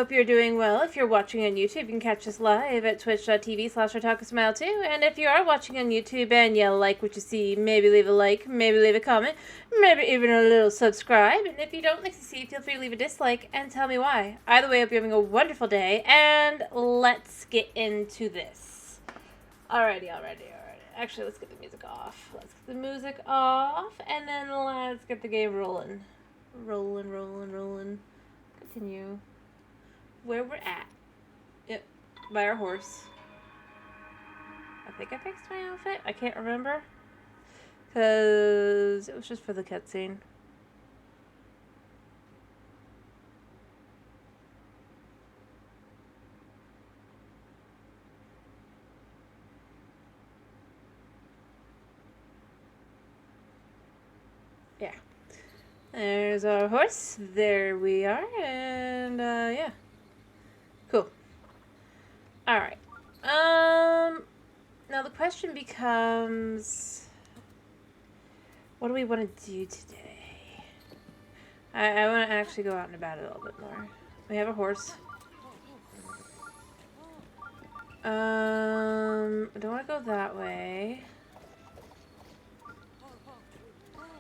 hope you're doing well. If you're watching on YouTube, you can catch us live at twitch.tv/OtakuSmile2. And if you are watching on YouTube and you like what you see, maybe leave a like, maybe leave a comment, maybe even a little subscribe. And if you don't like to see, feel free to leave a dislike and tell me why. Either way, I hope you're having a wonderful day, and let's get into this. Alrighty. Actually, let's get the music off. And then let's get the game rolling. Rolling. Continue. Where we're at. Yep. By our horse. I think I fixed my outfit. I can't remember. Because it was just for the cutscene. Yeah. There's our horse. There we are. And, yeah. Cool. Alright. Now the question becomes, what do we want to do today? I want to actually go out and about a little bit more. We have a horse. I don't want to go that way.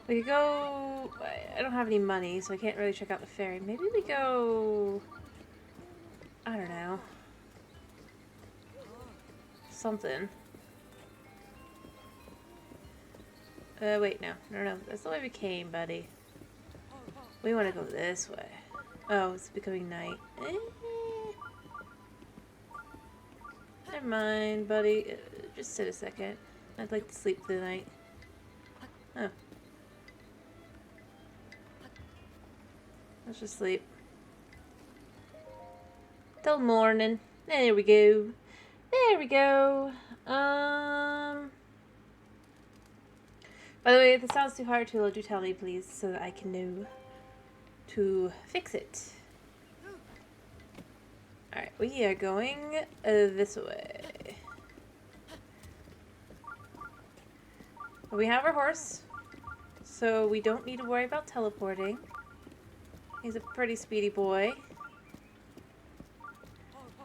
We could go... I don't have any money, so I can't really check out the ferry. Maybe we go... I don't know. Something. Wait, no. That's the way we came, buddy. We want to go this way. Oh, it's becoming night. Never mind, buddy. Just sit a second. I'd like to sleep through the night. Oh. Let's just sleep. Till morning. There we go. By the way, if it sounds too hard to do tell me, please, so that I can know to fix it. Alright, we are going this way. We have our horse, so we don't need to worry about teleporting. He's a pretty speedy boy.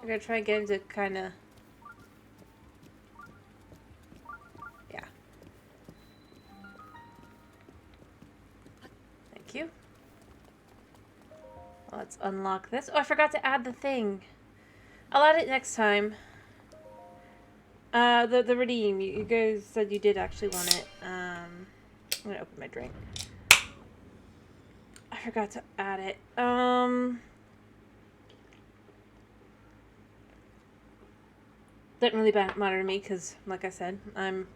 We're gonna try and get him to kinda... Yeah. Thank you. Let's unlock this. Oh, I forgot to add the thing. I'll add it next time. The redeem. You guys said you did actually want it. I'm gonna open my drink. I forgot to add it. Didn't really matter to me because, like I said, I'm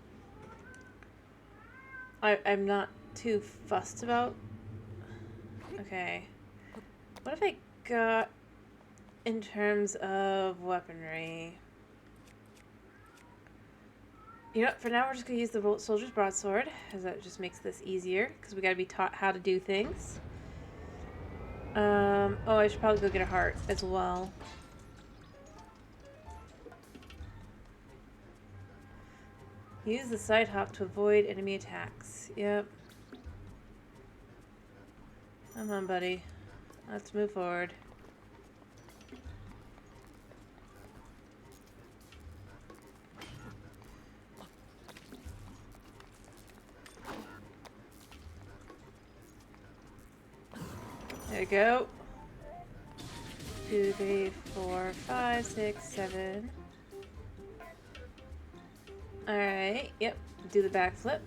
not too fussed about. Okay, what have I got in terms of weaponry? You know what, for now we're just gonna use the soldier's broadsword, because that just makes this easier, because we gotta be taught how to do things. Oh, I should probably go get a heart as well. Use the side hop to avoid enemy attacks. Yep. Come on, buddy. Let's move forward. There you go. 2, 3, 4, 5, 6, 7. Alright, yep. Do the backflip.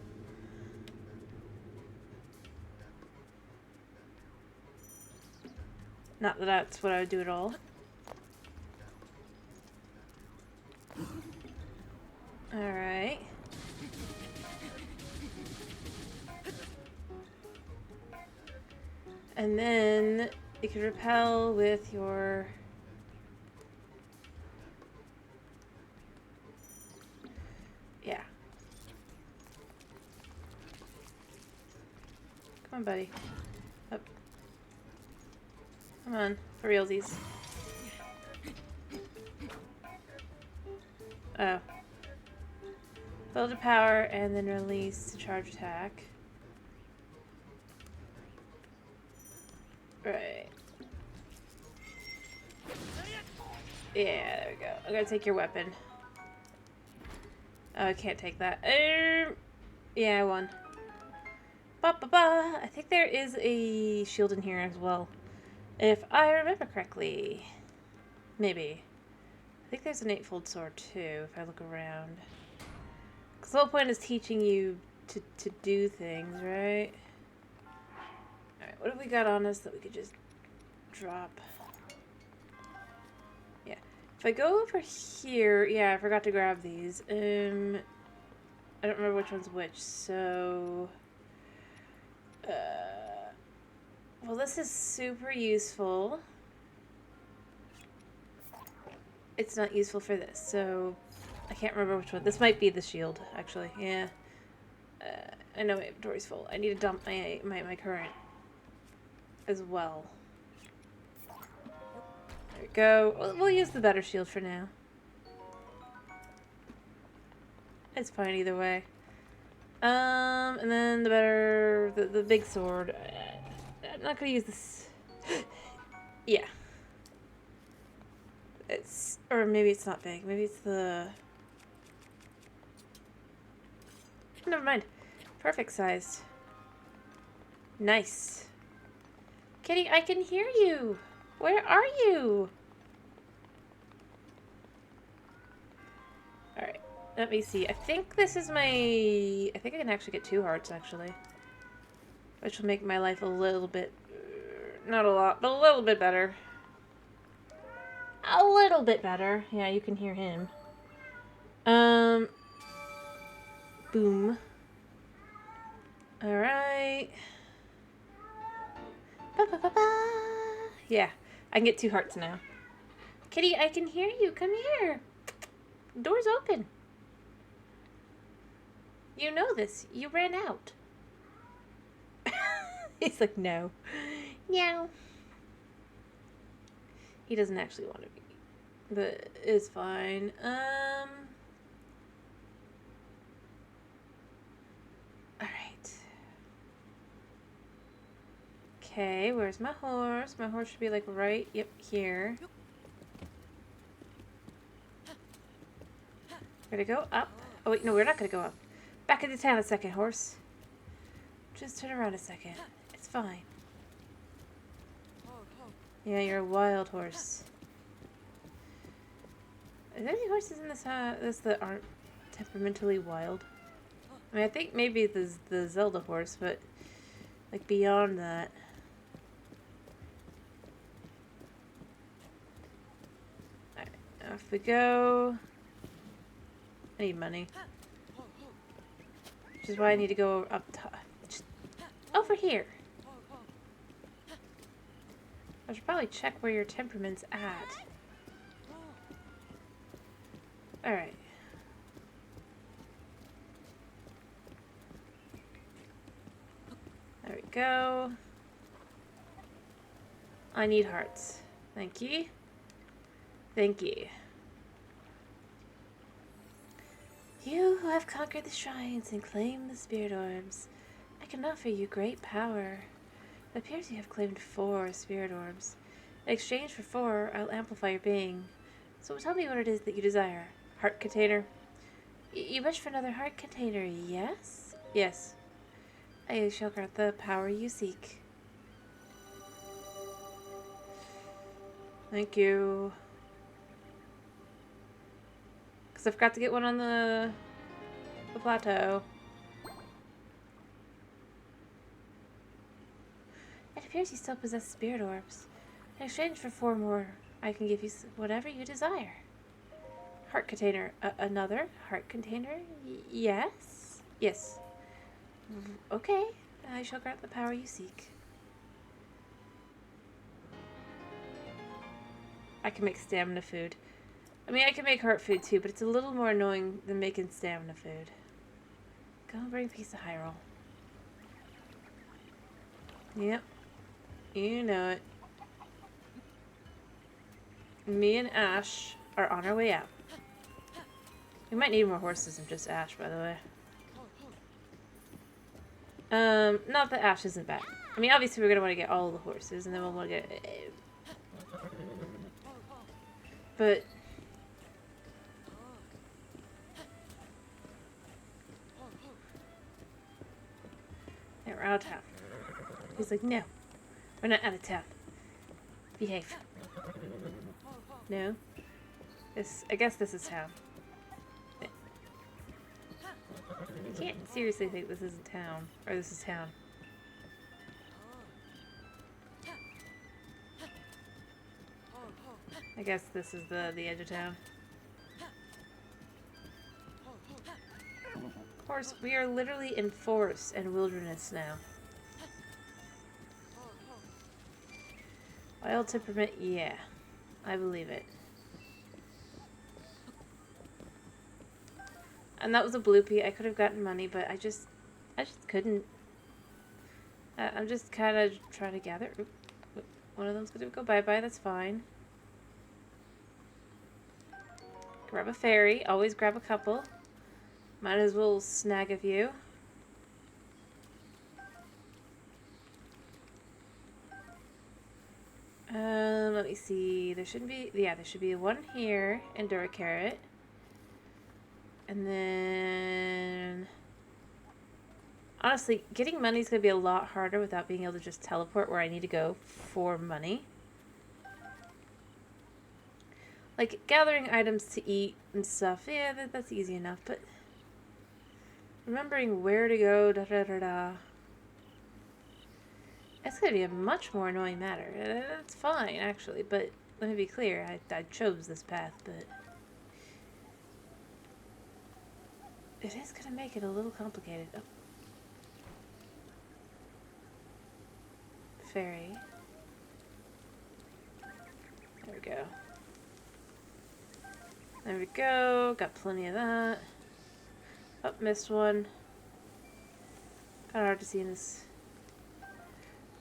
Not that that's what I would do at all. Alright. And then you can repel with your... Yeah. Come on, buddy. Up. Come on, for realsies. Oh. Build a power and then release to charge attack. Right. Yeah, there we go. I'm gonna take your weapon. Oh, I can't take that. Yeah, I won. Ba ba ba. I think there is a shield in here as well. If I remember correctly. Maybe. I think there's an 8-fold sword too, if I look around. Because the whole point is teaching you to do things, right? Alright, what have we got on us that we could just drop? Yeah. If I go over here, yeah, I forgot to grab these. I don't remember which one's which, so... well, this is super useful. It's not useful for this, so... I can't remember which one. This might be the shield, actually. Yeah. I know my inventory's full. I need to dump my current as well. There we go. We'll use the better shield for now. It's fine either way. And then the big sword. I'm not gonna use this. Yeah. Or maybe it's not big. Maybe it's the... Never mind. Perfect size. Nice. Kitty, I can hear you. Where are you? Alright. Let me see. I think this is my... I think I can actually get 2 hearts, actually. Which will make my life a little bit... not a lot, but a little bit better. A little bit better. Yeah, you can hear him. Boom. Alright. Yeah, I can get 2 hearts now. Kitty, I can hear you. Come here. Door's open. You know this. You ran out. He's like, no. Meow. He doesn't actually want to be. But it's fine. Alright. Okay, where's my horse? My horse should be like right, yep, here. We're gonna go up. Oh wait, no, we're not gonna go up. Back into town a second, horse. Just turn around a second. It's fine. Yeah, you're a wild horse. Are there any horses in this that aren't temperamentally wild? I mean, I think maybe the Zelda horse, but like beyond that. Alright, off we go. I need money. Which is why I need to go up top. Just over here. I should probably check where your temperament's at. Alright. There we go. I need hearts. Thank you. Thank you. You who have conquered the shrines and claimed the spirit orbs, I can offer you great power. It appears you have claimed 4 spirit orbs. In exchange for 4, I'll amplify your being. So tell me what it is that you desire. Heart container. You wish for another heart container, yes? Yes. I shall grant the power you seek. Thank you. Because I forgot to get one on the plateau. It appears you still possess spirit orbs. In exchange for 4 more, I can give you whatever you desire. Heart container. Another heart container? Yes? Yes. Okay. I shall grant the power you seek. I can make stamina food. I mean, I can make heart food too, but it's a little more annoying than making stamina food. Go and bring a piece of Hyrule. Yep. You know it. Me and Ash are on our way out. We might need more horses than just Ash, by the way. Not that Ash isn't bad. I mean, obviously we're gonna want to get all the horses, and then we'll want to get... But out of town. He's like, no, we're not out of town. Behave. No? I guess this is town. You can't seriously think this isn't town. Or this is town. I guess this is the edge of town. Of course, we are literally in forest and wilderness now. Wild temperament, yeah. I believe it. And that was a bloopy. I could have gotten money, but I just couldn't. I'm just kind of trying to gather. Oop, one of them's gonna go bye-bye, that's fine. Grab a fairy. Always grab a couple. Might as well snag a few. Let me see. There shouldn't be... Yeah, there should be one here. Endura carrot. And then... Honestly, getting money is going to be a lot harder without being able to just teleport where I need to go for money. Like, gathering items to eat and stuff, yeah, that's easy enough, but... Remembering where to go, da-da-da-da... It's going to be a much more annoying matter. That's fine, actually, but let me be clear, I chose this path, but... It is going to make it a little complicated. Oh. Fairy. There we go. There we go. Got plenty of that. Oh, missed one. Kind of hard to see in this.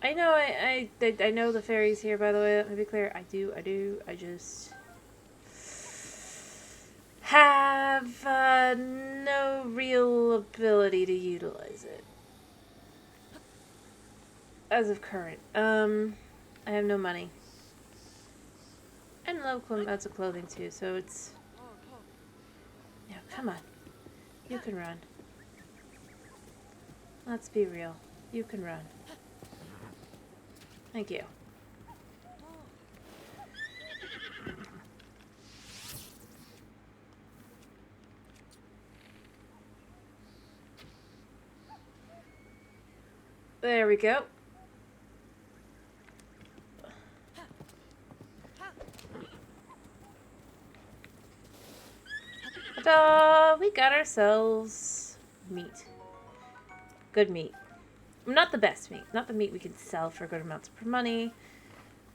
I know I know the fairies here, by the way. Let me be clear. I do. I just have no real ability to utilize it. As of current. I have no money. And low amounts of clothing too, so it's... Yeah, come on. You can run. Let's be real. You can run. Thank you. There we go. Ta-da! We got ourselves meat. Good meat. Not the best meat. Not the meat we can sell for good amounts of money.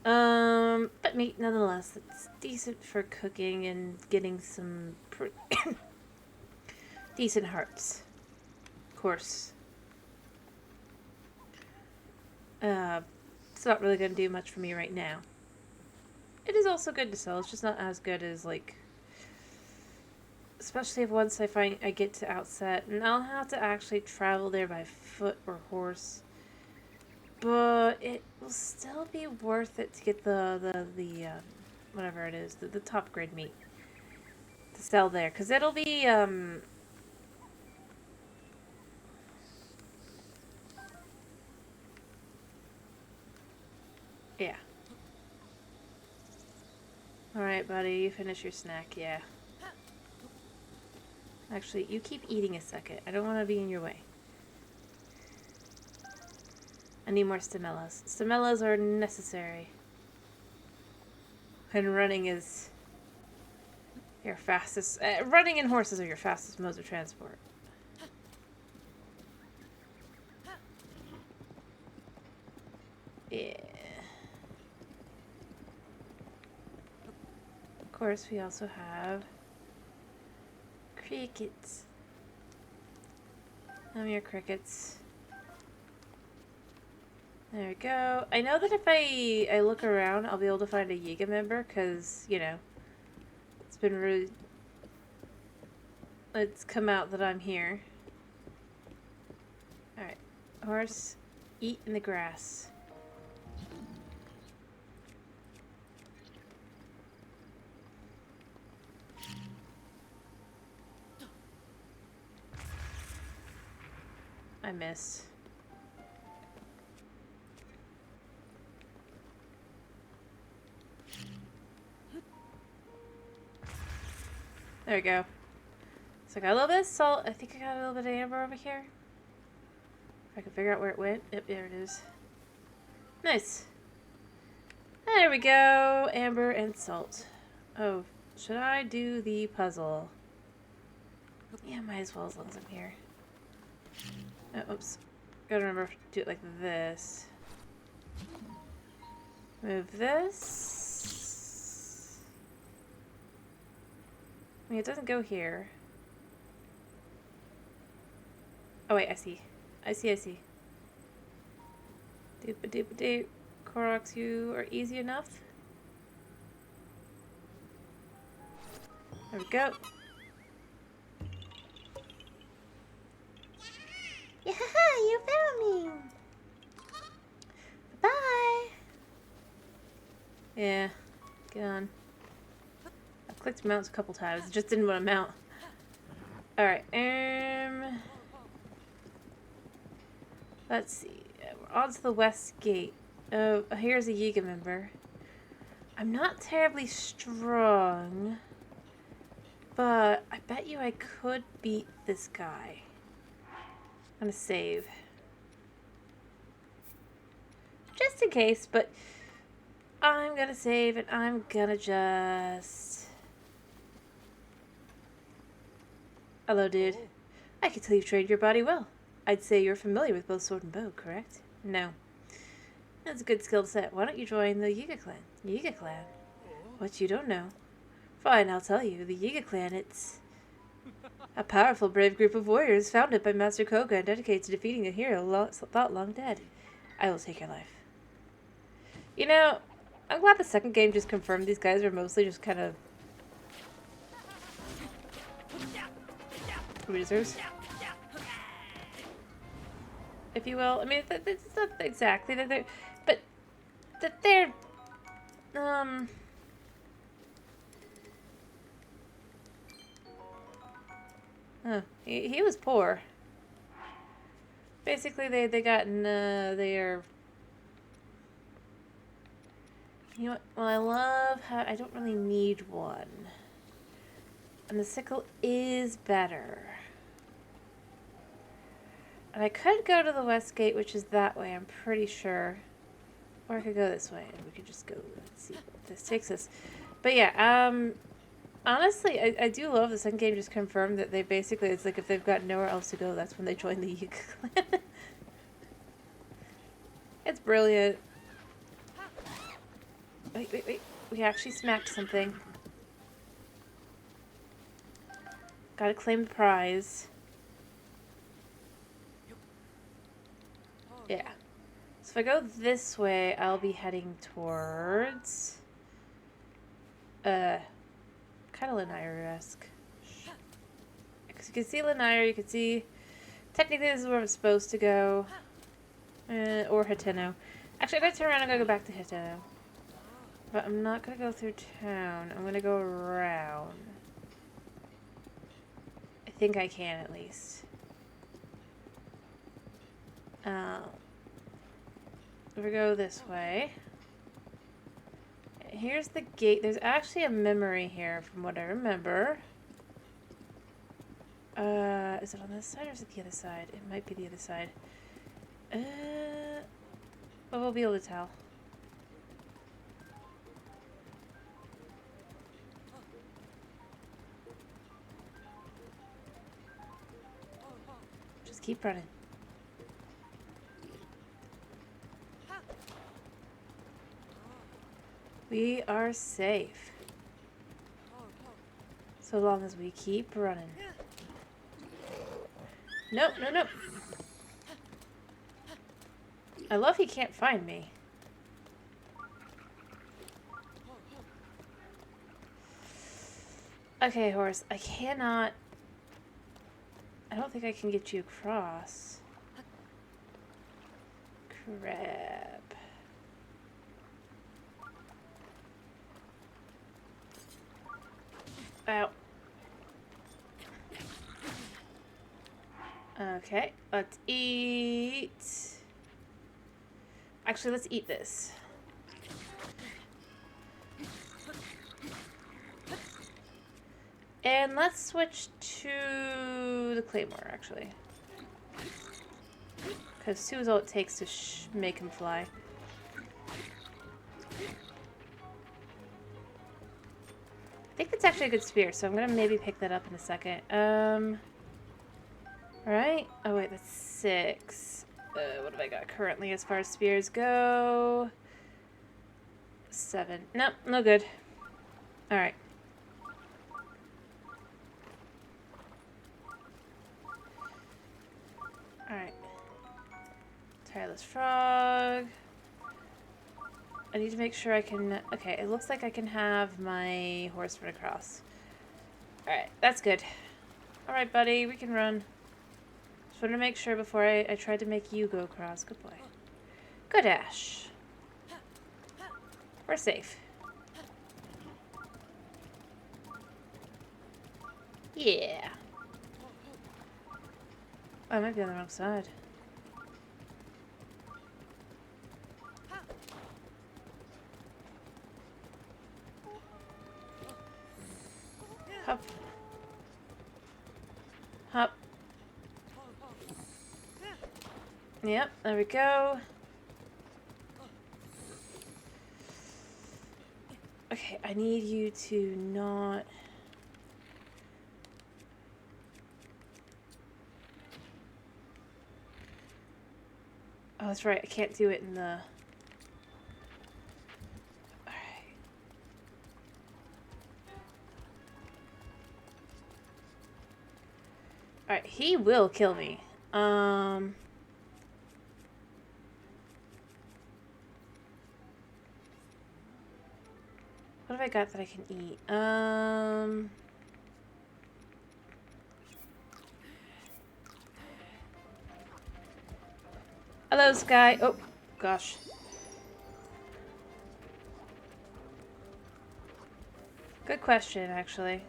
But meat nonetheless. It's decent for cooking and getting some decent hearts. Of course. It's not really going to do much for me right now. It is also good to sell. It's just not as good as, like... Especially if once I get to Outset, and I'll have to actually travel there by foot or horse. But it will still be worth it to get the whatever it is, the top grade meat to sell there, because it'll be yeah. All right, buddy, you finish your snack, yeah. Actually, you keep eating a second. I don't want to be in your way. I need more stamellas. Stamellas are necessary. And running is your fastest... running and horses are your fastest modes of transport. Yeah. Of course, we also have... crickets. Your crickets. There we go. I know that if I look around, I'll be able to find a Yiga member, because, you know, it's been really... It's come out that I'm here. Alright. Horse, eat in the grass. I missed. There we go. So I got a little bit of salt. I think I got a little bit of amber over here. If I can figure out where it went. Yep, there it is. Nice. There we go. Amber and salt. Oh, should I do the puzzle? Yeah, might as well as long as I'm here. Oh, oops. Gotta remember to do it like this. Move this. I mean, it doesn't go here. Oh, wait, I see. I see. Doop-a-doop-a-doop. Koroks, you are easy enough. There we go. Yeah, you found me. Bye. Yeah, get on. I clicked mounts a couple times. It just didn't want to mount. All right. Let's see. We're on to the west gate. Oh, here's a Yiga member. I'm not terribly strong, but I bet you I could beat this guy. I'm gonna save. Just in case, but I'm gonna save and I'm gonna just... Hello, dude. I can tell you've trained your body well. I'd say you're familiar with both sword and bow, correct? No. That's a good skill set. Why don't you join the Yiga clan? Yiga clan? What you don't know? Fine, I'll tell you. The Yiga clan, it's a powerful, brave group of warriors founded by Master Koga and dedicated to defeating a hero thought long dead. I will take your life. You know, I'm glad the second game just confirmed these guys are mostly just kind of losers, if you will. I mean, it's not exactly that they're, but that they're, oh, he was poor. Basically, they got in, they are, you know what, well, I love how, I don't really need one. And the sickle is better. And I could go to the west gate, which is that way, I'm pretty sure. Or I could go this way, and we could just go, let's see what this takes us. But yeah, honestly, I do love the second game just confirmed that they basically, it's like if they've got nowhere else to go, that's when they join the Yiga clan. It's brilliant. Wait. We actually smacked something. Gotta claim the prize. Yeah. So if I go this way, I'll be heading towards... kind of Lanayru-esque. Because you can see Lanayru, you can see... Technically this is where I'm supposed to go. Or Hateno. Actually, I'm going to turn around and go back to Hateno. But I'm not going to go through town. I'm going to go around. I think I can, at least. If we go this way. Here's the gate. There's actually a memory here, from what I remember. Is it on this side or is it the other side? It might be the other side. But we'll be able to tell. Just keep running. We are safe. So long as we keep running. Nope. I love he can't find me. Okay, horse. I cannot... I don't think I can get you across. Crap. Ow. Okay, let's eat. Actually, let's eat this. And let's switch to the Claymore, actually. Because 2 is all it takes to make him fly. I think that's actually a good spear, so I'm going to maybe pick that up in a second. Alright. Oh, wait, that's 6. What have I got currently as far as spears go? 7. Nope, no good. Alright. Alright. Tireless frog. I need to make sure I can... Okay, it looks like I can have my horse run across. Alright, that's good. Alright, buddy, we can run. Just wanted to make sure before I tried to make you go across. Good boy. Good, Ash. We're safe. Yeah. Oh, I might be on the wrong side. Hop. Hop. Yep, there we go. Okay, I need you to not... Oh, that's right, I can't do it in the... Alright, he will kill me. What have I got that I can eat? Hello, Sky. Oh, gosh. Good question, actually.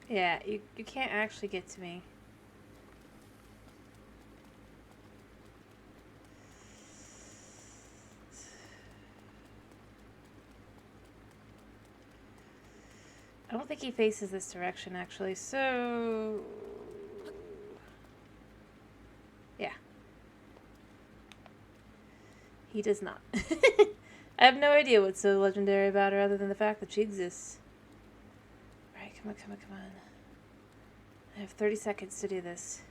Yeah, you can't actually get to me. I don't think he faces this direction, actually, so... Yeah. He does not. I have no idea what's so legendary about her other than the fact that she exists. Alright, come on, come on, come on. I have 30 seconds to do this.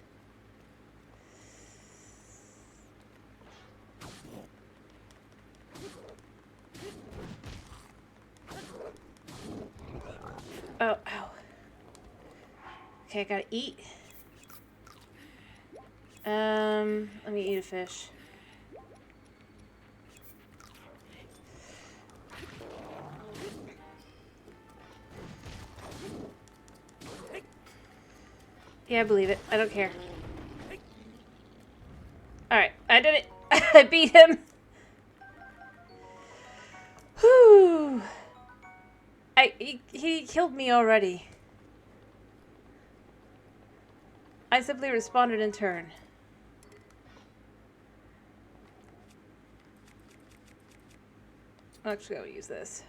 Oh, ow. Okay, I gotta eat. Let me eat a fish. Yeah, I believe it. I don't care. Alright, I did it. I beat him. Whew. He killed me already. I simply responded in turn. Actually, I'll use this.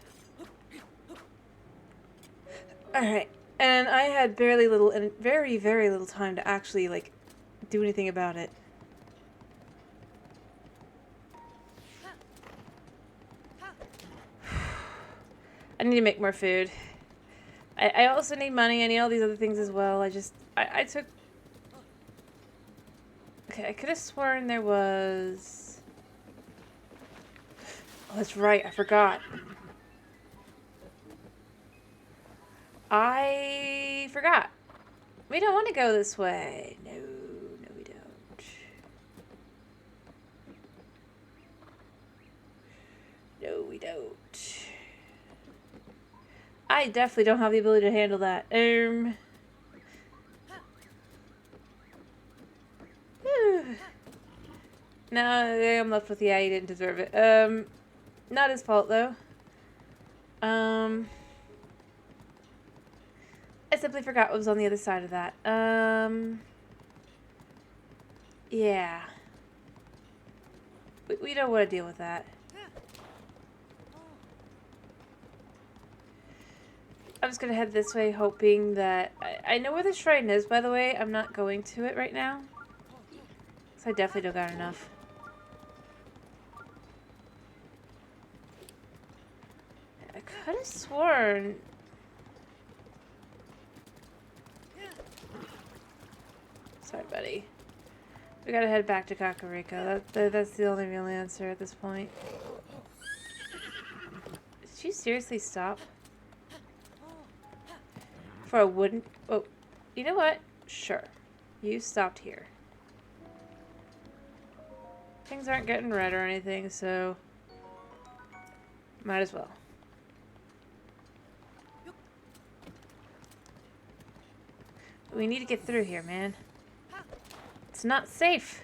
Alright. And I had very little time to actually, like, do anything about it. I need to make more food. I also need money. I need all these other things as well. I took... Okay, I could have sworn there was... Oh, that's right. I forgot. I forgot. We don't want to go this way. No, no we don't. No, we don't. I definitely don't have the ability to handle that. No, I'm left with, yeah, he didn't deserve it. Not his fault, though. simply forgot what was on the other side of that. Yeah. We don't want to deal with that. I'm just going to head this way, hoping that... I know where the shrine is, by the way. I'm not going to it right now. So I definitely don't got enough. I could have sworn... Sorry, buddy. We gotta head back to Kakariko. That's the only real answer at this point. Did you seriously stop? For a wooden... Oh, you know what? Sure. You stopped here. Things aren't getting red or anything, so... Might as well. We need to get through here, man. It's not safe.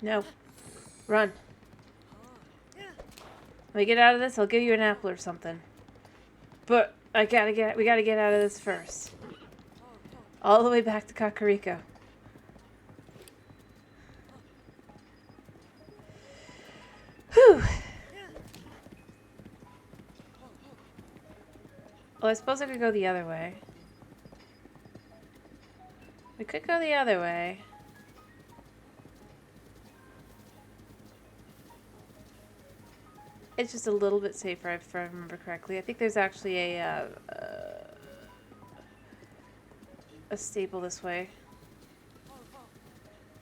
No. Run. When we get out of this, I'll give you an apple or something. But we gotta get out of this first. All the way back to Kakariko. Whew. Well, I suppose I could go the other way. We could go the other way. It's just a little bit safer, if I remember correctly. I think there's actually a stable this way.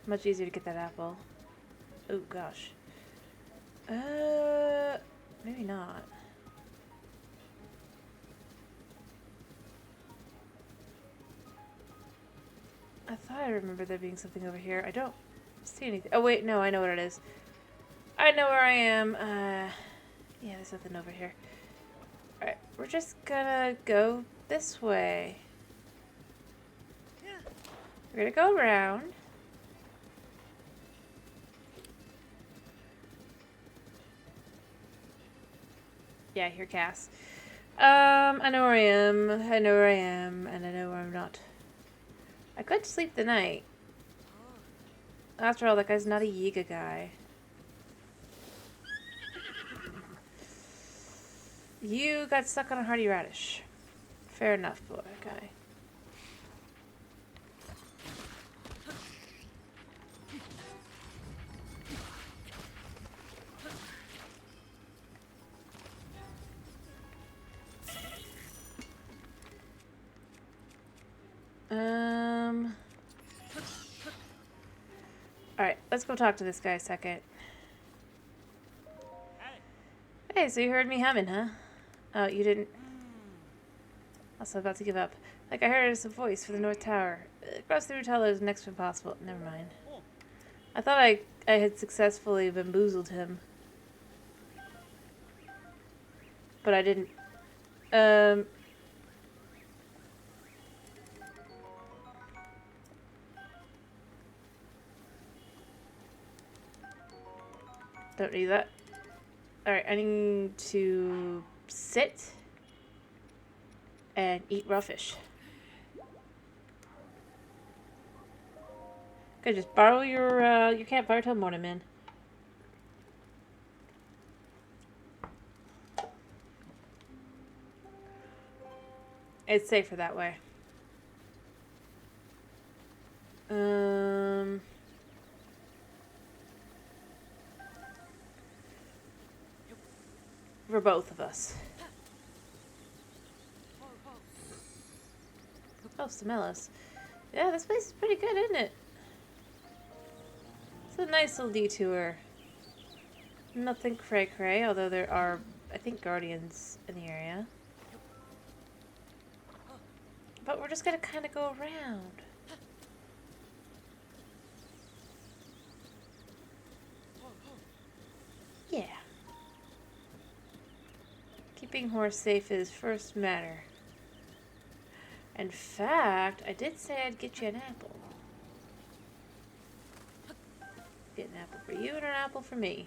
Much easier to get that apple. Oh gosh. Maybe not. I thought I remembered there being something over here. I don't see anything. Oh wait, no, I know what it is. I know where I am. Yeah, there's nothing over here. Alright, we're just gonna go this way. We're gonna go around. Yeah, I hear Cass. I know where I am. I know where I am, and I know where I'm not. I could sleep the night. After all, that guy's not a Yiga guy. You got stuck on a hardy radish. Fair enough, boy, guy. Alright, let's go talk to this guy a second. Hey, so you heard me humming, huh? Oh, you didn't... Also about to give up. Like I heard it's a voice for the North Tower. Across the route is next to impossible. Never mind. I thought I had successfully bamboozled him. But I didn't. Don't need that. Alright, I need to sit and eat raw fish. Okay, just borrow your campfire till morning, man. It's safer that way. For both of us. Oh, Stemelis. Yeah, this place is pretty good, isn't it? It's a nice little detour. Nothing cray-cray, although there are, I think, guardians in the area. But we're just gonna kind of go around. Yeah. Keeping horse safe is first matter. In fact, I did say I'd get you an apple. Get an apple for you and an apple for me.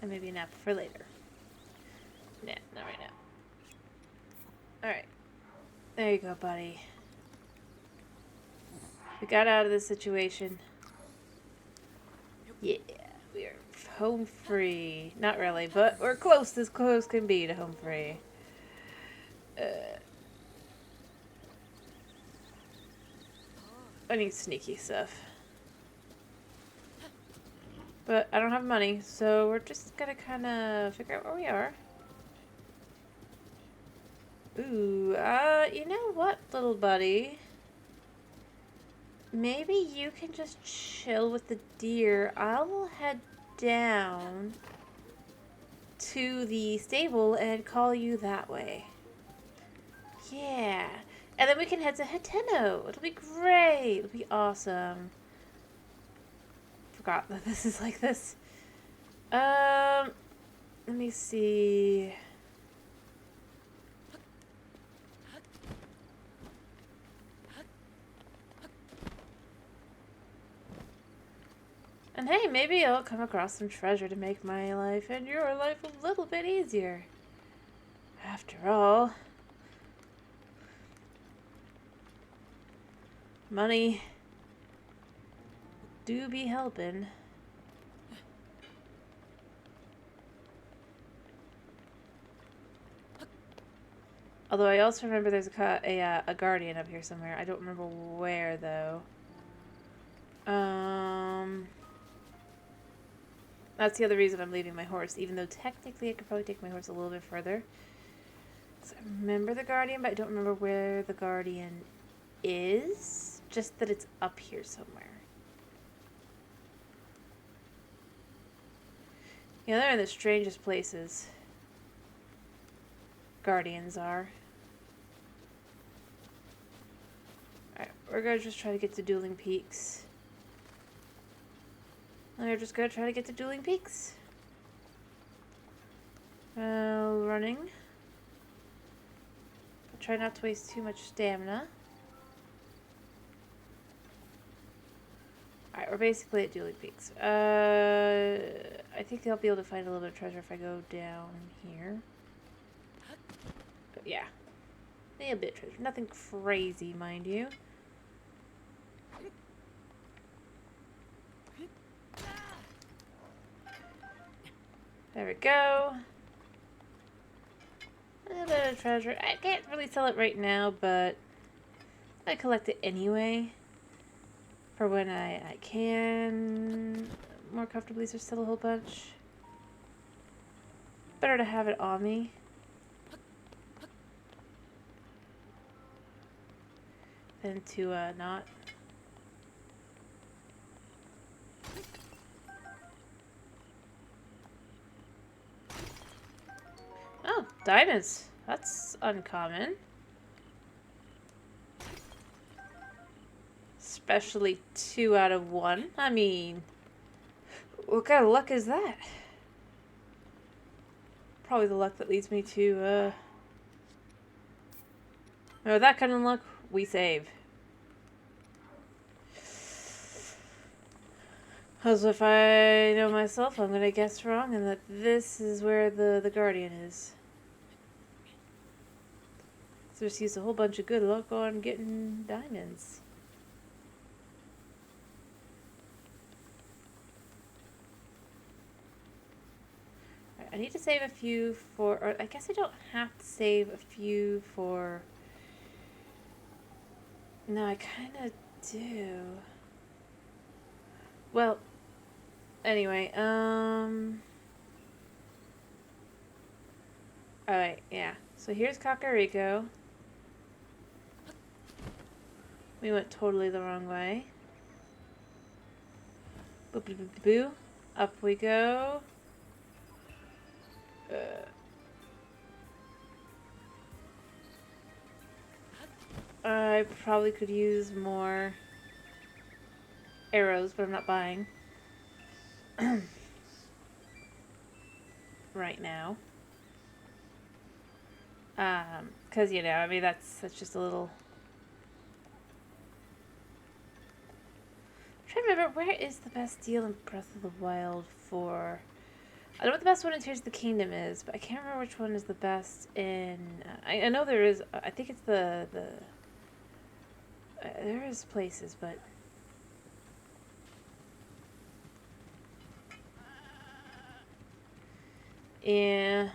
And maybe an apple for later. Nah, not right now. Alright. There you go, buddy. We got out of this situation. Yeah, we are home free. Not really, but we're close as close can be to home free. I need sneaky stuff. But I don't have money, so we're just gonna kind of figure out where we are. Ooh, you know what, little buddy? Maybe you can just chill with the deer. I will head down to the stable and call you that way. Yeah. And then we can head to Hateno. It'll be great. It'll be awesome. Forgot that this is like this. Let me see. And hey, maybe I'll come across some treasure to make my life and your life a little bit easier. After all, money do be helping. Although I also remember there's a guardian up here somewhere. I don't remember where though. That's the other reason I'm leaving my horse, even though technically I could probably take my horse a little bit further. So I remember the guardian, but I don't remember where the guardian is. Just that it's up here somewhere. Yeah, they're in the strangest places. Guardians are. Alright, we're gonna just try to get to Dueling Peaks. We're just gonna try to get to Dueling Peaks. Running. I'll try not to waste too much stamina. Alright, we're basically at Dueling Peaks. I think I'll be able to find a little bit of treasure if I go down here. But yeah. A bit of treasure. Nothing crazy, mind you. There we go. A little bit of treasure. I can't really sell it right now, but I collect it anyway. For when I can more comfortably. There's still a whole bunch. Better to have it on me. Than to not. Oh, diamonds. That's uncommon. Especially 2 out of 1. I mean, what kind of luck is that? Probably the luck that leads me to, with that kind of luck, we save. As if I know myself, I'm gonna guess wrong, and that this is where the guardian is. So just used a whole bunch of good luck on getting diamonds. Right, I need to save a few for, or I guess I don't have to save a few for. No, I kind of do. Well, anyway, alright, yeah. So here's Kakariko. We went totally the wrong way. Boop, boop, boop, boo. Up we go. I probably could use more arrows, but I'm not buying. Right now. Because, you know, I mean, that's just a little... I'm trying to remember, where is the best deal in Breath of the Wild for... I know what the best one in Tears of the Kingdom is, but I can't remember which one is the best in... I know there is... I think it's the there is places, but... Yeah...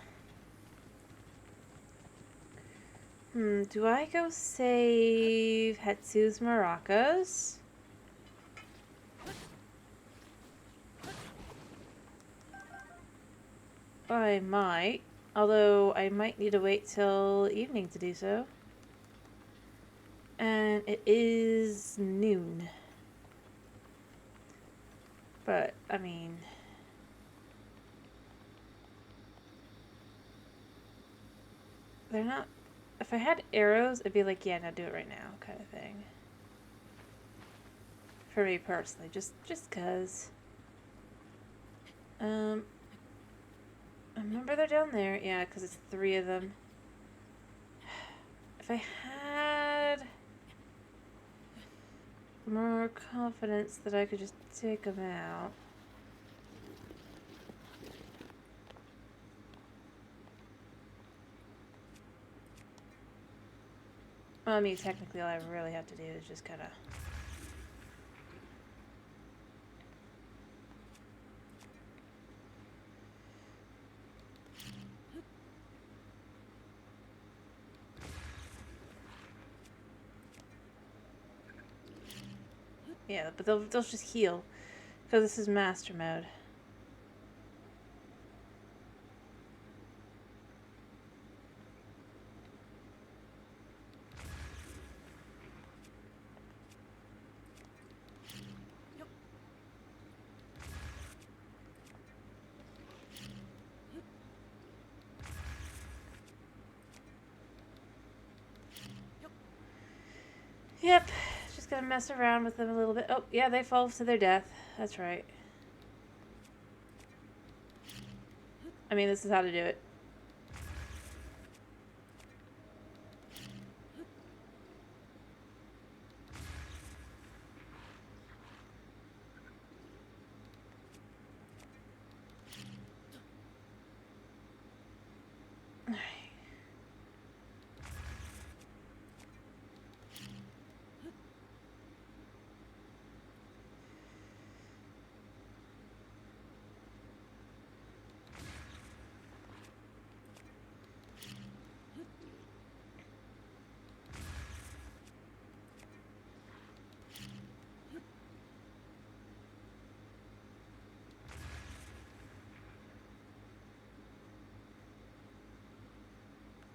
do I go save Hetsu's maracas? I might. Although, I might need to wait till evening to do so. And it is noon. But, I mean... They're not... If I had arrows, it'd be like, yeah, no, do it right now, kind of thing. For me personally, just cause. I remember they're down there. Yeah, because it's 3 of them. If I had more confidence that I could just take them out. Well, I mean, technically all I really have to do is just kind of... Yeah, but they'll just heal. Because this is master mode. Yep, just gonna mess around with them a little bit. Oh, yeah, they fall to their death. That's right. I mean, this is how to do it.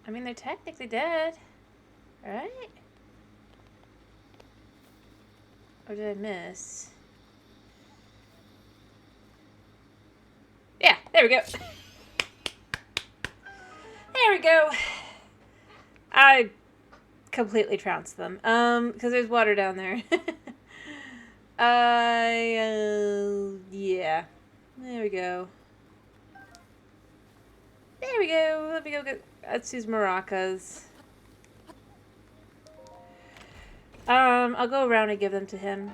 I mean, they're technically dead, right? Or did I miss? Yeah, there we go. There we go. I completely trounced them. Because there's water down there. Yeah. There we go. There we go. Let me go get Atsu's maracas. I'll go around and give them to him.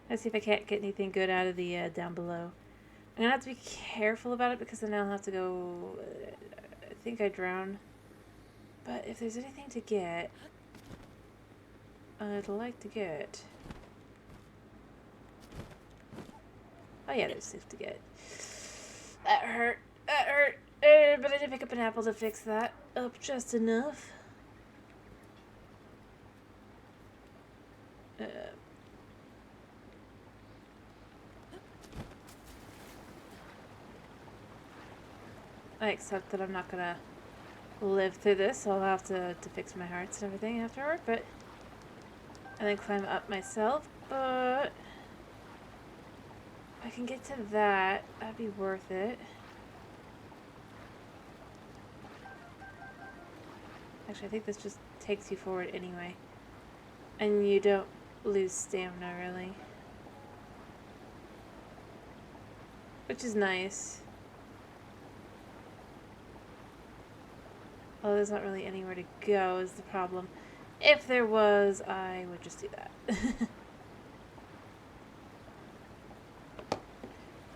Let's see if I can't get anything good out of the, down below. I'm gonna have to be careful about it because then I'll have to go... I think I drown. But if there's anything to get... I'd like to get... Oh yeah, there's stuff to get. That hurt. That hurt. But I did pick up an apple to fix that up just enough. I accept that I'm not gonna live through this, so I'll have to fix my hearts and everything afterward, but... And then climb up myself, but... If I can get to that, that'd be worth it. Actually, I think this just takes you forward anyway. And you don't lose stamina, really. Which is nice. Oh, there's not really anywhere to go is the problem. If there was, I would just do that.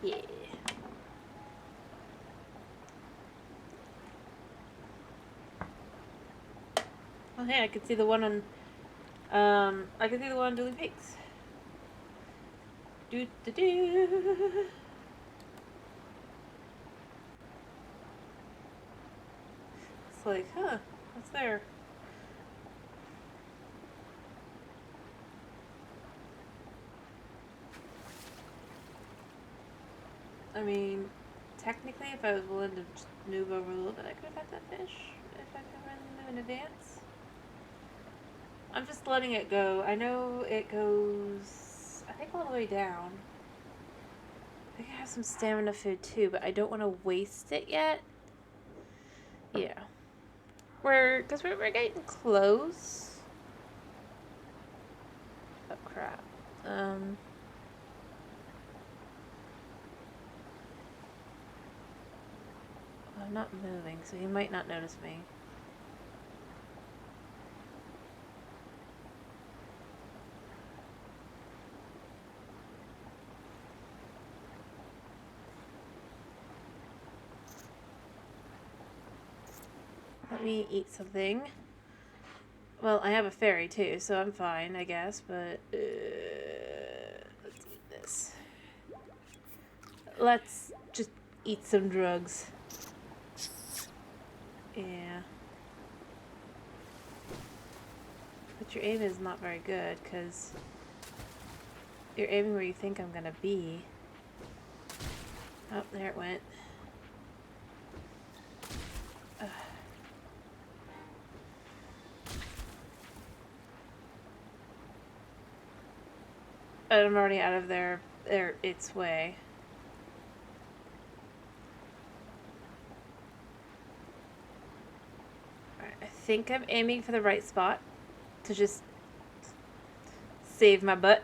Yeah. Oh, hey, I could see the one on, I could see the one on Dooley Peaks. Do do do. It's like, huh, what's there? I mean, technically, if I was willing to just move over a little bit, I could have had that fish. If I could run in advance. I'm just letting it go. I know it goes, I think, all the way down. I think I have some stamina food too, but I don't want to waste it yet. Yeah. Because we're getting close. Oh, crap. I'm not moving, so he might not notice me. Let me eat something. Well, I have a fairy too, so I'm fine, I guess, but let's eat this. Let's just eat some drugs. Yeah. But your aim is not very good, because you're aiming where you think I'm gonna be. Oh, there it went. Ugh. I'm already out of its way. Alright, I think I'm aiming for the right spot to just save my butt.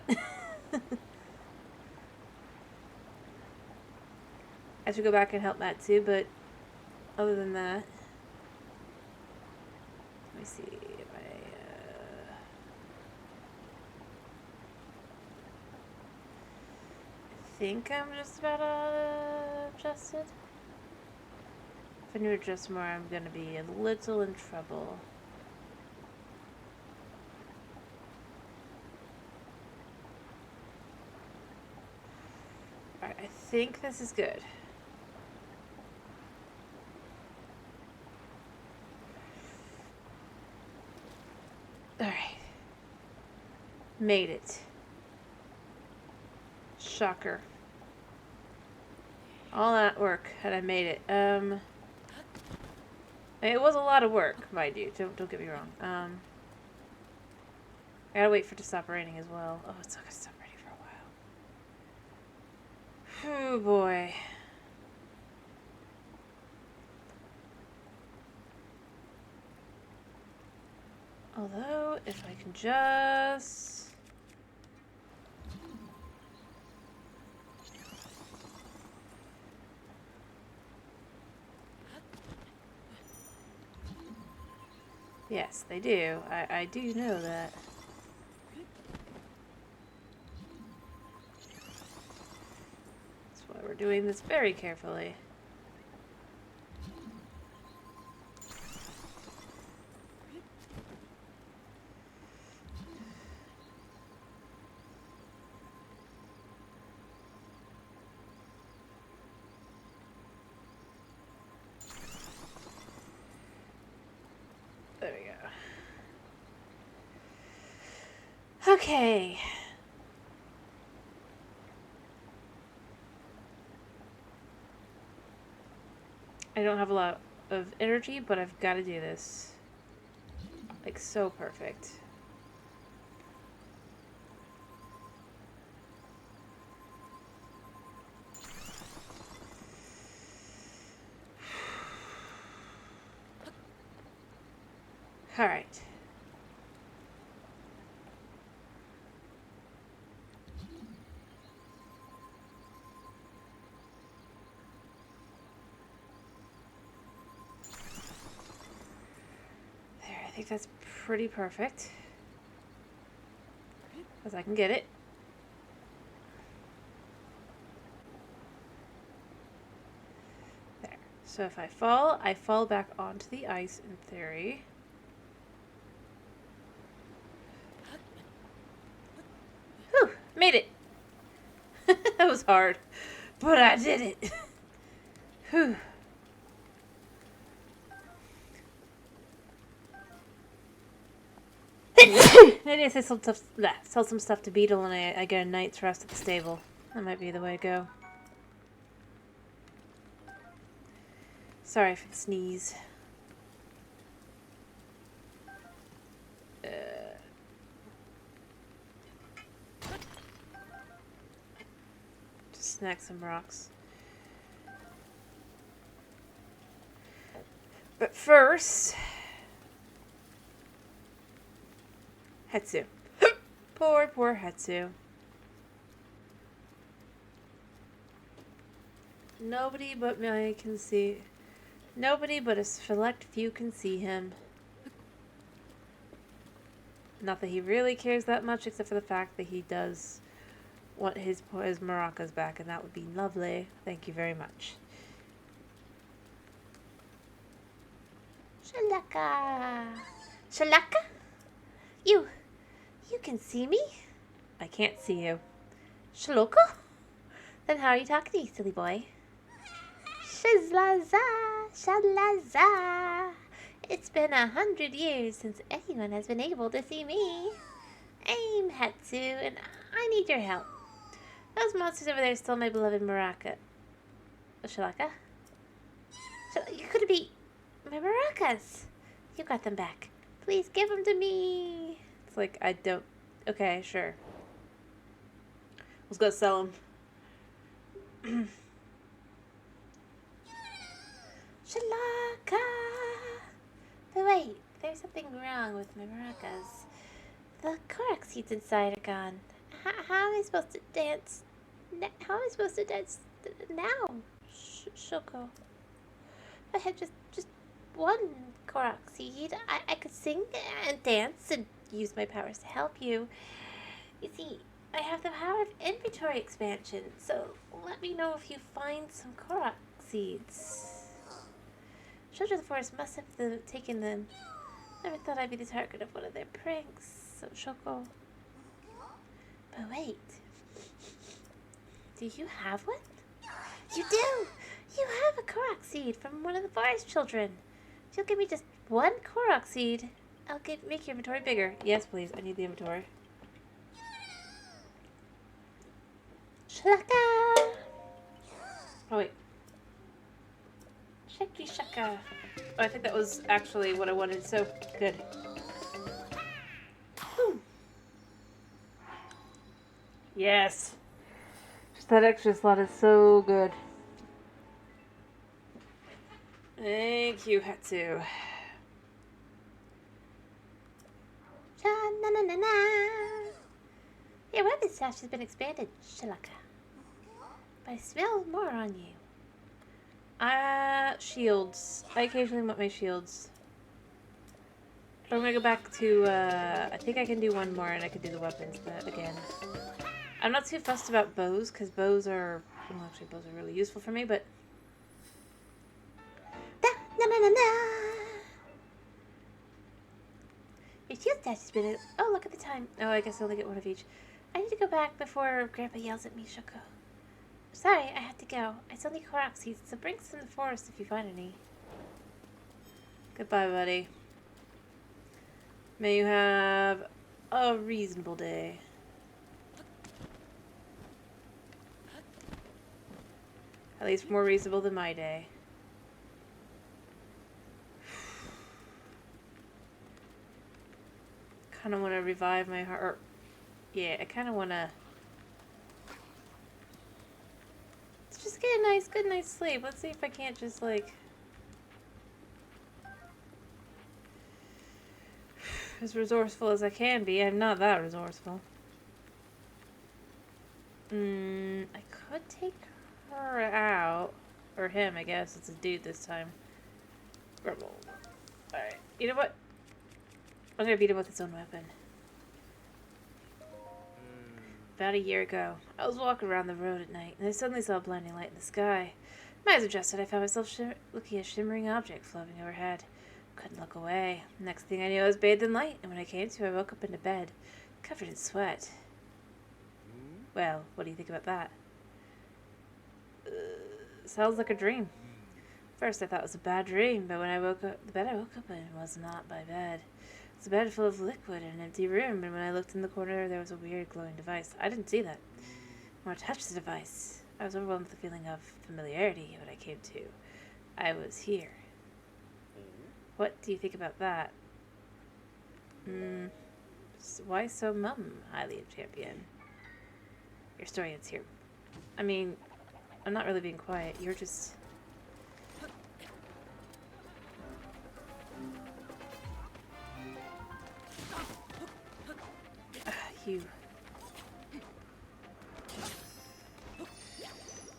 I should go back and help Matt too, but other than that, let me see if I think I'm just about adjusted. If I need to adjust more, I'm gonna be a little in trouble. Alright, I think this is good. Alright. Made it. Shocker. All that work, and I made it. It was a lot of work, mind you. Don't get me wrong. I gotta wait for it to stop raining as well. Oh, it's not gonna stop raining for a while. Oh boy. Although, if I can just... Yes, they do. I do know that. That's why we're doing this very carefully. There we go. Okay. I don't have a lot of energy, but I've got to do this. Like, so perfect. Alright. think that's pretty perfect. Because I can get it. There. So if I fall back onto the ice in theory. Whew! Made it! That was hard. But I did it! Whew. Maybe I sell some stuff to Beetle and I get a night's rest at the stable. That might be the way to go. Sorry for the sneeze. Just snack some rocks. But first... Hetsu. Poor Hetsu. Nobody but me can see. Nobody but a select few can see him. Not that he really cares that much, except for the fact that he does want his maracas back, and that would be lovely. Thank you very much. Shalaka! Shalaka? You can see me? I can't see you. Shaloka? Then how are you talking to you, silly boy? Shazlaza! Shalaza! It's been 100 years since anyone has been able to see me. I'm Hetsu, and I need your help. Those monsters over there stole my beloved maraca. Shalaka? Could it be my maracas? You got them back. Please give them to me. It's like, I don't... Okay, sure. Let's go sell them. Shalaka! But wait, there's something wrong with my maracas. The cork seeds inside are gone. How am I supposed to dance? How am I supposed to dance now? Shoko. If I had just one korok seed, I could sing and dance and use my powers to help you. You see, I have the power of inventory expansion, so let me know if you find some korok seeds. Children of the forest must have taken them. Never thought I'd be the target of one of their pranks, so Shoko. But wait. Do you have one? You do! You have a korok seed from one of the forest children. If you'll give me just one korok seed, I'll make your inventory bigger. Yes, please. I need the inventory. Shalaka! Oh, wait. Shaki shaka. Oh, I think that was actually what I wanted, so good. Boom. Yes! Just that extra slot is so good. Thank you, Hetsu. Sha-na-na-na-na. Your weapon stash has been expanded, Shalaka. But I smell more on you. Shields. I occasionally want my shields. But I'm gonna go back to, I think I can do one more and I can do the weapons, but again. I'm not too fussed about bows, because bows are, well, actually bows are really useful for me, but... Your shield stash has been... Oh, look at the time. Oh, I guess I only get one of each. I need to go back before Grandpa yells at me, Shoko. Sorry, I have to go. I still need korok seeds, so bring some in the forest if you find any. Goodbye, buddy. May you have a reasonable day. At least more reasonable than my day. Kind of want to revive my heart. Yeah, I kind of want to... Let's just get a good night's sleep. Let's see if I can't just, like... As resourceful as I can be. I'm not that resourceful. I could take her out. Or him, I guess. It's a dude this time. Grumble. Alright. You know what? I'm gonna beat him with his own weapon. About a year ago, I was walking around the road at night, and I suddenly saw a blinding light in the sky. My eyes adjusted, I found myself looking at a shimmering object floating overhead. Couldn't look away. Next thing I knew, I was bathed in light, and when I came to, I woke up into bed, covered in sweat. Well, what do you think about that? Sounds like a dream. First, I thought it was a bad dream, but when I woke up, the bed I woke up in was not my bed. It was a bed full of liquid in an empty room, and when I looked in the corner, there was a weird glowing device. I didn't see that. When I touched the device, I was overwhelmed with a feeling of familiarity when I came to. I was here. What do you think about that? Why so mum, highly champion? Your story ends here. I mean, I'm not really being quiet. You're just... you.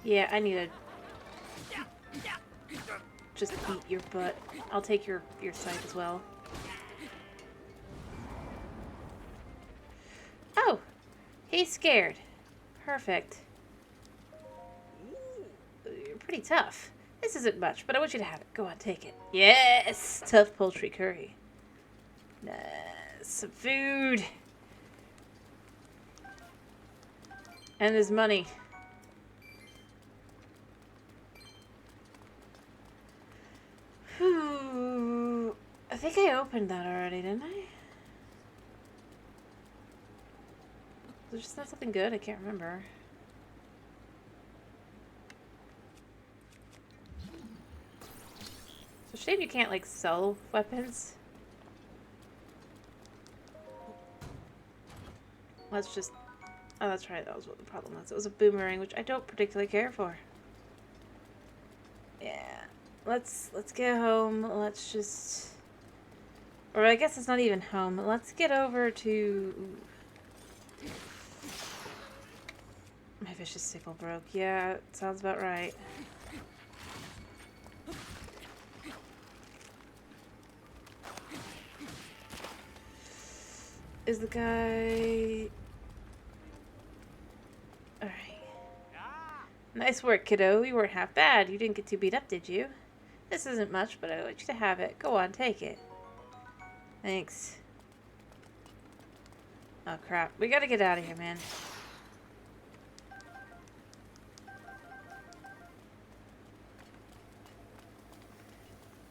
Yeah, I need to just beat your butt. I'll take your side as well. Oh! He's scared. Perfect. You're pretty tough. This isn't much, but I want you to have it. Go on, take it. Yes! Tough poultry curry. Nice. Some food. And his money. Whew. I think I opened that already, didn't I? Was just not something good? I can't remember. It's a shame you can't, like, sell weapons. Let's just... Oh, that's right. That was what the problem was. It was a boomerang, which I don't particularly care for. Yeah. Let's get home. Let's just... Or I guess it's not even home. Let's get over to... My vicious sickle broke. Yeah, sounds about right. Is the guy... Alright. Nice work, kiddo. You weren't half bad. You didn't get too beat up, did you? This isn't much, but I want you to have it. Go on, take it. Thanks. Oh, crap. We gotta get out of here, man.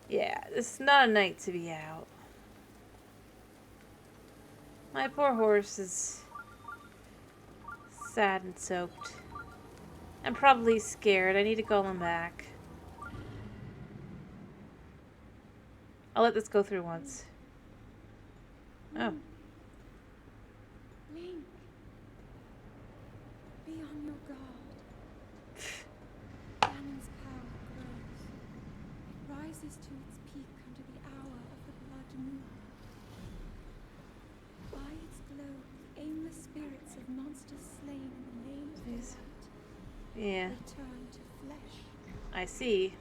Yeah, this is not a night to be out. My poor horse is sad and soaked. I'm probably scared. I need to call him back. I'll let this go through once. Oh. Link. Be on your guard. Ganon's power grows. It rises to its peak under the hour of the blood moon. By its glow, aimless spirits of monsters slain in the name of the light Yeah. return to flesh. I see.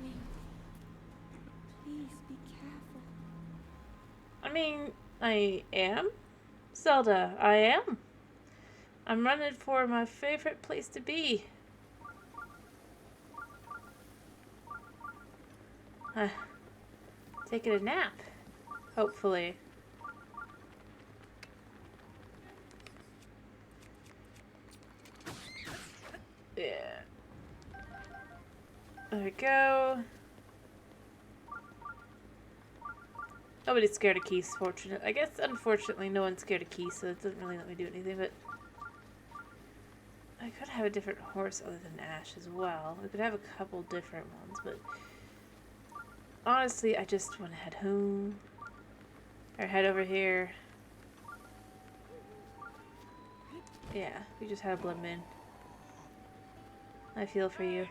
Link, please be careful. I mean, I am. Zelda, I am. I'm running for my favorite place to be. Taking a nap. Hopefully. Yeah. There we go. Nobody's scared of Keith, fortunately. I guess, unfortunately, no one's scared of Keith, so it doesn't really let me do anything, but... I could have a different horse other than Ash as well. I could have a couple different ones, but... Honestly, I just want to head home. Or head over here. Yeah, we just had a blood moon. I feel for you.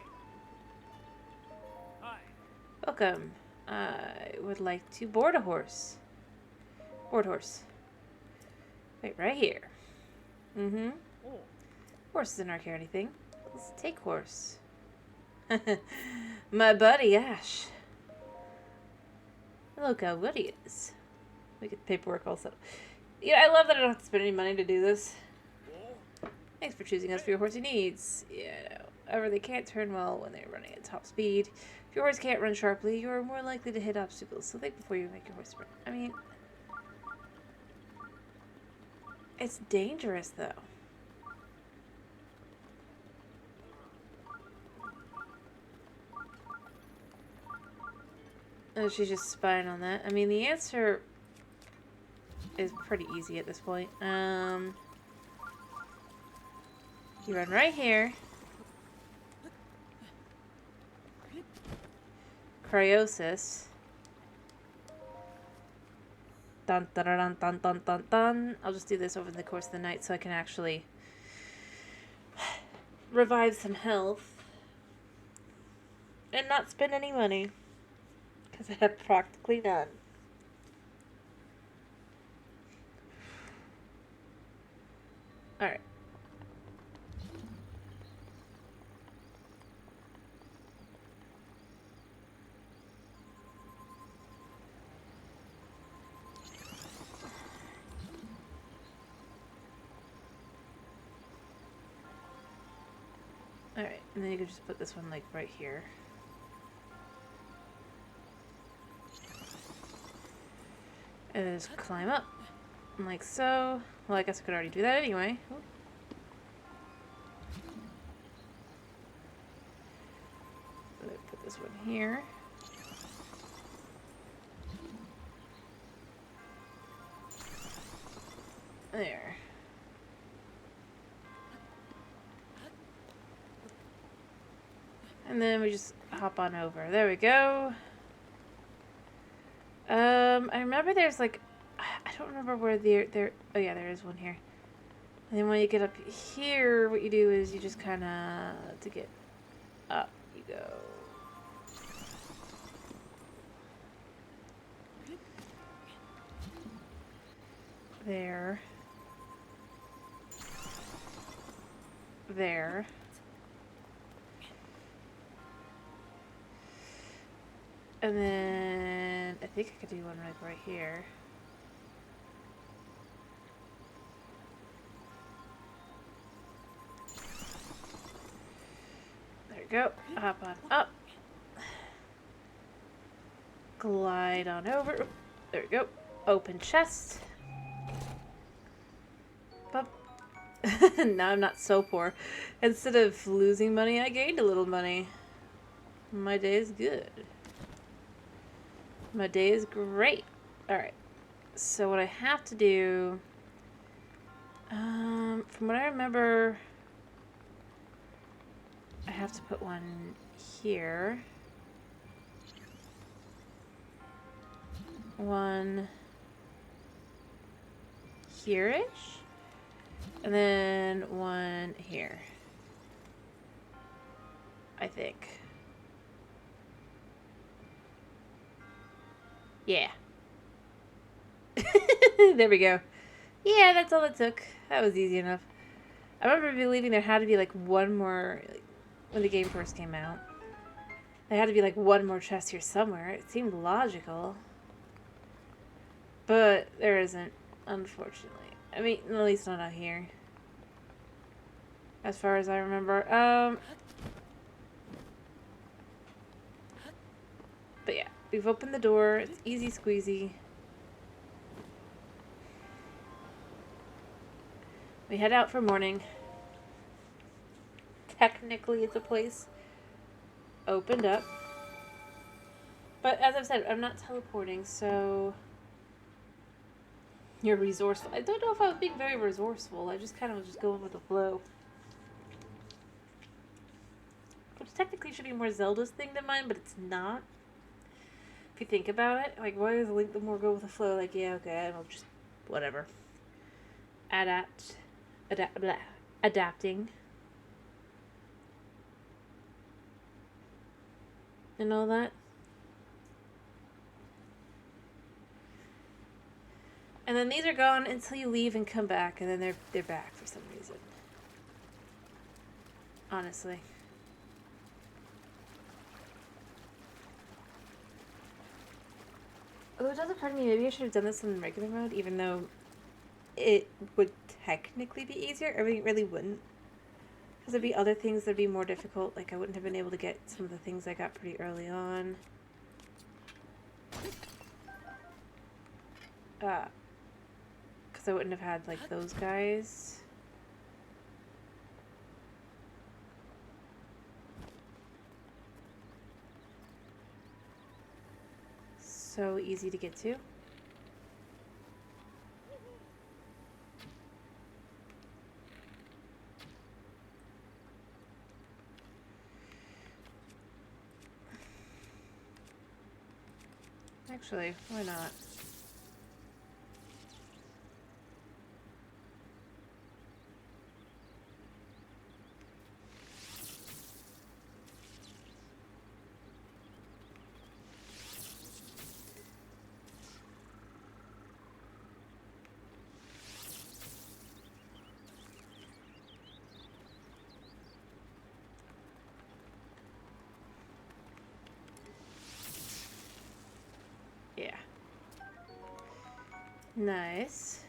Hi. Welcome. I would like to board a horse. Board horse. Wait, right here. Mm-hmm. Oh. Horse doesn't care anything. Let's take horse. My buddy Ash. Look how good he is. We get the paperwork all set. Yeah, I love that I don't have to spend any money to do this. Thanks for choosing us for your horsey needs. Yeah, however, they can't turn well when they're running at top speed. If your horse can't run sharply, you're more likely to hit obstacles, so think before you make your horse sprint. I mean, it's dangerous, though. Oh, she's just spying on that. I mean, the answer is pretty easy at this point. You run right here. Cryosis. Dun dun dun dun dun dun dun. I'll just do this over the course of the night so I can actually revive some health and not spend any money because I have practically none. Alright. Alright, and then you can just put this one like right here. And just climb up. Like so. Well, I guess I could already do that anyway. Oop. Put this one here. There. And then we just hop on over. There we go. I remember there's like, I don't remember where there. Oh yeah, there is one here. And then when you get up here, what you do is you just kind of, to get up, you go. There. There. And then I think I could do one like right here. There you go. Hop on up. Glide on over. There we go. Open chest. Bump. Now I'm not so poor. Instead of losing money, I gained a little money. My day is good. My day is great. Alright. So what I have to do... from what I remember... I have to put one here. One... here-ish? And then one here. I think. Yeah. There we go. Yeah, that's all it took. That was easy enough. I remember believing there had to be like one more, like, when the game first came out. There had to be like one more chest here somewhere. It seemed logical. But there isn't, unfortunately. I mean, at least not out here. As far as I remember. But yeah, we've opened the door. It's easy squeezy. We head out for morning. Technically, it's a place opened up. But as I've said, I'm not teleporting, so... You're resourceful. I don't know if I was being very resourceful. I just kind of was just going with the flow. Which technically should be more Zelda's thing than mine, but it's not. If you think about it, like, why does Link the more go with the flow? Like, yeah, okay, I'll just, whatever. Adapting. And all that. And then these are gone until you leave and come back, and then they're back for some reason. Honestly. Although it does occur to me, maybe I should have done this in regular mode, even though it would technically be easier. I mean, it really wouldn't. Because there'd be other things that'd be more difficult. Like, I wouldn't have been able to get some of the things I got pretty early on. Because I wouldn't have had, like, those guys. So easy to get to. Actually, why not? Yeah. Nice.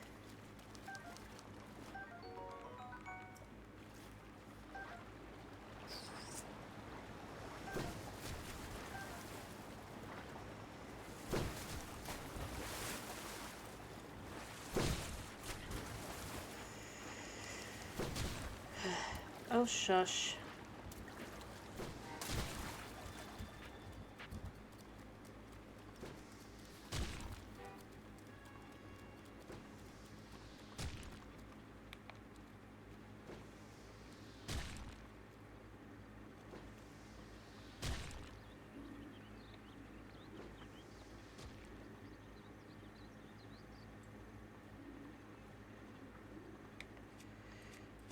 Oh, shush.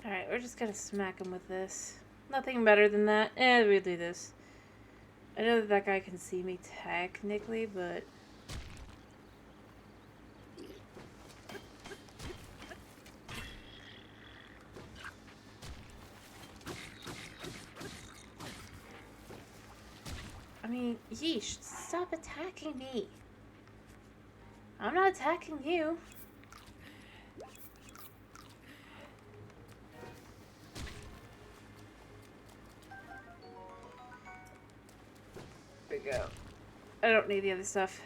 Alright, we're just gonna smack him with this. Nothing better than that. We'll do this. I know that guy can see me technically, but... I mean, yeesh, stop attacking me. I'm not attacking you. There we go. I don't need the other stuff.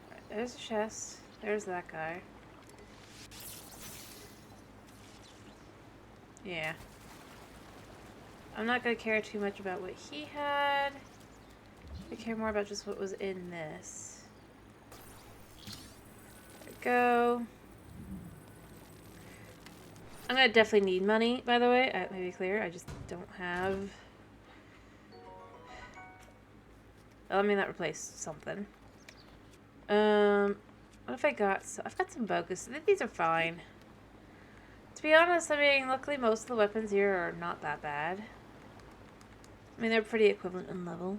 Right, there's a chest. There's that guy. Yeah. I'm not gonna care too much about what he had. I care more about just what was in this. There we go. I'm gonna definitely need money, by the way. Let me be clear. I just don't have... Oh, let me not replace something. What if I got... I've got some bogus. These are fine. To be honest, I mean, luckily most of the weapons here are not that bad. I mean, they're pretty equivalent in level.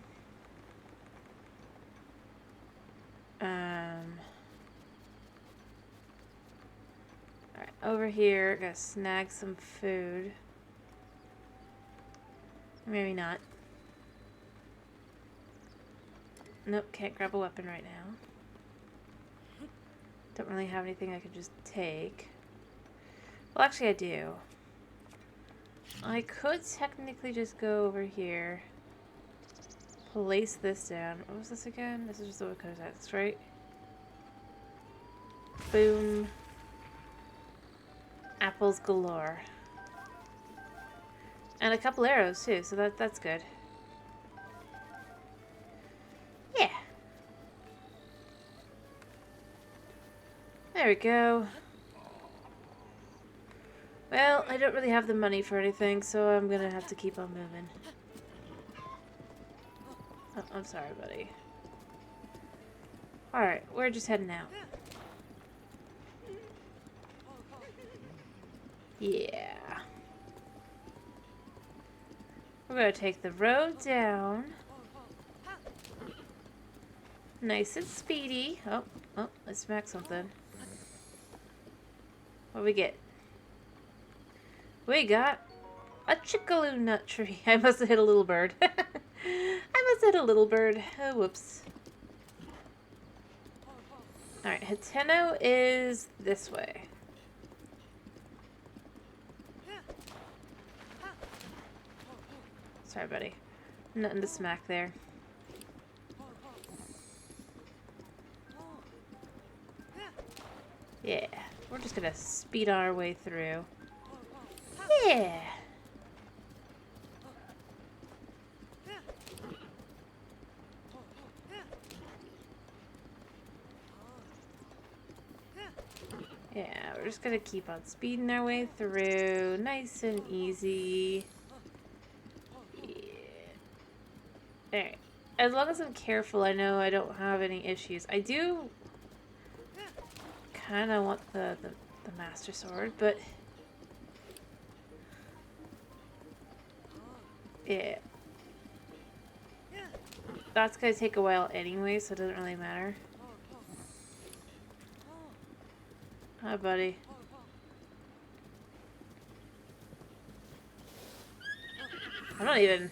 Alright, over here, gotta snag some food. Maybe not. Nope, can't grab a weapon right now. Don't really have anything I could just take. Well, actually I do. I could technically just go over here. Place this down. What was this again? This is just the Wako's X, right? Boom. Apples galore. And a couple arrows too, so that's good. Yeah. There we go. Well, I don't really have the money for anything, so I'm gonna have to keep on moving. Oh, I'm sorry, buddy. Alright, we're just heading out. Yeah. We're gonna take the road down. Nice and speedy. Oh, let's smack something. What we get? We got a chickaloo nut tree. I must have hit a little bird. I must have hit a little bird. Oh, whoops. Alright, Hateno is this way. Sorry, buddy. Nothing to smack there. Yeah, we're just gonna speed our way through. Yeah! Yeah, we're just gonna keep on speeding our way through. Nice and easy. Yeah. Alright. As long as I'm careful, I know I don't have any issues. I do kind of want the Master Sword, but yeah. That's gonna take a while anyway, so it doesn't really matter. Hi, buddy. I'm not even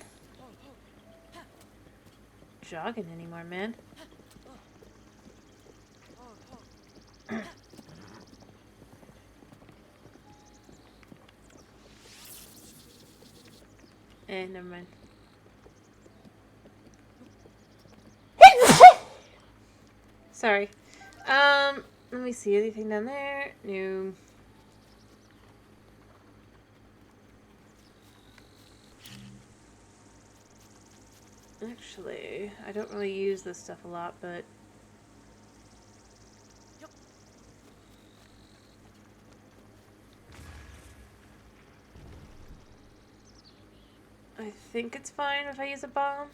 jogging anymore, man. Never mind. Sorry. Let me see. Anything down there? No. Actually, I don't really use this stuff a lot, but I think it's fine if I use a bomb.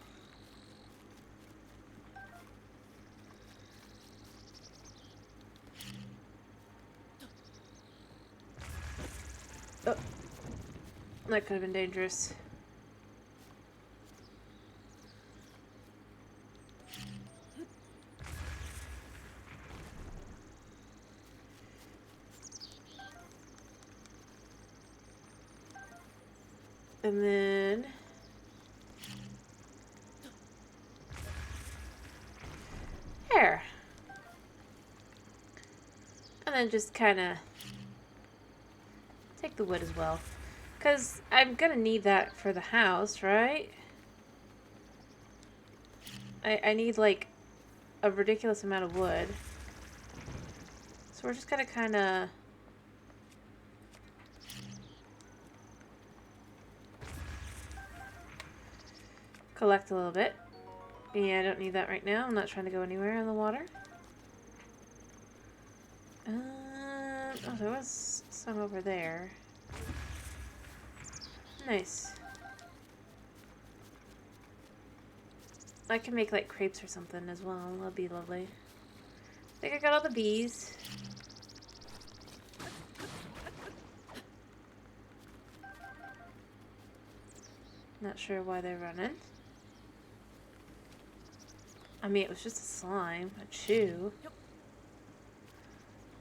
Oh, that could have been dangerous. And then there. And then just kind of take the wood as well. Because I'm going to need that for the house, right? I need, like, a ridiculous amount of wood. So we're just going to kind of... collect a little bit. Yeah, I don't need that right now. I'm not trying to go anywhere in the water. Oh, there was some over there. Nice. I can make like crepes or something as well. That'd be lovely. I think I got all the bees. Not sure why they're running. I mean, it was just a slime, a chew.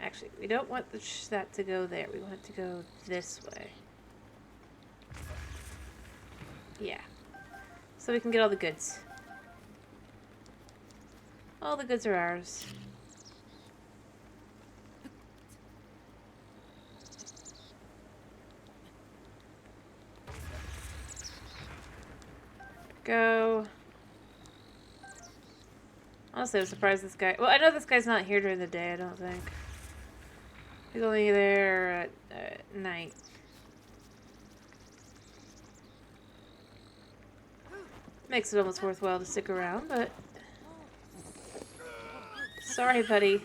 Actually, we don't want that to go there. We want it to go this way. Yeah. So we can get all the goods. All the goods are ours. Go. Honestly, I was surprised this guy... Well, I know this guy's not here during the day, I don't think. He's only there at night. Makes it almost worthwhile to stick around, but... Sorry, buddy.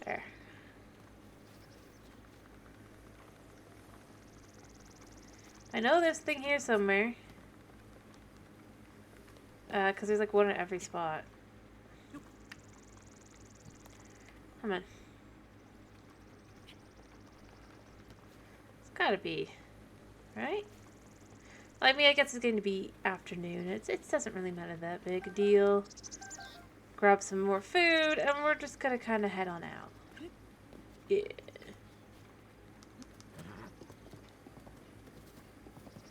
There. I know there's a thing here somewhere. Because there's like one at every spot. Come on. Gotta be. Right? I mean, I guess it's going to be afternoon. It doesn't really matter that big a deal. Grab some more food, and we're just gonna kind of head on out. Yeah.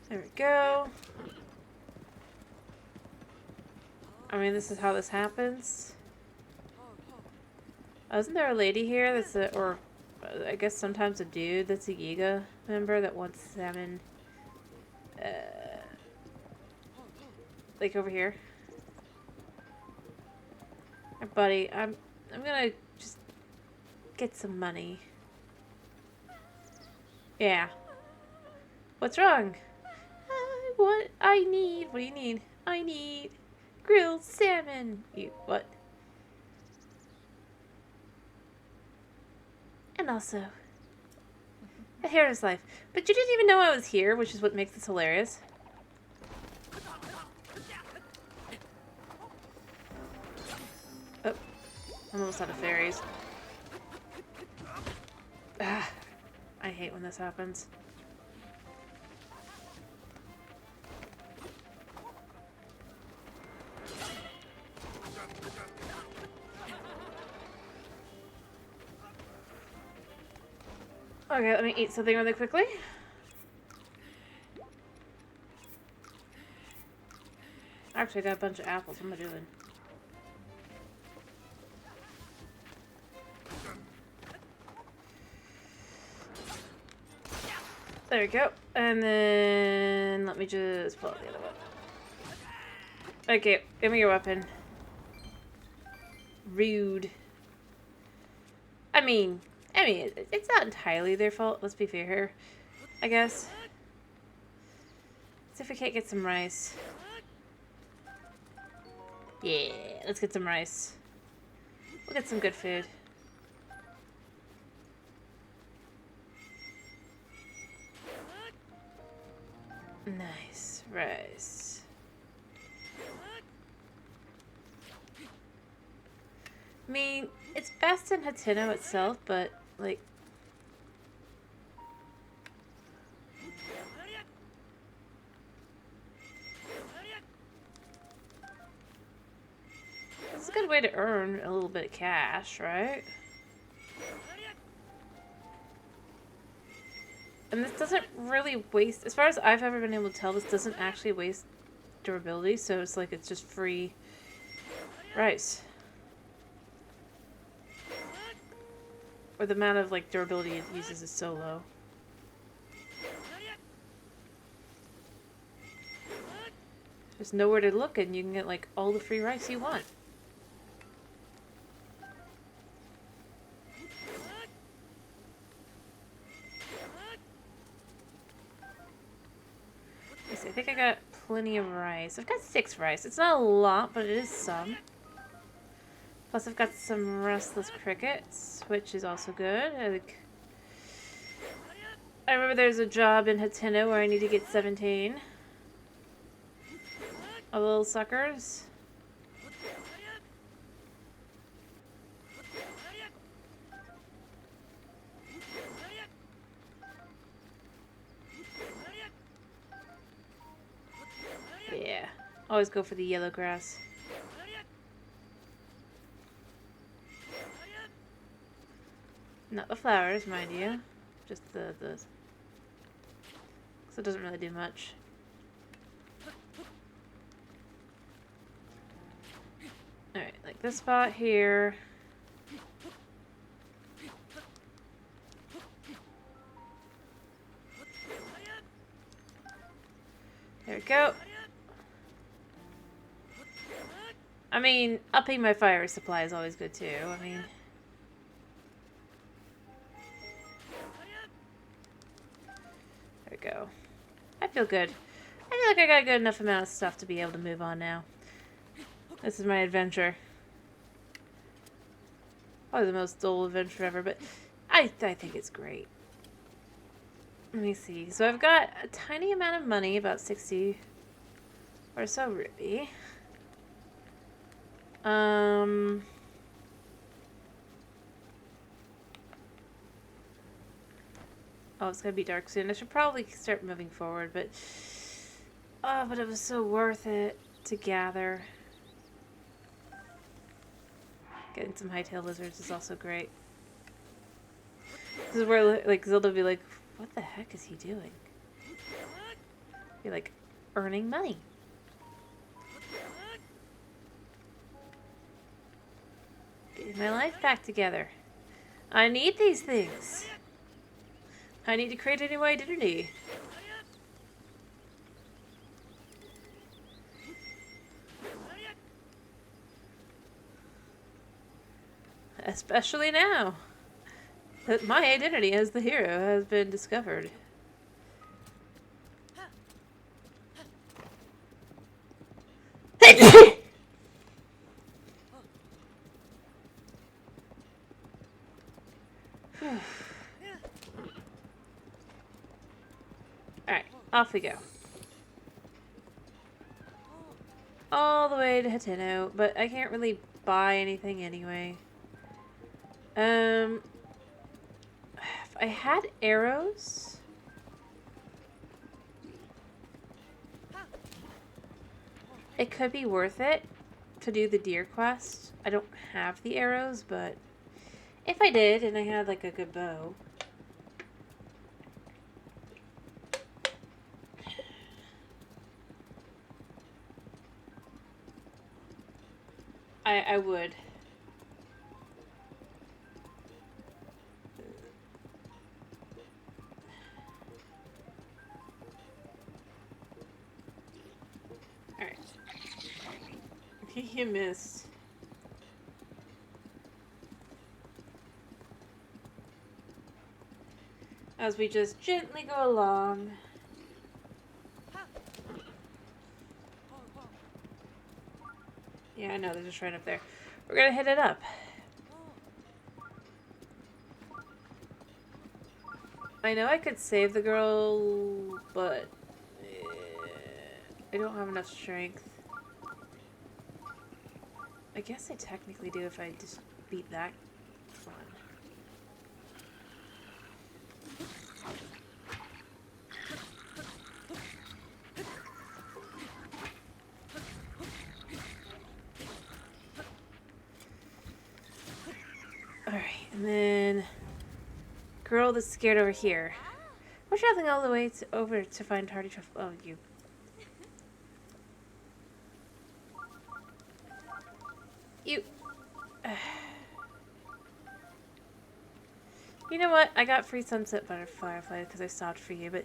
There we go. I mean, this is how this happens. Isn't there a lady here that's a, or I guess sometimes a dude that's a Yiga member that wants salmon, like over here? Hey, buddy, I'm gonna just get some money. Yeah. What's wrong? What do you need? I need grilled salmon. You, what? And also, a hero's life. But you didn't even know I was here, which is what makes this hilarious. Oh, I'm almost out of fairies. Ah, I hate when this happens. Okay, let me eat something really quickly. Actually, I got a bunch of apples. What am I doing? There we go. And then let me just pull out the other one. Okay, give me your weapon. Rude. I mean, it's not entirely their fault. Let's be fair here, I guess. Let's see if we can't get some rice. Yeah, let's get some rice. We'll get some good food. Nice rice. I mean, it's best in Hateno itself, but like, it's a good way to earn a little bit of cash, right? And this doesn't really waste, as far as I've ever been able to tell, this doesn't actually waste durability, so it's like it's just free rice. Or the amount of like durability it uses is so low. There's nowhere to look and you can get like all the free rice you want. I think I got plenty of rice. I've got 6 rice. It's not a lot, but it is some. Plus I've got some restless crickets, which is also good. I remember there's a job in Hateno where I need to get 17. All little suckers. Yeah, always go for the yellow grass. Not the flowers, mind you. Just the... So it doesn't really do much. Alright, like this spot here. There we go. I mean, upping my fire supply is always good too. I mean... There we go. I feel good. I feel like I got a good enough amount of stuff to be able to move on now. This is my adventure. Probably the most dull adventure ever, but I think it's great. Let me see. So I've got a tiny amount of money, about 60 or so rupee. Oh, it's gonna be dark soon. I should probably start moving forward, but... Oh, but it was so worth it to gather. Getting some hightail lizards is also great. This is where, like, Zelda will be like, what the heck is he doing? Be like, earning money. Getting my life back together. I need these things. I need to create a new identity. Especially now that my identity as the hero has been discovered. Alright, off we go. All the way to Hateno, but I can't really buy anything anyway. If I had arrows... It could be worth it to do the deer quest. I don't have the arrows, but if I did and I had like a good bow... I would. Alright. You missed. As we just gently go along. Yeah, I know, they're just right up there. We're gonna hit it up. I know I could save the girl, but I don't have enough strength. I guess I technically do if I just beat that one. Alright, and then girl that's scared over here. We're traveling all the way over to find Tardy Truffle. Oh, you. You. You know what? I got free sunset firefly because I stopped for you, but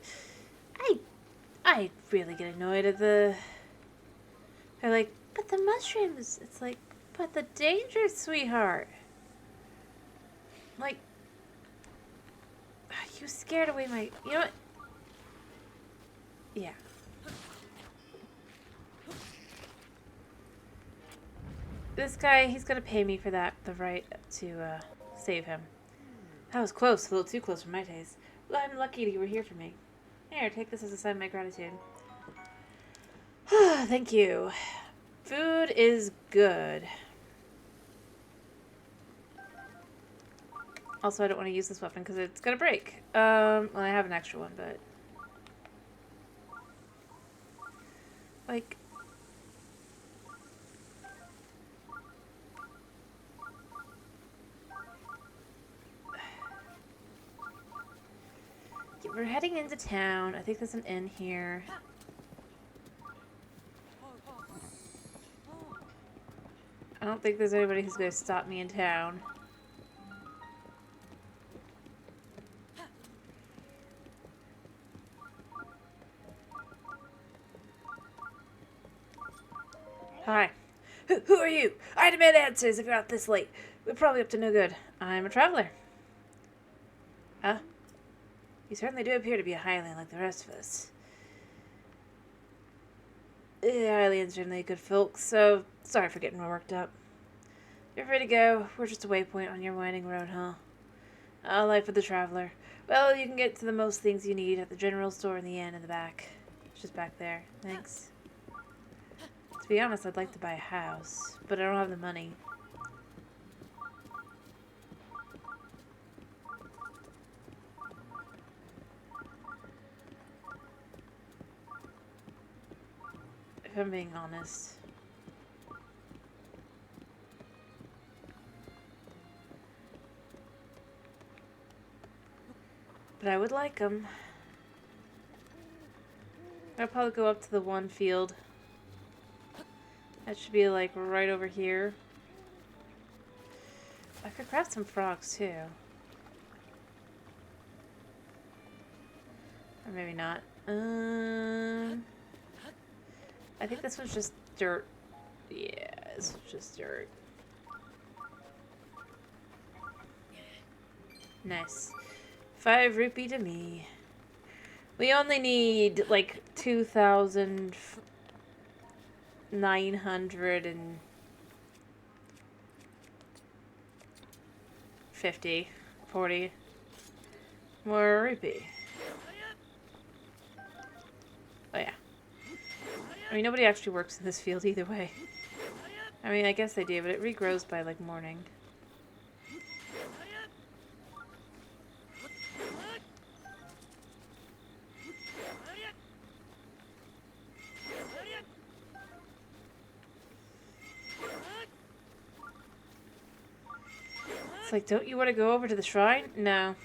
I really get annoyed at the... They're like, but the mushrooms. It's like, but the danger, sweetheart. Like, you scared away my... You know what? Yeah. This guy, he's gonna pay me for that, the right to save him. That was close, a little too close for my taste. Well, I'm lucky that you were here for me. Here, take this as a sign of my gratitude. Thank you. Food is good. Also, I don't want to use this weapon because it's gonna break. Well, I have an extra one, but... Like... We're heading into town. I think there's an inn here. I don't think there's anybody who's going to stop me in town. Hi. Who are you? I demand answers if you're out this late. We're probably up to no good. I'm a traveler. Huh? You certainly do appear to be a Hylian like the rest of us. Hylians are certainly good folks, so sorry for getting worked up. You're free to go. We're just a waypoint on your winding road, huh? Life of the traveler. Well, you can get to the most things you need at the general store in the inn in the back. It's just back there. Thanks. To be honest, I'd like to buy a house, but I don't have the money. if I'm being honest. But I would like them. I'll probably go up to the one field. That should be like right over here. I could grab some frogs too. Or maybe not. I think this was just dirt. Yeah, this was just dirt. Nice. 5 rupee to me. We only need like 2,950, 40 more rupee. Oh yeah. I mean, nobody actually works in this field either way. I mean, I guess they do, but it regrows by like morning. It's like, don't you want to go over to the shrine? No.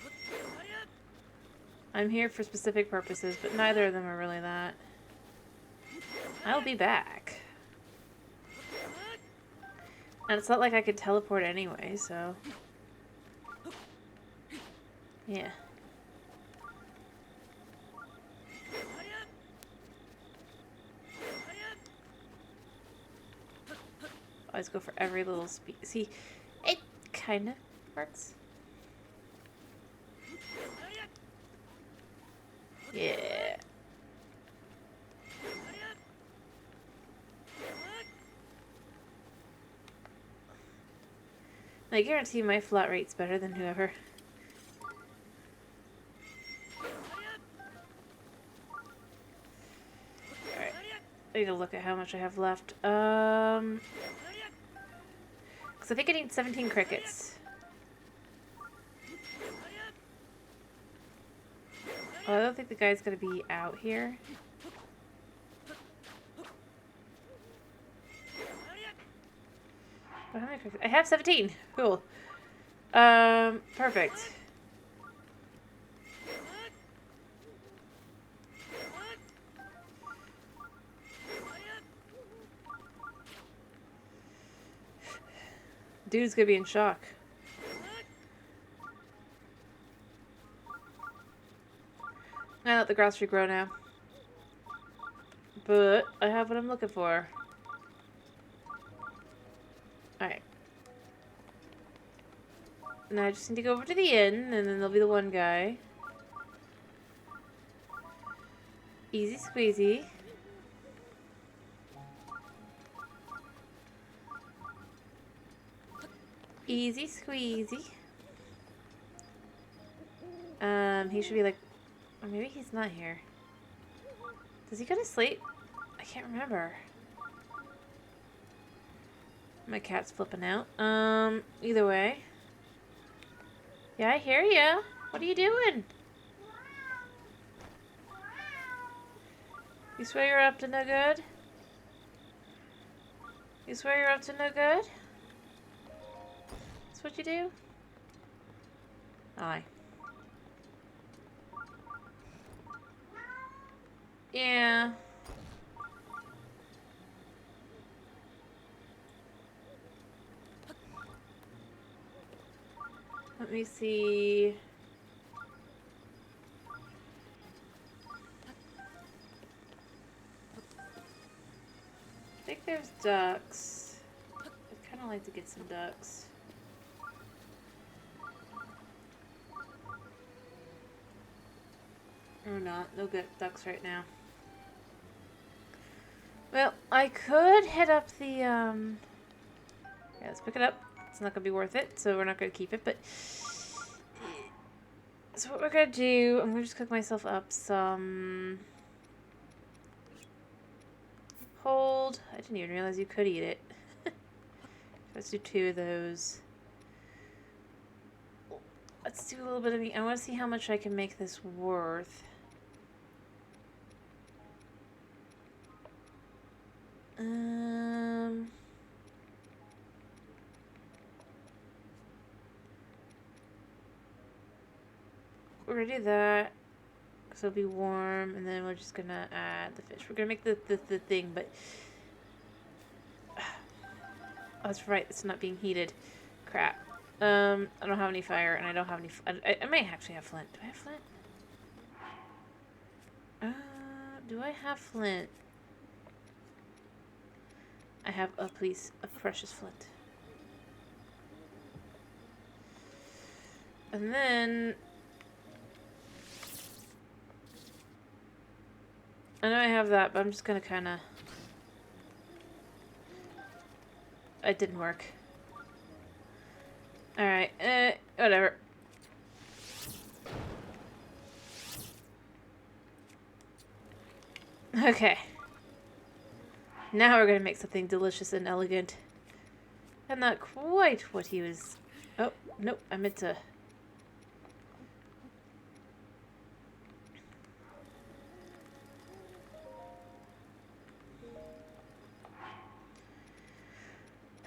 I'm here for specific purposes, but neither of them are really that. I'll be back. And it's not like I could teleport anyway, so... yeah. Always go for every little see, it kind of works. Yeah. I guarantee my flat rate's better than whoever. Alright. I need to look at how much I have left. Because I think I need 17 crickets. Oh, I don't think the guy's gonna be out here. Oh, how many crickets? I have 17. Cool. Perfect. Dude's gonna be in shock. I let the grass regrow now. But I have what I'm looking for. Alright. Now I just need to go over to the inn, and then there'll be the one guy. Easy squeezy. Easy squeezy. He should be like... or maybe he's not here. Does he go to sleep? I can't remember. My cat's flipping out. Either way. Yeah, I hear ya. What are you doing? You swear you're up to no good? You swear you're up to no good? That's what you do? Aye. Yeah. Let me see. I think there's ducks. I'd kind of like to get some ducks. Or not. No good ducks right now. Well, I could hit up the, yeah, let's pick it up. It's not going to be worth it, so we're not going to keep it, but... so what we're going to do, I'm going to just cook myself up some... hold. I didn't even realize you could eat it. Let's do 2 of those. Let's do a little bit of meat. I want to see how much I can make this worth. We're gonna do that. So it'll be warm, and then we're just gonna add the fish. We're gonna make the thing, but oh, that's right. It's not being heated. Crap. I don't have any fire, and I don't have any. I might actually have flint. Do I have flint? Do I have flint? I have a piece of precious flint. And then I know I have that, but I'm just gonna kind of. It didn't work. Alright, whatever. Okay. Now we're gonna make something delicious and elegant. And not quite what he was. Oh, nope, I meant to.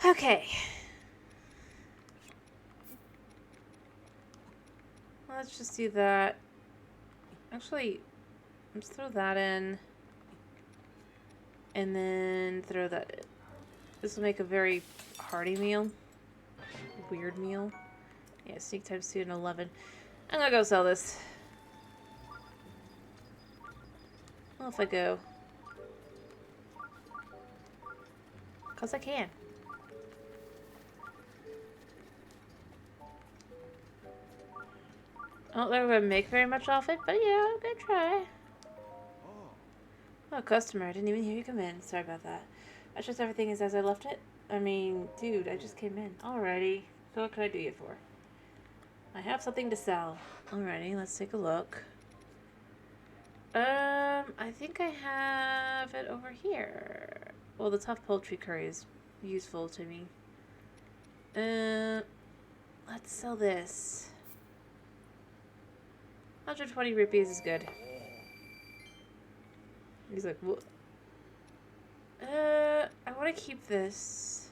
Okay. Let's just do that. Actually, let's throw that in. And then throw that in. This will make a very hearty meal. Weird meal. Yeah, sneak times 2 and 11. I'm gonna go sell this. Well, if I go. Because I can. I don't think I'm gonna make very much off it, but yeah, I'm gonna try. Oh, customer, I didn't even hear you come in. Sorry about that. I trust everything is as I left it. I mean, dude, I just came in. Alrighty. So what can I do you for? I have something to sell. Alrighty, let's take a look. I think I have it over here. Well, the tough poultry curry is useful to me. Let's sell this. 120 rupees is good. He's like, what? I want to keep this.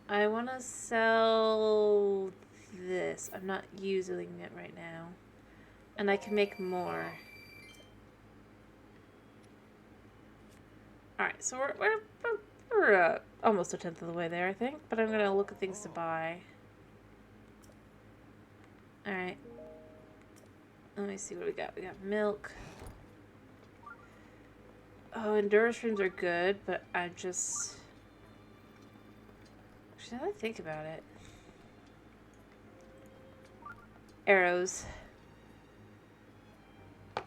I want to sell this. I'm not using it right now. And I can make more. Alright, so we're almost a tenth of the way there, I think. But I'm going to look at things to buy. Alright. Let me see what we got. We got milk. Oh, endurance rooms are good, but I just... Actually, now that I think about it. Arrows. But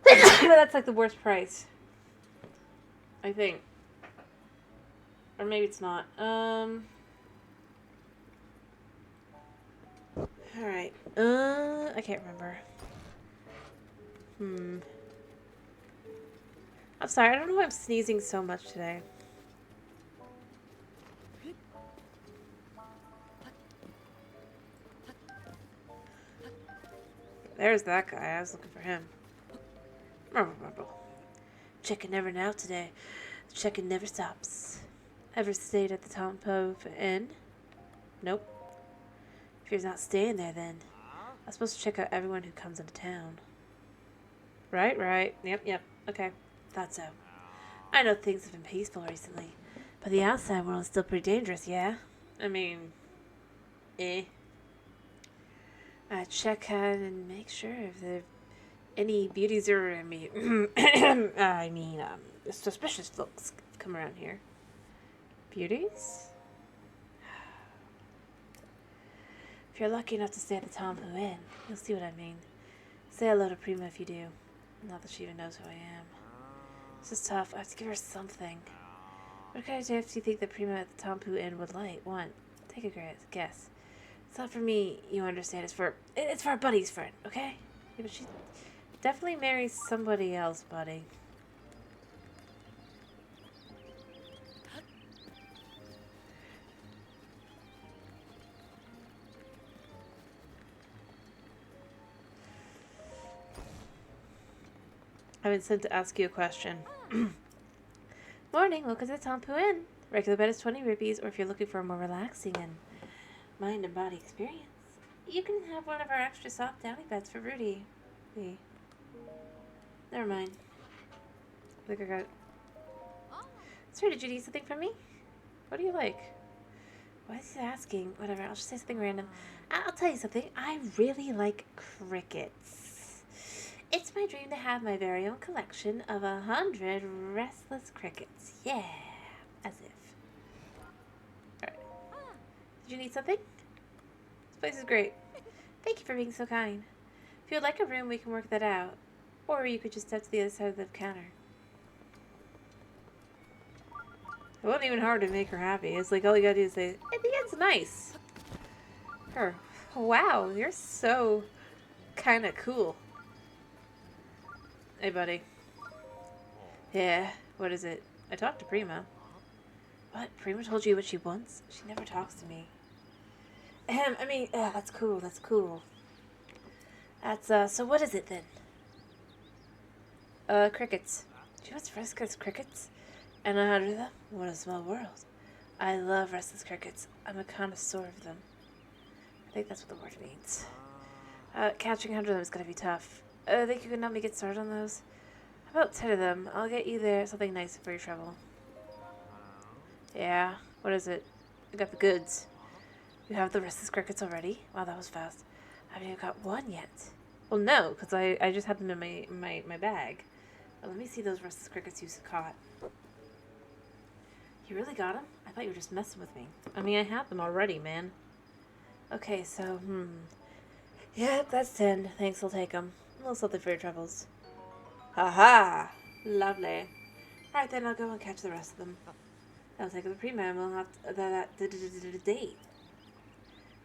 that's like the worst price. I think. Or maybe it's not. Alright. I can't remember. I'm sorry, I don't know why I'm sneezing so much today. There's that guy. I was looking for him. Checking never out today. The checking never stops. Ever stayed at the Tompo Inn? Nope. If you're not staying there, then I'm supposed to check out everyone who comes into town. Right. Yep. Okay. Thought so. I know things have been peaceful recently, but the outside world is still pretty dangerous, yeah? I mean, I check out and make sure if there are any beauties or, suspicious folks come around here. Beauties? If you're lucky enough to stay at the Tompo Inn, you'll see what I mean. Say hello to Prima if you do. Not that she even knows who I am. This is tough. I have to give her something. What kind of gift do you think the Prima at the Tompo Inn would want? Take a guess. It's not for me, you understand. It's for our buddy's friend, okay? Yeah, but she definitely marries somebody else, buddy. I've been sent to ask you a question. Morning, welcome to the Tompu Inn. Regular bed is 20 rupees, or if you're looking for a more relaxing and mind and body experience, you can have one of our extra soft downy beds for Rudy. Never mind. I think I got it. Sorry, did you need something from me? What do you like? Why is he asking? Whatever, I'll just say something random. I'll tell you something. I really like crickets. It's my dream to have my very own collection of 100 restless crickets. Yeah, as if. Alright. Did you need something? This place is great. Thank you for being so kind. If you would like a room, we can work that out. Or you could just step to the other side of the counter. It wasn't even hard to make her happy. It's like all you gotta do is say, I think it's nice. Her. Wow, you're so kind of cool. Hey, buddy. Yeah, what is it? I talked to Prima. What? Prima told you what she wants? She never talks to me. That's cool, that's cool. So what is it then? Crickets. She wants restless crickets? And 100 of them? What a small world. I love restless crickets. I'm a connoisseur of them. I think that's what the word means. Catching 100 of them is gonna be tough. I think you can help me get started on those. How about 10 of them? I'll get you there something nice for your trouble. Yeah, what is it? I got the goods. You have the restless crickets already? Wow, that was fast. I haven't even got one yet. Well, no, because I just had them in my bag. But let me see those restless crickets you caught. You really got them? I thought you were just messing with me. I mean, I had them already, man. Okay, so, Yep, that's 10. Thanks, I'll take them. A little something for your troubles. Haha! Lovely. Alright, then I'll go and catch the rest of them. I'll take the Prima and we'll have the date.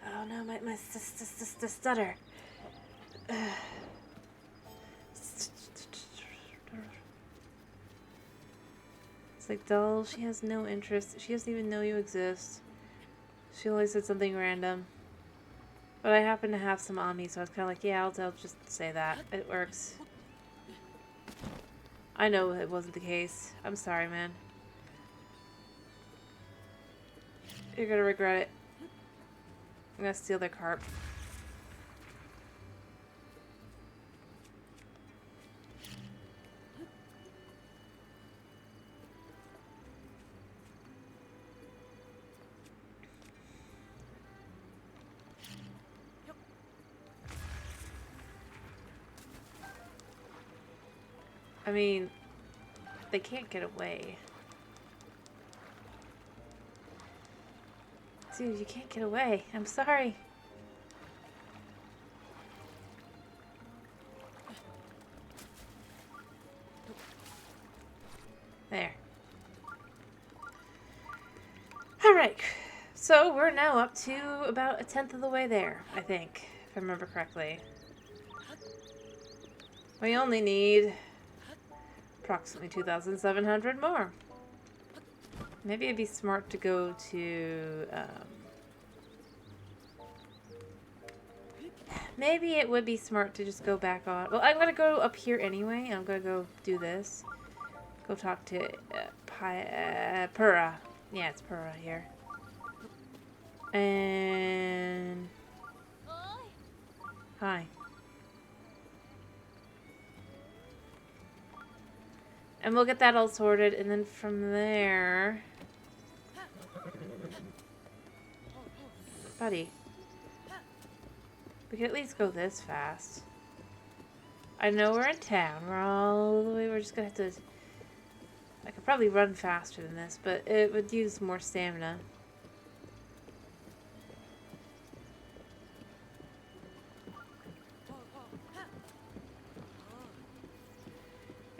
Oh no, my stutter. It's like, doll, she has no interest. She doesn't even know you exist. She only said something random. But I happen to have some on me, so I was kind of like, yeah, I'll just say that. It works. I know it wasn't the case. I'm sorry, man. You're gonna regret it. I'm gonna steal their carp. I mean, they can't get away. Dude, you can't get away. I'm sorry. There. Alright. So, we're now up to about 1/10 of the way there, I think. If I remember correctly. We only need approximately 2,700 more. Maybe it'd be smart to go to, maybe it would be smart to just go back on. Well, I'm gonna go up here anyway. I'm gonna go do this. Go talk to, Pura. Yeah, it's Pura here. And... Hi. And we'll get that all sorted, and then from there... Buddy. We can at least go this fast. I know we're in town. We're all the way. We're just gonna have to... I could probably run faster than this, but it would use more stamina.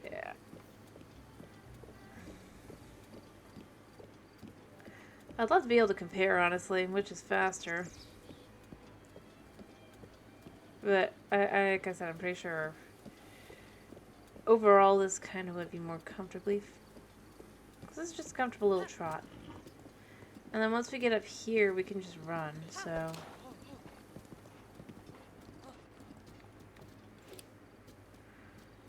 Yeah. I'd love to be able to compare, honestly, which is faster. But, like I said, I'm pretty sure overall this kind of would be more comfortably... This is just a comfortable little trot. And then once we get up here, we can just run, so...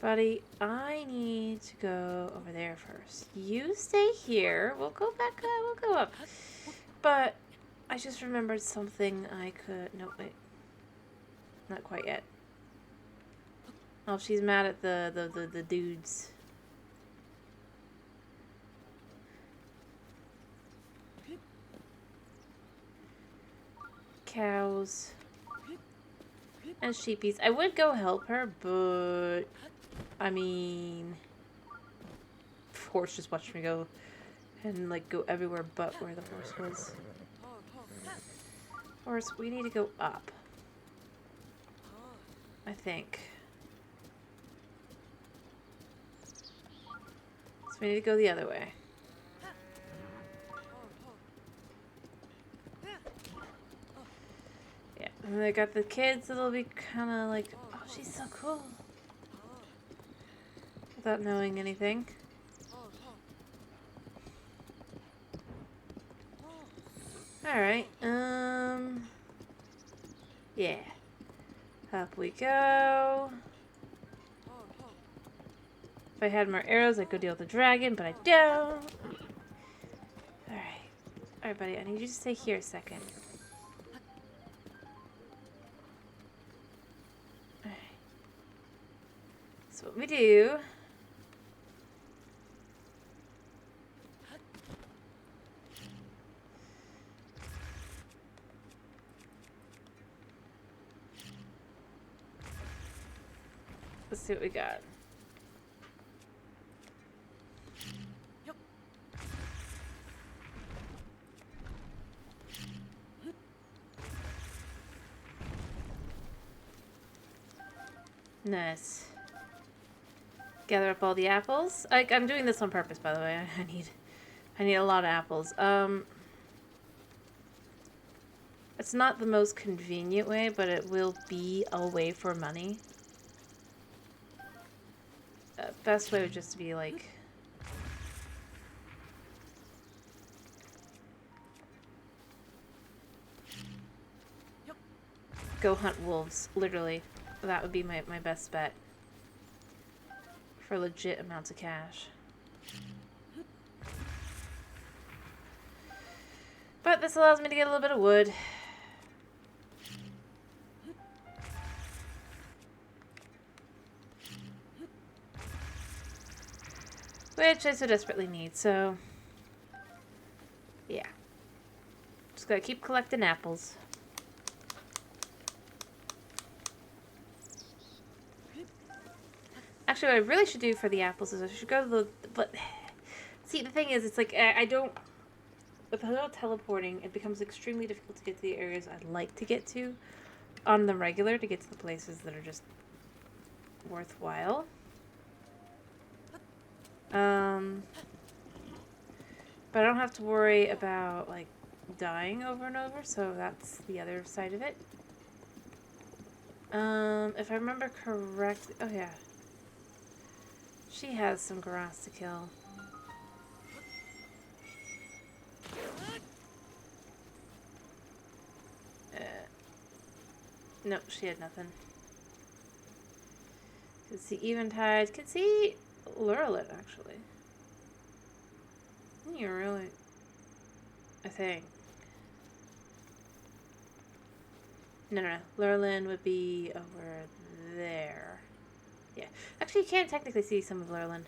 Buddy, I need to go over there first. You stay here. We'll go back. We'll go up. But I just remembered something I could... No, wait. Not quite yet. Oh, she's mad at the dudes. Cows. And sheepies. I would go help her, but... I mean... Horse just watched me go and, like, go everywhere but where the horse was. Horse, we need to go up. I think. So we need to go the other way. Yeah, and they got the kids that'll be kind of like, oh, she's so cool. Without knowing anything. Alright, yeah. Up we go. If I had more arrows, I'd go deal with the dragon, but I don't. Alright. Alright, buddy, I need you to stay here a second. Alright. So what we do... Let's see what we got. Nice. Gather up all the apples. I'm doing this on purpose, by the way. I need a lot of apples. It's not the most convenient way, but it will be a way for money. Best way would just be like... Go hunt wolves, literally. That would be my best bet. For legit amounts of cash. But this allows me to get a little bit of wood. Which I so desperately need, so... Yeah. Just gotta keep collecting apples. Actually, what I really should do for the apples is I should go to the... But... See, the thing is, it's like, I don't... Without teleporting, it becomes extremely difficult to get to the areas I'd like to get to on the regular, to get to the places that are just worthwhile. But I don't have to worry about, like, dying over and over, so that's the other side of it. If I remember correctly... Oh, yeah. She has some grass to kill. No, she had nothing. Could see Eventide. Could see Lurlet, actually. You're really... I think. No. Lurlin would be over there. Yeah. Actually, you can technically see some of Lurlin.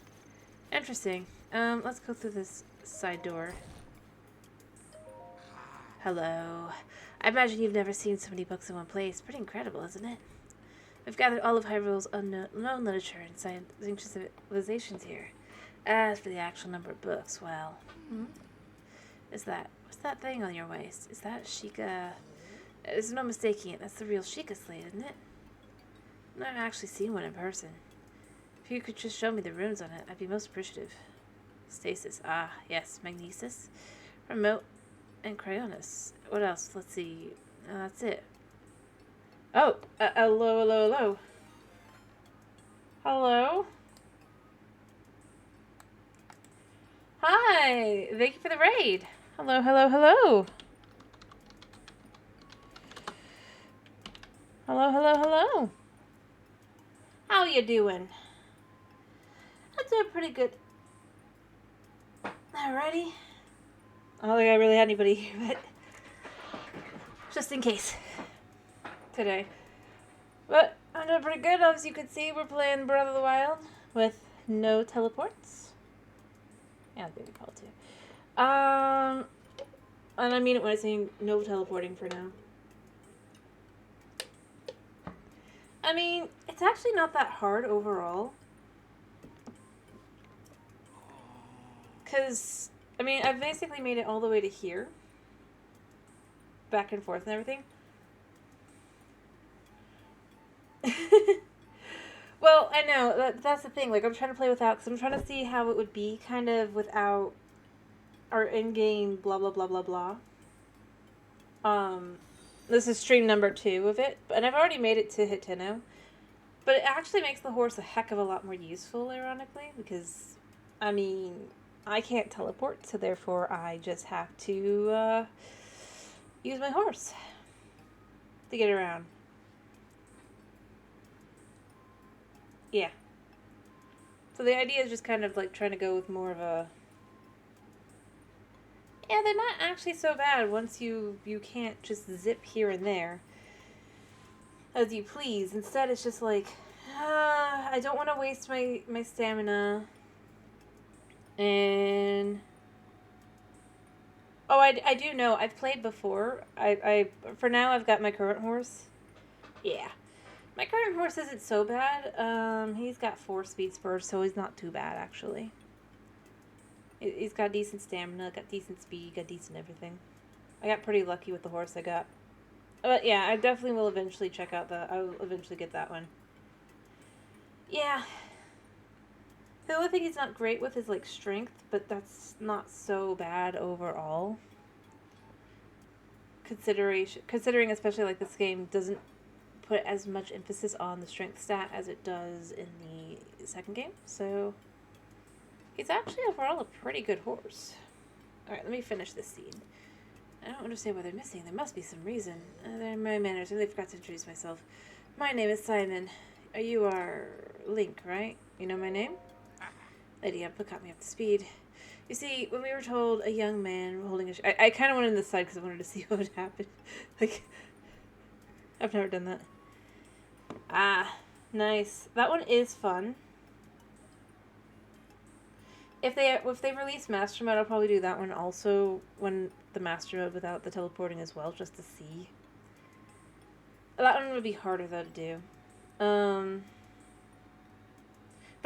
Interesting. Let's go through this side door. Hello. I imagine you've never seen so many books in one place. Pretty incredible, isn't it? We've gathered all of Hyrule's unknown literature and scientific civilizations here. As for the actual number of books, well... What's that thing on your waist? Is that Sheikah? There's no mistaking it. That's the real Sheikah slate, isn't it? I've never actually seen one in person. If you could just show me the runes on it, I'd be most appreciative. Stasis. Ah, yes. Magnesis. Remote. And Cryonis. What else? Let's see. That's it. Oh! Hello. Hello? Hi! Thank you for the raid. Hello. Hello. How you doing? do pretty good. Alrighty. I don't think I really had anybody here, but just in case today. But I'm doing pretty good. As you can see, we're playing Breath of the Wild with no teleports. Yeah, that's what we call it too. And I mean it when I say no teleporting for now. I mean, it's actually not that hard overall. Because, I mean, I've basically made it all the way to here. Back and forth and everything. Well, I know. That's the thing. Like, I'm trying to play without, because I'm trying to see how it would be kind of without our in-game blah, blah, blah, blah, blah. This is stream number 2 of it. And I've already made it to Hiteno. But it actually makes the horse a heck of a lot more useful, ironically. Because, I mean, I can't teleport. So, therefore, I just have to use my horse to get around. Yeah. So the idea is just kind of like trying to go with more of a... Yeah, they're not actually so bad once you can't just zip here and there as you please. Instead, it's just like, I don't want to waste my stamina. And... Oh, I do know. I've played before. For now, I've got my current horse. Yeah. My current horse isn't so bad. He's got 4 speed spurs, so he's not too bad, actually. He's got decent stamina, got decent speed, got decent everything. I got pretty lucky with the horse I got. But yeah, I definitely will eventually check out I will eventually get that one. Yeah. The only thing he's not great with is, like, strength, but that's not so bad overall. Considering especially, like, this game doesn't put as much emphasis on the strength stat as it does in the second game, so he's actually overall a pretty good horse. Alright, let me finish this scene. I don't understand why they're missing. There must be some reason. They're my manners. I really forgot to introduce myself. My name is Simon. You are Link, right? You know my name? Lady Apple caught me up to speed. You see, when we were told a young man holding a... I kind of went in this side because I wanted to see what would happen. Like, I've never done that. Ah, nice. That one is fun. If they release Master Mode, I'll probably do that one also when the Master Mode without the teleporting as well, just to see. That one would be harder though to do. But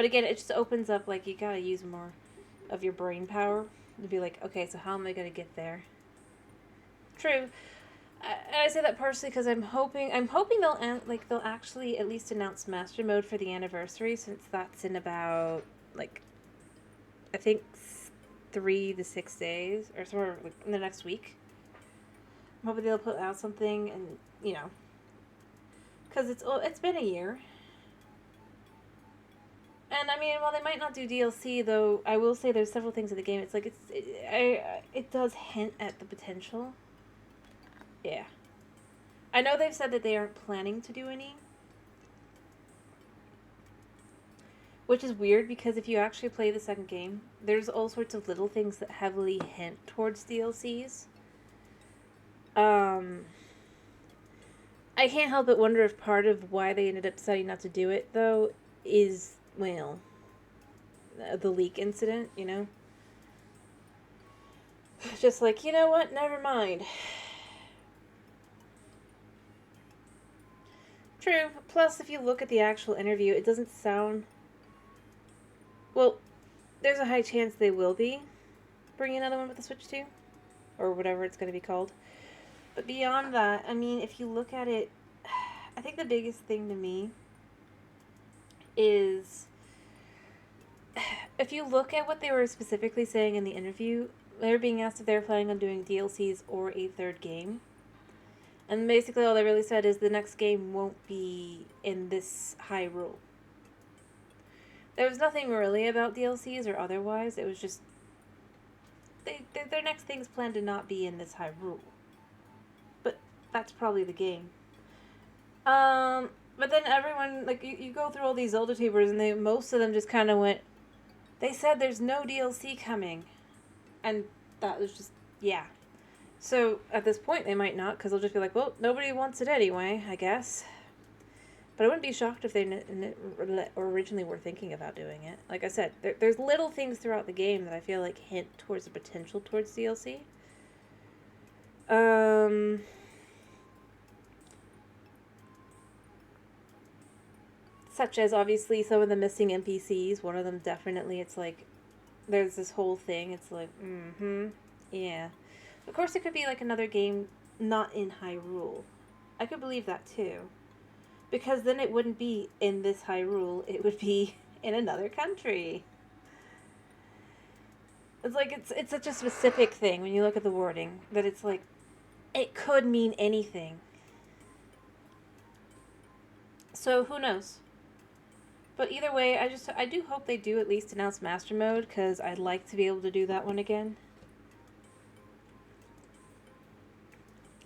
again, it just opens up, like, you gotta use more of your brain power to be like, okay, so how am I gonna get there? True. And I say that partially because I'm hoping they'll actually at least announce Master Mode for the anniversary, since that's in about, like, I think 3 to 6 days, or somewhere like in the next week. I'm hoping they'll put out something, and, you know, because it's been a year. And I mean, while they might not do DLC, though, I will say there's several things in the game. It's like it does hint at the potential. Yeah. I know they've said that they aren't planning to do any. Which is weird, because if you actually play the second game, there's all sorts of little things that heavily hint towards DLCs. I can't help but wonder if part of why they ended up deciding not to do it, though, is, well, the leak incident, you know? Just like, you know what, never mind. True. Plus, if you look at the actual interview, it doesn't sound... Well, there's a high chance they will be bringing another one with the Switch 2. Or whatever it's going to be called. But beyond that, I mean, if you look at it, I think the biggest thing to me is... If you look at what they were specifically saying in the interview, they were being asked if they were planning on doing DLCs or a third game. And basically all they really said is the next game won't be in this Hyrule. There was nothing really about DLCs or otherwise. It was just... Their next thing's planned to not be in this Hyrule. But that's probably the game. But then everyone... Like, you go through all these Zelda tubers, and most of them just kind of went... They said there's no DLC coming. And that was just, yeah. So at this point, they might not, because they'll just be like, well, nobody wants it anyway, I guess. But I wouldn't be shocked if they originally were thinking about doing it. Like I said, there's little things throughout the game that I feel like hint towards the potential towards DLC. Such as, obviously, some of the missing NPCs. One of them definitely, it's like, there's this whole thing. It's like, yeah. Of course, it could be like another game not in Hyrule. I could believe that too. Because then it wouldn't be in this Hyrule, it would be in another country. It's like, it's such a specific thing when you look at the wording, that it's like, it could mean anything. So, who knows? But either way, I do hope they do at least announce Master Mode, because I'd like to be able to do that one again.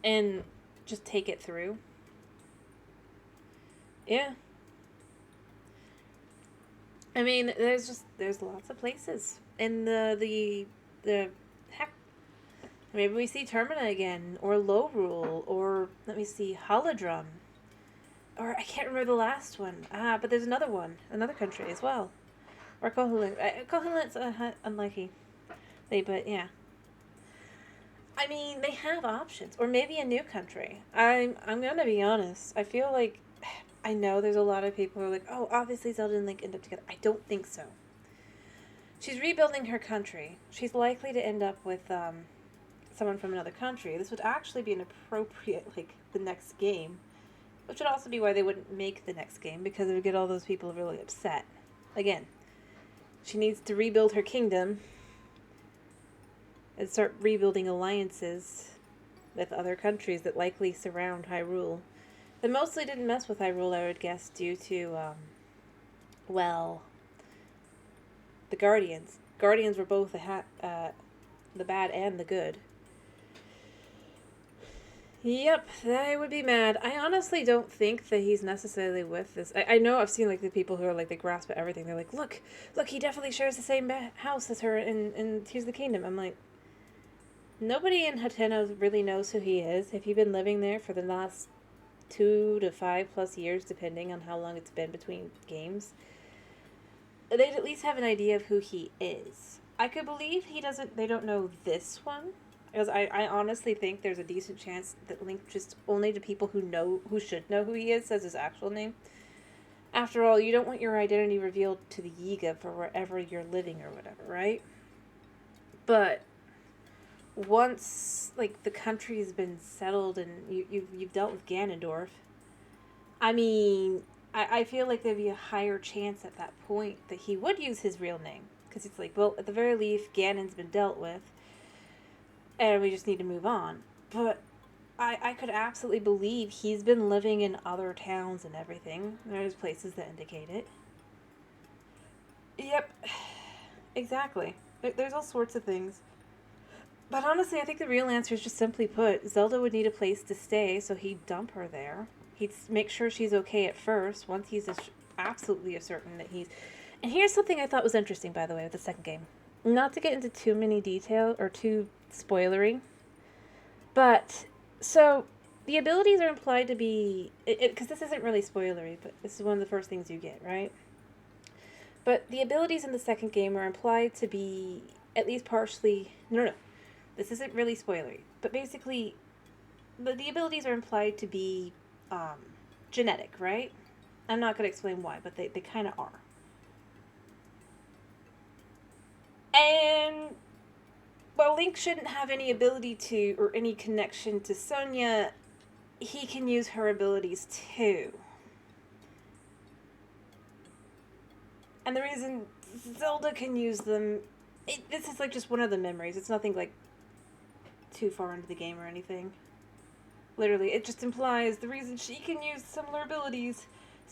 And just take it through. Yeah. I mean, there's lots of places. And the heck, maybe we see Termina again, or Lorule, or, let me see, Holodrum. Or, I can't remember the last one. But there's another one, another country as well. Or Koholint. Koholint's unlucky. But yeah. I mean, they have options. Or maybe a new country. I'm gonna be honest. I feel like, I know there's a lot of people who are like, oh, obviously Zelda and Link end up together. I don't think so. She's rebuilding her country. She's likely to end up with someone from another country. This would actually be an appropriate, like, the next game. Which would also be why they wouldn't make the next game, because it would get all those people really upset. Again, she needs to rebuild her kingdom and start rebuilding alliances with other countries that likely surround Hyrule. They mostly didn't mess with Hyrule, I would guess, due to, well, the Guardians. Guardians were both the bad and the good. Yep, they would be mad. I honestly don't think that he's necessarily with this. I know I've seen, like, the people who are, like, they grasp at everything. They're like, look, he definitely shares the same house as her in Tears of the Kingdom. I'm like, nobody in Hateno really knows who he is. Have you been living there for the last 2 to 5+ years, depending on how long it's been between games? They'd at least have an idea of who he is. I could believe they don't know this one. Because I honestly think there's a decent chance that Link, just only to people who should know who he is, says his actual name. After all, you don't want your identity revealed to the Yiga for wherever you're living or whatever, right? But once, like, the country's been settled and you've dealt with Ganondorf, I mean, I feel like there'd be a higher chance at that point that he would use his real name. Because it's like, well, at the very least, Ganon's been dealt with, and we just need to move on. But I could absolutely believe he's been living in other towns and everything. There's places that indicate it. Yep. Exactly. There's all sorts of things. But honestly, I think the real answer is just simply put, Zelda would need a place to stay, so he'd dump her there. He'd make sure she's okay at first, once he's absolutely certain that he's... And here's something I thought was interesting, by the way, with the second game. Not to get into too many detail, or too spoilery, but, so, the abilities are implied to be, because this isn't really spoilery, but this is one of the first things you get, right? But the abilities in the second game are implied to be at least partially, no, this isn't really spoilery, but basically, the abilities are implied to be genetic, right? I'm not going to explain why, but they kind of are. And, while Link shouldn't have any ability to, or any connection to Sonia, he can use her abilities too. And the reason Zelda can use them, this is like just one of the memories. It's nothing like too far into the game or anything. Literally, it just implies the reason she can use similar abilities,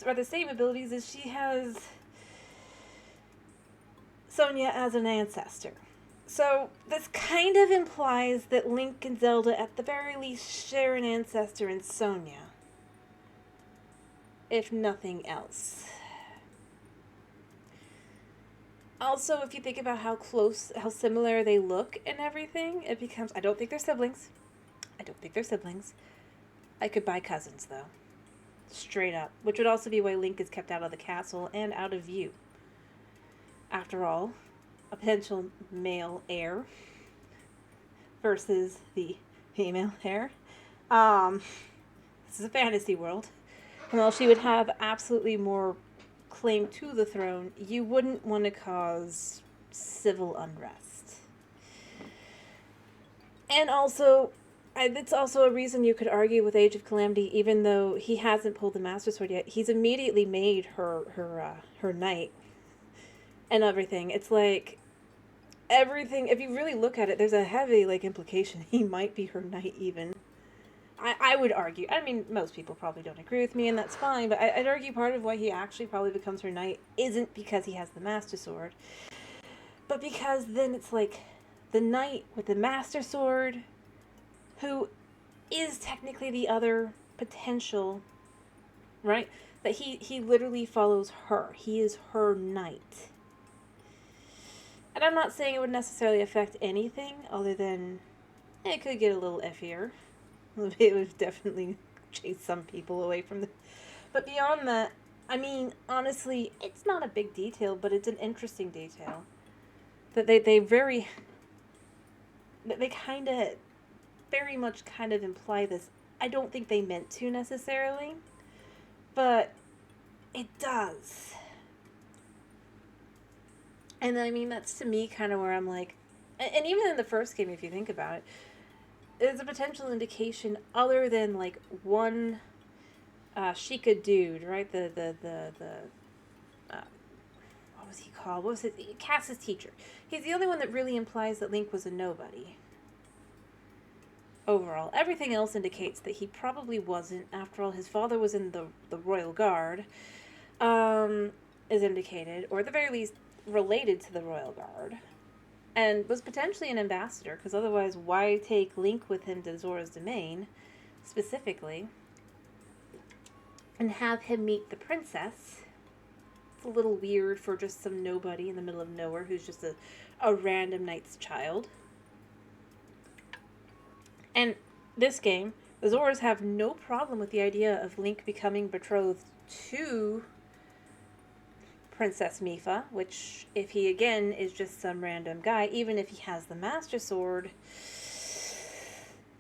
or the same abilities, is she has Sonia as an ancestor. So, this kind of implies that Link and Zelda, at the very least, share an ancestor in Sonia. If nothing else. Also, if you think about how close, how similar they look and everything, it becomes. I don't think they're siblings. I don't think they're siblings. I could buy cousins, though. Straight up. Which would also be why Link is kept out of the castle and out of view. After all, a potential male heir versus the female heir. This is a fantasy world. And while she would have absolutely more claim to the throne, you wouldn't want to cause civil unrest. And also, it's also a reason you could argue with Age of Calamity, even though he hasn't pulled the Master Sword yet, he's immediately made her knight and everything. It's like everything. If you really look at it, there's a heavy implication he might be her knight even. I would argue. I mean, most people probably don't agree with me, and that's fine. But I'd argue part of why he actually probably becomes her knight isn't because he has the Master Sword, but because then it's like the knight with the Master Sword, who is technically the other potential, right? That he literally follows her. He is her knight. And I'm not saying it would necessarily affect anything other than it could get a little iffier. It would definitely chase some people away from the... But beyond that, I mean, honestly, it's not a big detail, but it's an interesting detail. That they very... They kind of... very much kind of imply this. I don't think they meant to necessarily, but it does. And I mean, that's to me kind of where I'm like... And even in the first game, if you think about it, there's a potential indication other than one Sheikah dude, right? The what was he called? What was it? Cass's teacher. He's the only one that really implies that Link was a nobody. Overall, everything else indicates that he probably wasn't. After all, his father was in the Royal Guard, is indicated, or at the very least related to the Royal Guard. And was potentially an ambassador, because otherwise why take Link with him to Zora's domain, specifically, and have him meet the princess? It's a little weird for just some nobody in the middle of nowhere who's just a random knight's child. And this game, the Zoras have no problem with the idea of Link becoming betrothed to Princess Mipha, which, if he again is just some random guy, even if he has the Master Sword,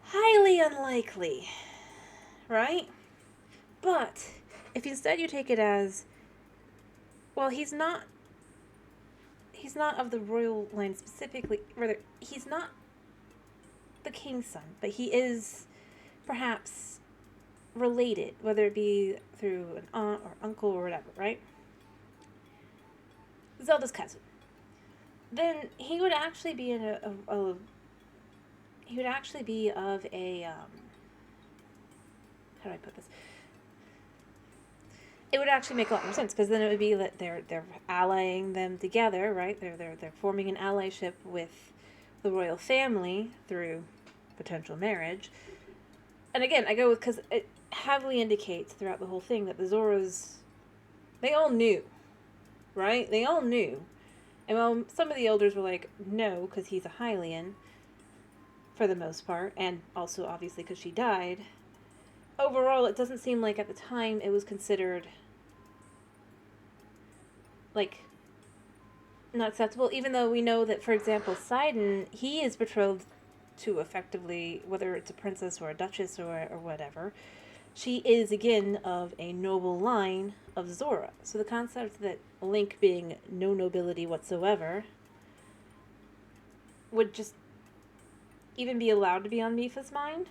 highly unlikely, right? But if instead you take it as, well, he's not of the royal line specifically, rather, he's not the king's son, but he is perhaps related, whether it be through an aunt or uncle or whatever, right? Zelda's cousin. Then he would actually be in he would actually be of a how do I put this? It would actually make a lot more sense, because then it would be that they're allying them together, right? They're forming an allyship with the royal family through potential marriage. And again, I go with, because it heavily indicates throughout the whole thing that the Zoras, they all knew, right? They all knew. And while some of the elders were like, no, because he's a Hylian, for the most part, and also obviously because she died, overall it doesn't seem like at the time it was considered not acceptable, even though we know that, for example, Sidon, he is betrothed to effectively, whether it's a princess or a duchess or whatever, she is again of a noble line of Zora. So the concept that Link, being no nobility whatsoever, would just even be allowed to be on Mipha's mind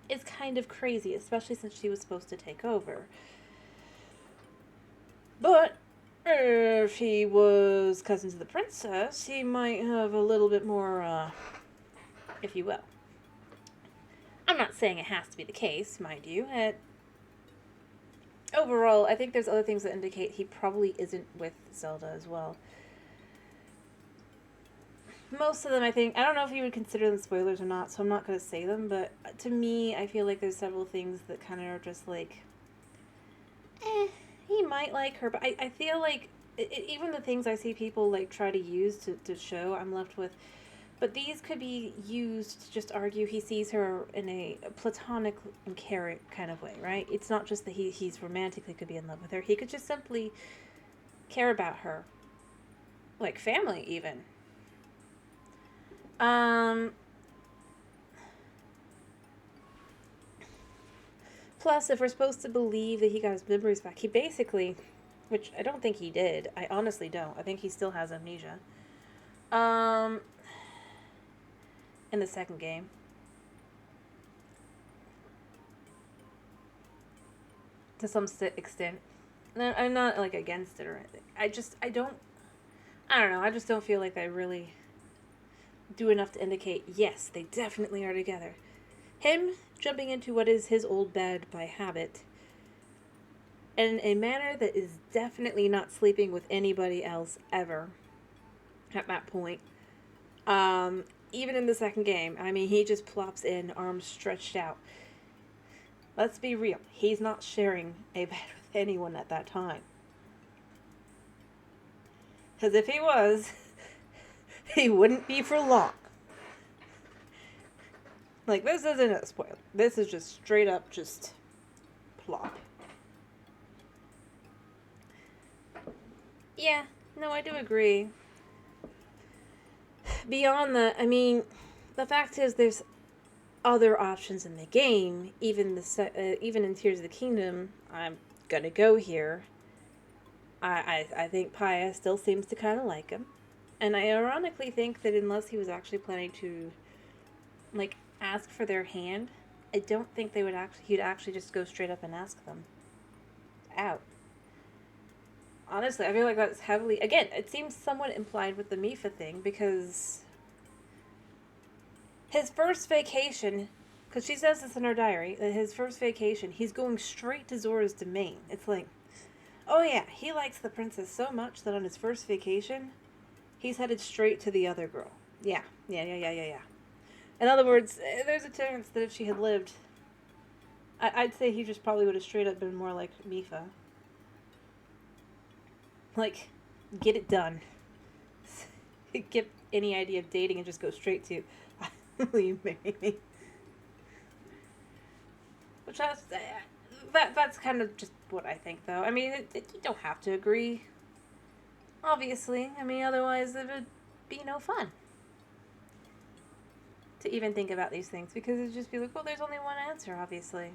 is kind of crazy, especially since she was supposed to take over. But if he was cousin to the princess, he might have a little bit more, if you will. I'm not saying it has to be the case, mind you. Overall, I think there's other things that indicate he probably isn't with Zelda as well. Most of them, I think, I don't know if you would consider them spoilers or not, so I'm not going to say them, but to me, I feel like there's several things that kind of are just like, he might like her, but I feel like even the things I see people like try to use to show, I'm left with. But these could be used to just argue he sees her in a platonic and carrot kind of way, right? It's not just that he's romantically could be in love with her. He could just simply care about her. Like family, even. Plus, if we're supposed to believe that he got his memories back, he basically, which I don't think he did. I honestly don't. I think he still has amnesia. In the second game. To some extent. No, I'm not, like, against it or anything. I don't know. I just don't feel like they really do enough to indicate, yes, they definitely are together. Him jumping into what is his old bed by habit in a manner that is definitely not sleeping with anybody else ever at that point. Even in the second game, I mean, he just plops in, arms stretched out. Let's be real. He's not sharing a bed with anyone at that time. Because if he was, he wouldn't be for long. Like, this isn't a spoiler. This is just straight up just plop. Yeah, no, I do agree. Beyond that, I mean, the fact is there's other options in the game. Even in Tears of the Kingdom, I'm gonna go here. I think Paya still seems to kind of like him. And I ironically think that unless he was actually planning to, like, ask for their hand, I don't think he'd actually just go straight up and ask them out. Honestly, I feel like that's heavily, again, it seems somewhat implied with the Mifa thing, because his first vacation, because she says this in her diary, that his first vacation, he's going straight to Zora's domain. It's like, oh yeah, he likes the princess so much that on his first vacation, he's headed straight to the other girl. Yeah. In other words, there's a chance that if she had lived, I'd say he just probably would have straight up been more like Mifa. Like, get it done. Get any idea of dating and just go straight to, will you marry me? Which that's kind of just what I think, though. I mean, you don't have to agree. Obviously. I mean, otherwise it would be no fun to even think about these things, because it'd just be like, well, there's only one answer, obviously.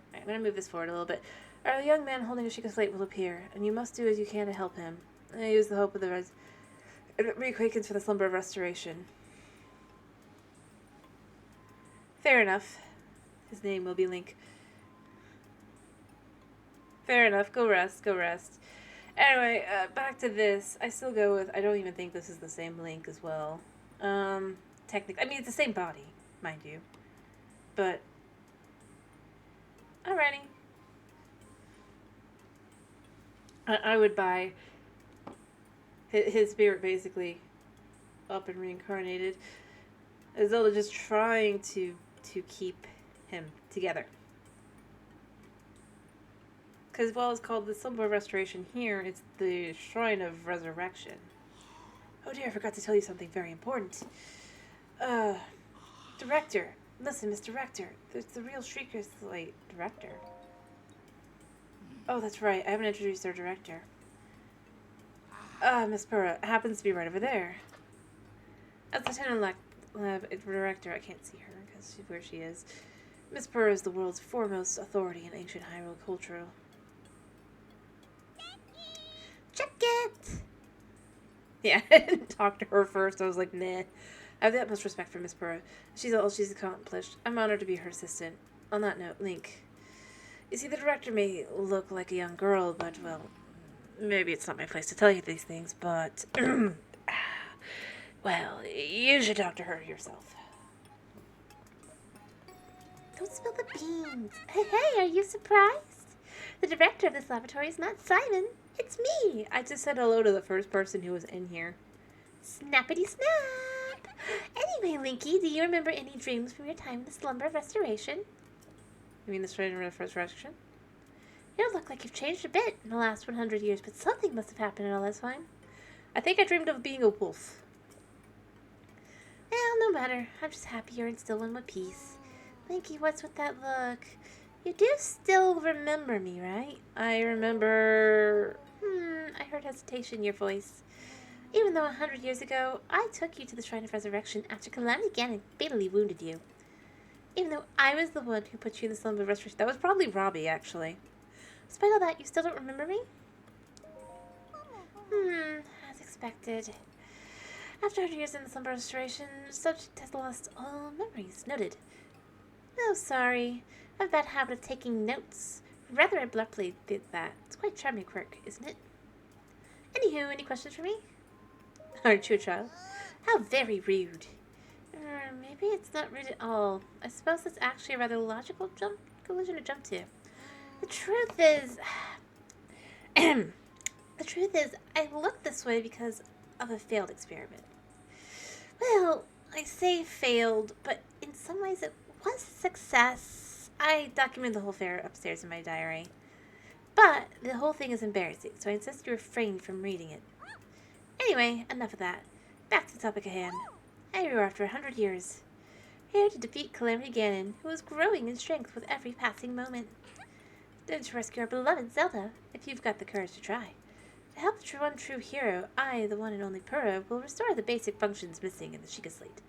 Alright, I'm going to move this forward a little bit. A young man holding a sheet of slate will appear, and you must do as you can to help him. And use the hope of the requakens for the slumber of restoration. Fair enough. His name will be Link. Fair enough. Go rest. Anyway, back to this. I still go with, I don't even think this is the same Link as well. Technically, I mean, it's the same body, mind you. But, alrighty. I would buy his spirit basically up and reincarnated. As though they're just trying to keep him together. Because while it's called the Symbol of Restoration here, it's the Shrine of Resurrection. Oh dear, I forgot to tell you something very important. Director. Listen, Miss Director. There's the real Shrieker's Slate Director. Oh, that's right. I haven't introduced our director. Miss Pura happens to be right over there. As Lieutenant Director, I can't see her because she's where she is. Miss Pura is the world's foremost authority in ancient Hyrule culture. Check it! Yeah, I didn't talk to her first. I was like, nah. I have the utmost respect for Miss Pura. She's all she's accomplished. I'm honored to be her assistant. On that note, Link. You see, the director may look like a young girl, but, well, maybe it's not my place to tell you these things, but, well, you should talk to her yourself. Don't spill the beans. Hey, are you surprised? The director of this laboratory is not Simon. It's me. I just said hello to the first person who was in here. Snappity snap. Anyway, Linky, do you remember any dreams from your time in the slumber of restoration? You mean the Shrine of Resurrection? You don't look like you've changed a bit in the last 100 years, but something must have happened in all that time. I think I dreamed of being a wolf. Well, no matter. I'm just happy you're still in one piece. Linky, what's with that look? You do still remember me, right? I remember... I heard hesitation in your voice. Even though 100 years ago, I took you to the Shrine of Resurrection after Calamity Ganon fatally wounded you. Even though I was the one who put you in the slumber of restoration. That was probably Robbie, actually. Despite all that, you still don't remember me? As expected. After 100 years in the slumber of restoration, subject has lost all memories. Noted. Oh, sorry. I have a bad habit of taking notes. Rather abruptly did that. It's quite a charming quirk, isn't it? Anywho, any questions for me? Aren't you a child? How very rude. Maybe it's not rude at all. I suppose it's actually a rather logical collision to jump to. The truth is... the truth is, I look this way because of a failed experiment. Well, I say failed, but in some ways it was a success. I documented the whole affair upstairs in my diary. But the whole thing is embarrassing, so I insist you refrain from reading it. Anyway, enough of that. Back to the topic at hand. Here you are after 100 years. Here to defeat Calamity Ganon, who is growing in strength with every passing moment. Then to rescue our beloved Zelda, if you've got the courage to try. To help the one true hero, I, the one and only Purah, will restore the basic functions missing in the Sheikah Slate.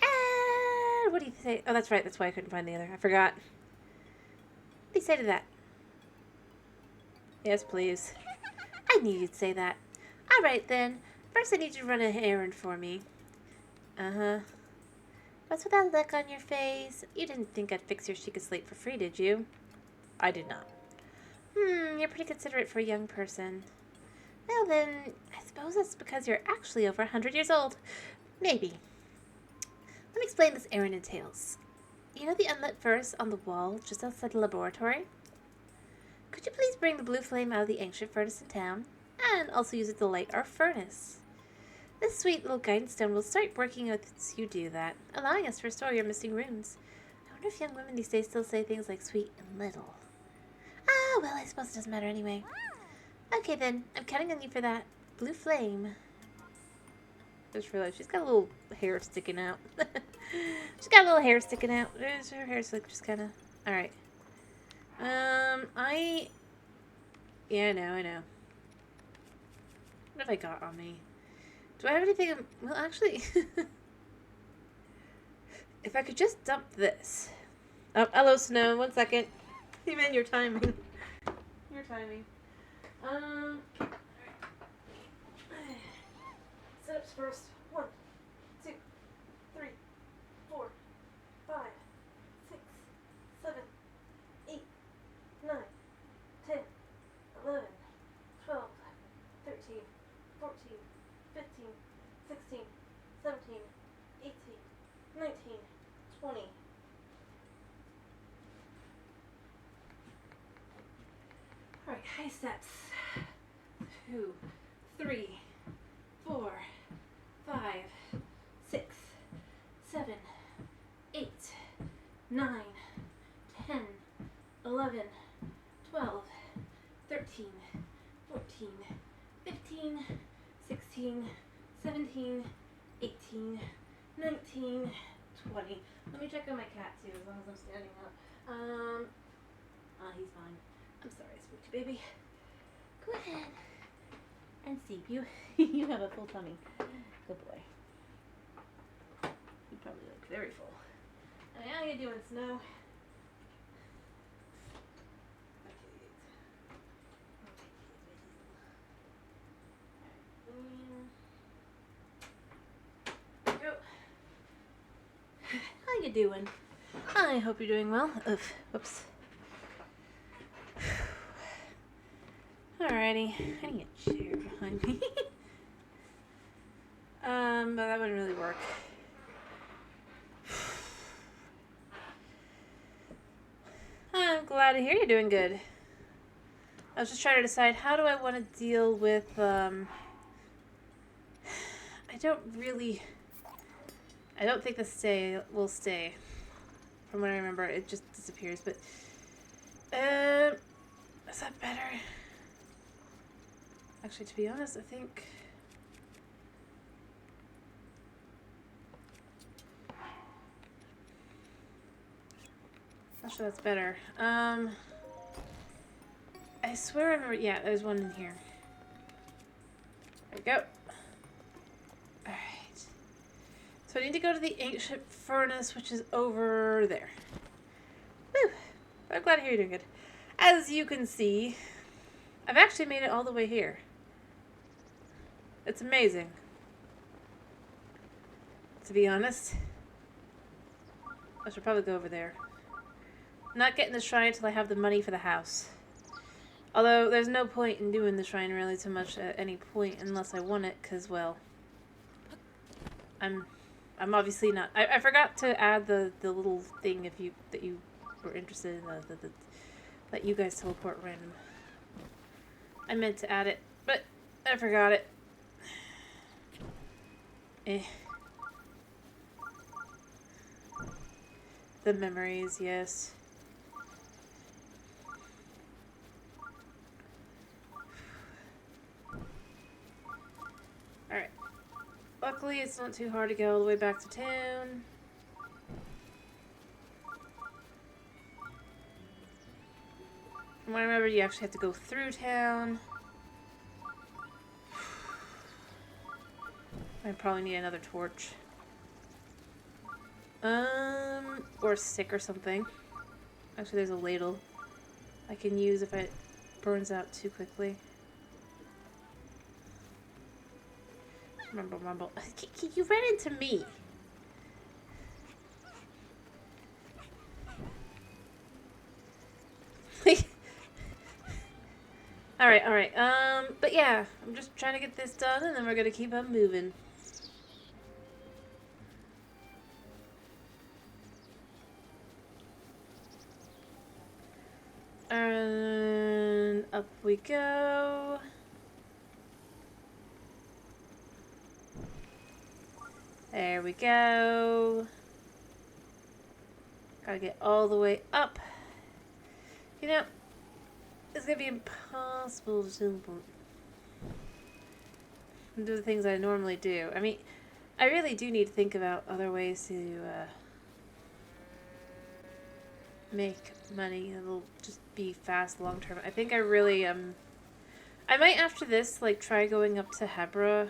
And what do you say? Oh, that's right. That's why I couldn't find the other. I forgot. What do you say to that? Yes, please. I knew you'd say that. All right, then. First, I need you to run an errand for me. Uh-huh. What's with that look on your face? You didn't think I'd fix your Sheikah Slate for free, did you? I did not. You're pretty considerate for a young person. Well, then, I suppose that's because you're actually over 100 years old. Maybe. Let me explain this errand entails. You know the unlit furnace on the wall just outside the laboratory? Could you please bring the blue flame out of the ancient furnace in town? And also use it to light our furnace. This sweet little guidance stone will start working as you do that, allowing us to restore your missing runes. I wonder if young women these days still say things like sweet and little. Ah, well, I suppose it doesn't matter anyway. Okay then, I'm counting on you for that. Blue flame. I just realized she's got a little hair sticking out. She's got a little hair sticking out. Her hair's like just kind of... Alright. Yeah, I know. What have I got on me? Do I have anything... Well, actually... if I could just dump this. Oh, hello, Snow. 1 second. Hey, man, your timing. Your timing. Sit-ups first. 1, 2, 3, 4, 5, 6, 7, 8, 9, 10, 11, 12, 13, 14, 15, 16, 17, 18, 19, 20. Alright, high steps. 2, 3, 4, 5, 6, 7, 8, 9, 10, 11, 12, 13, 14, 15, 16, 17, 18, 19, 20. Let me check on my cat too, as long as I'm standing up. He's fine. I'm sorry, I spooked you, baby. Go ahead and sleep. You have a full tummy. Good boy. You probably look very full. How you doing, Snow? Go. How you doing? I hope you're doing well. Oof. Whoops. Alrighty. I need a chair behind me. But that wouldn't really work. I'm glad to hear you're doing good. I was just trying to decide how do I want to deal with, I don't think the will stay. From what I remember, it just disappears, but, Is that better? Actually, to be honest, I think... Not sure that's better. I swear I remember... Yeah, there's one in here. There we go. Alright. So I need to go to the ancient furnace, which is over there. Whew. I'm glad to hear you're doing good. As you can see, I've actually made it all the way here. It's amazing. To be honest. I should probably go over there. I'm not getting the shrine until I have the money for the house. Although, there's no point in doing the shrine really too much at any point unless I want it, because, well... I'm obviously not... I forgot to add the little thing that you were interested in, that you guys teleport random. I meant to add it, but I forgot it. The memories, yes. Alright. Luckily, it's not too hard to get all the way back to town. From what I remember, you actually have to go through town. I probably need another torch. Or a stick or something. Actually, there's a ladle I can use if it burns out too quickly. Rumble, rumble. You ran into me. Alright, alright. But yeah, I'm just trying to get this done and then we're gonna keep on moving. And up we go. There we go. Gotta get all the way up. You know, it's gonna be impossible to do the things I normally do. I mean, I really do need to think about other ways to make money. It'll just be fast long term. I think I really I might after this like try going up to Hebra,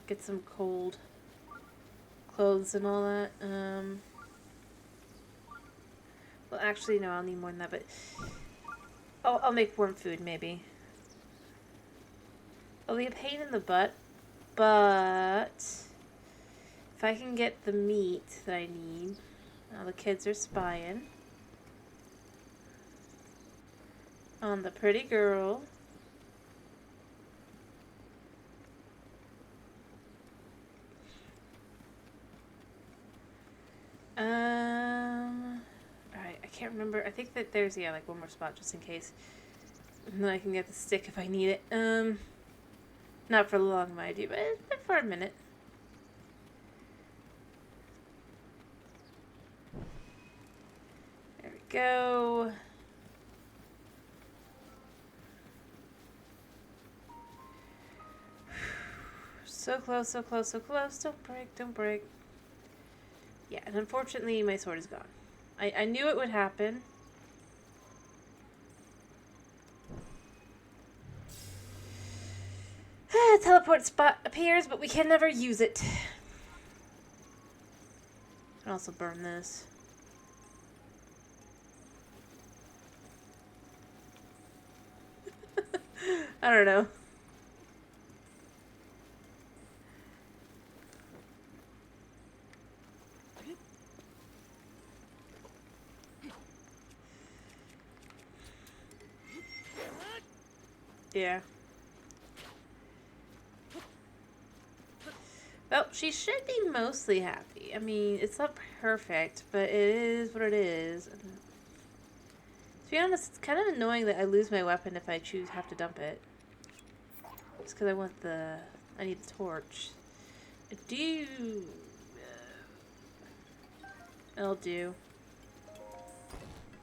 get some cold clothes and all that. Well, actually, no, I'll need more than that, but I'll make warm food maybe. It'll be a pain in the butt, but if I can get the meat that I need. Now the kids are spying on the pretty girl. Alright, I can't remember. I think that there's, yeah, like one more spot just in case. And then I can get the stick if I need it. Not for long, mind you, but for a minute. There we go. So close, so close, so close. Don't break, don't break. Yeah, and unfortunately my sword is gone. I knew it would happen. Teleport spot appears, but we can never use it. I can also burn this. I don't know. Yeah. Well, she should be mostly happy. I mean, it's not perfect, but it is what it is. And to be honest, it's kind of annoying that I lose my weapon if I have to dump it. Just because I need the torch. I do. It'll do.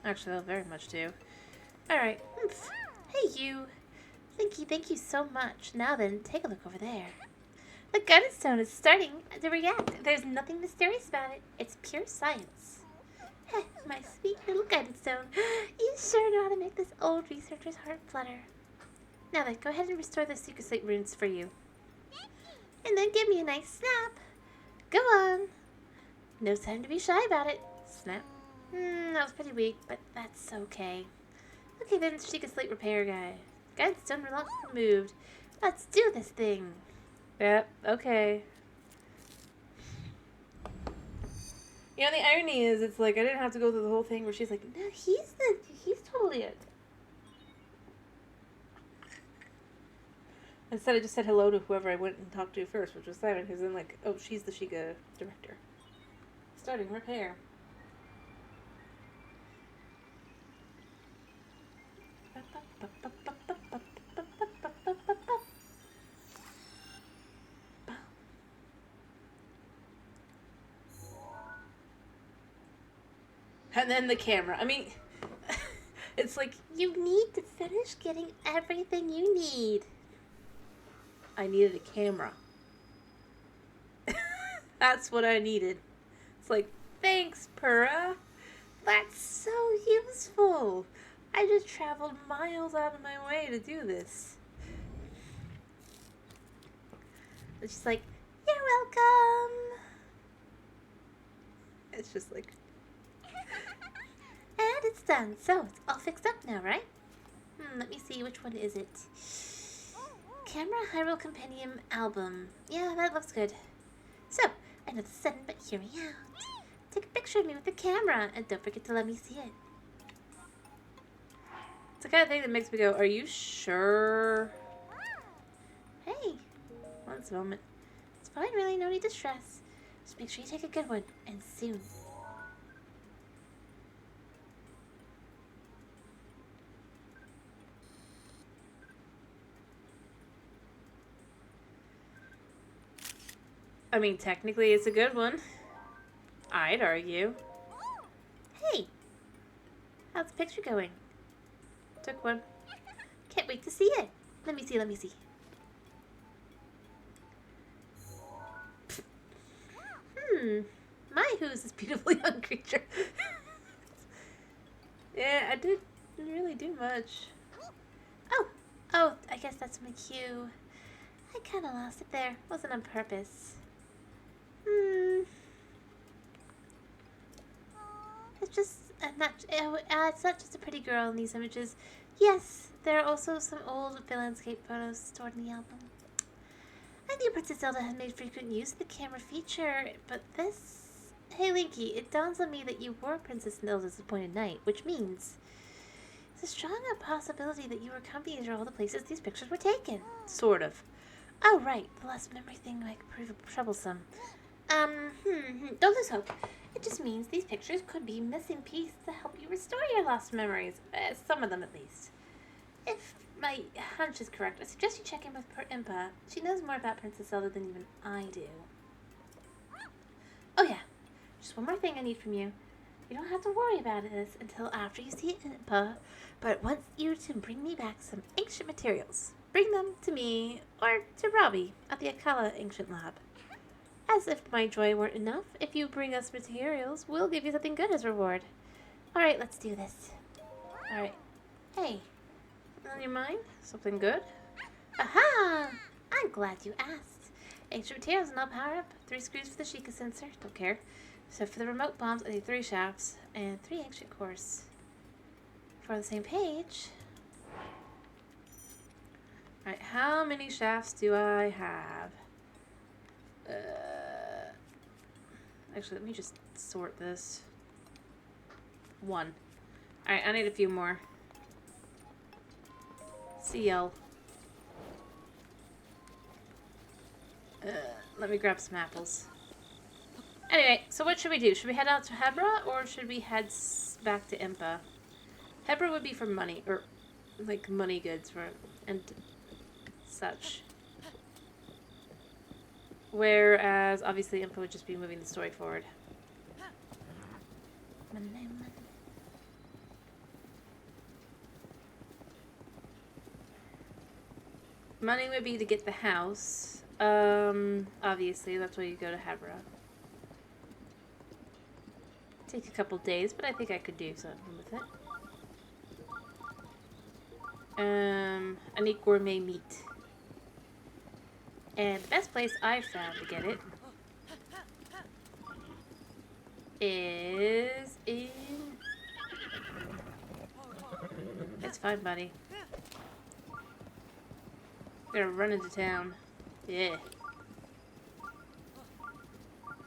Actually, I'll very much do. Alright. Hey, you. Thank you so much. Now then, take a look over there. The guidance stone is starting to react. There's nothing mysterious about it. It's pure science. Heh, my sweet little guidance stone. You sure know how to make this old researcher's heart flutter. Now then, go ahead and restore the secret slate runes for you. And then give me a nice snap. Go on. No time to be shy about it. Snap. That was pretty weak, but that's okay. Okay then, secret slate repair guy. Guidance stone removed. Let's do this thing. Yep, okay. You know, the irony is, it's like, I didn't have to go through the whole thing where she's like, no, he's totally it. Instead, I just said hello to whoever I went and talked to first, which was Simon, who's then like, oh, she's the Sheikah director. Starting repair. And then the camera. I mean, it's like, you need to finish getting everything you need. I needed a camera. That's what I needed. It's like, thanks, Purah. That's so useful. I just traveled miles out of my way to do this. It's just like, you're welcome. It's just like... And it's done. So, it's all fixed up now, right? Let me see. Which one is it? Camera Hyrule Compendium Album. Yeah, that looks good. So, I know this is sudden, but hear me out. Take a picture of me with the camera, and don't forget to let me see it. It's the kind of thing that makes me go, are you sure? Hey, one moment. It's fine, really. No need to stress. Just make sure you take a good one, and soon. I mean, technically it's a good one. I'd argue. Hey! How's the picture going? Took one. Can't wait to see it. Let me see. My who's this beautiful young creature. Yeah, I didn't really do much. Oh, I guess that's my cue. I kind of lost it there. Wasn't on purpose. It's just, it's not just a pretty girl in these images. Yes, there are also some old landscape photos stored in the album. I knew Princess Zelda had made frequent use of the camera feature, but this... Hey, Linky, it dawns on me that you were Princess Zelda's appointed knight, which means... There's a strong possibility that you were accompanied to all the places these pictures were taken. Sort of. Oh, right, the last memory thing might prove troublesome. Don't lose hope. It just means these pictures could be a missing piece to help you restore your lost memories. Some of them, at least. If my hunch is correct, I suggest you check in with Impa. She knows more about Princess Zelda than even I do. Oh yeah, just one more thing I need from you. You don't have to worry about this until after you see Impa, but I want you to bring me back some ancient materials. Bring them to me, or to Robbie, at the Akala Ancient Lab. As if my joy weren't enough, if you bring us materials, we'll give you something good as reward. Alright, let's do this. Alright. Hey, on your mind? Something good? Aha! I'm glad you asked. Ancient materials and I'll power up. 3 screws for the Sheikah sensor, don't care. So for the remote bombs, I need 3 shafts and 3 ancient cores. For the same page... Alright, how many shafts do I have? Actually, let me just sort this. 1. Alright, I need a few more. CL. Let me grab some apples. Anyway, so what should we do? Should we head out to Hebra, or should we head back to Impa? Hebra would be for money, or like money goods for and such. Whereas, obviously, Impa would just be moving the story forward. money would be to get the house. Obviously, that's why you go to Hebra. Take a couple days, but I think I could do something with it. I need gourmet meat. And the best place I've found to get it is in... It's fine, buddy. I'm gonna run into town. Yeah.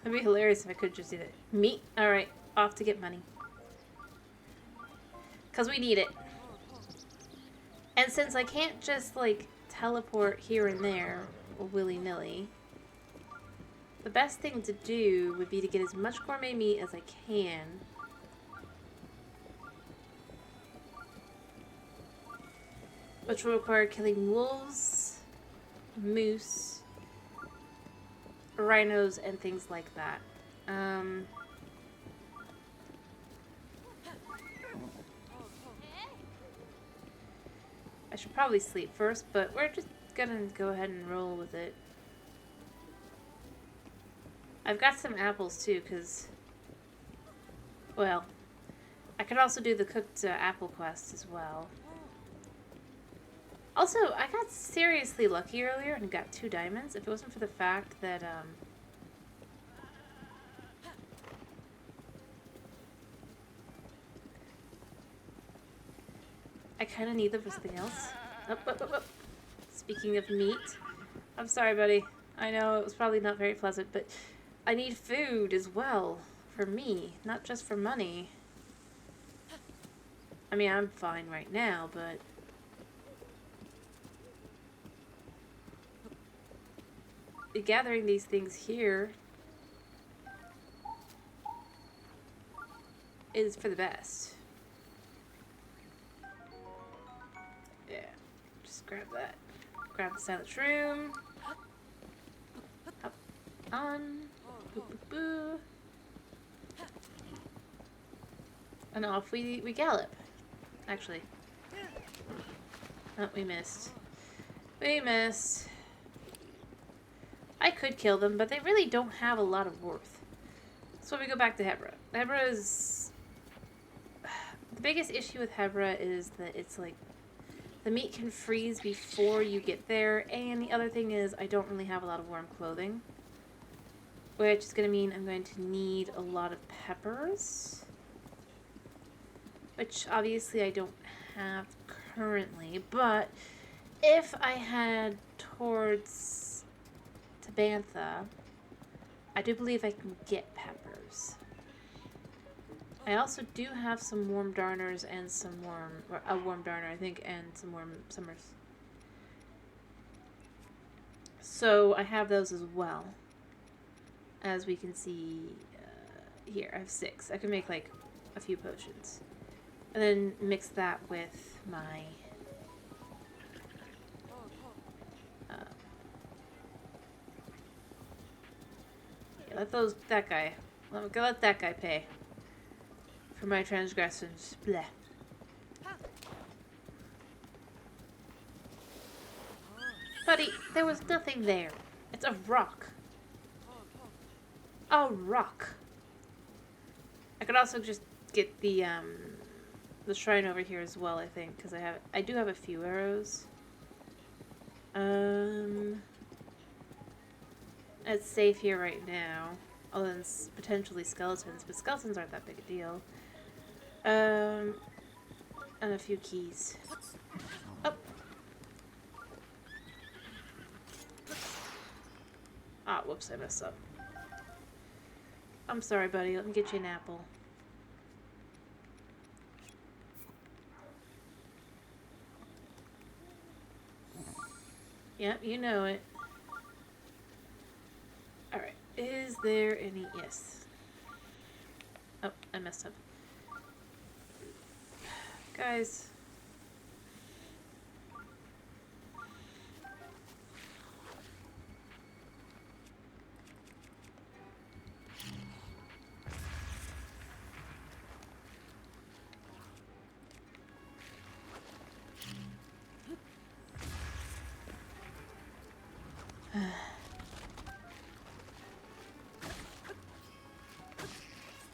It'd be hilarious if I could just do that. Meat? Alright, off to get money. Because we need it. And since I can't just, like, teleport here and there willy-nilly, the best thing to do would be to get as much gourmet meat as I can. Which will require killing wolves, moose, rhinos, and things like that. I should probably sleep first, but we're just gonna go ahead and roll with it. I've got some apples too, because, well, I could also do the cooked apple quest as well. Also, I got seriously lucky earlier and got 2 diamonds. If it wasn't for the fact that, I kind of need them for something else. Oh. Speaking of meat, I'm sorry, buddy. I know it was probably not very pleasant, but I need food as well for me, not just for money. I mean, I'm fine right now, but gathering these things here is for the best. Yeah, just grab that. Grab the silent room. Up on. Boo, boo, boo. And off we gallop. Actually. Oh, we missed. We missed. I could kill them, but they really don't have a lot of worth. So we go back to Hebra. Hebra is... The biggest issue with Hebra is that it's like... The meat can freeze before you get there, and the other thing is I don't really have a lot of warm clothing. Which is going to mean I'm going to need a lot of peppers. Which obviously I don't have currently, but if I head towards Tabantha, I do believe I can get peppers. I also do have some warm darners and some a warm darner I think, and some warm summers. So I have those as well. As we can see here, I have 6. I can make like a few potions. And then mix that with my yeah, let that guy pay for my transgressions. Bleh. Buddy, there was nothing there. It's a rock. A rock. I could also just get the shrine over here as well, I think, because I do have a few arrows. It's safe here right now. Other than potentially skeletons, but skeletons aren't that big a deal. And a few keys. Oh. Ah, whoops, I messed up. I'm sorry, buddy. Let me get you an apple. Yep, you know it. Alright. Is there any... Yes. Oh, I messed up. Guys.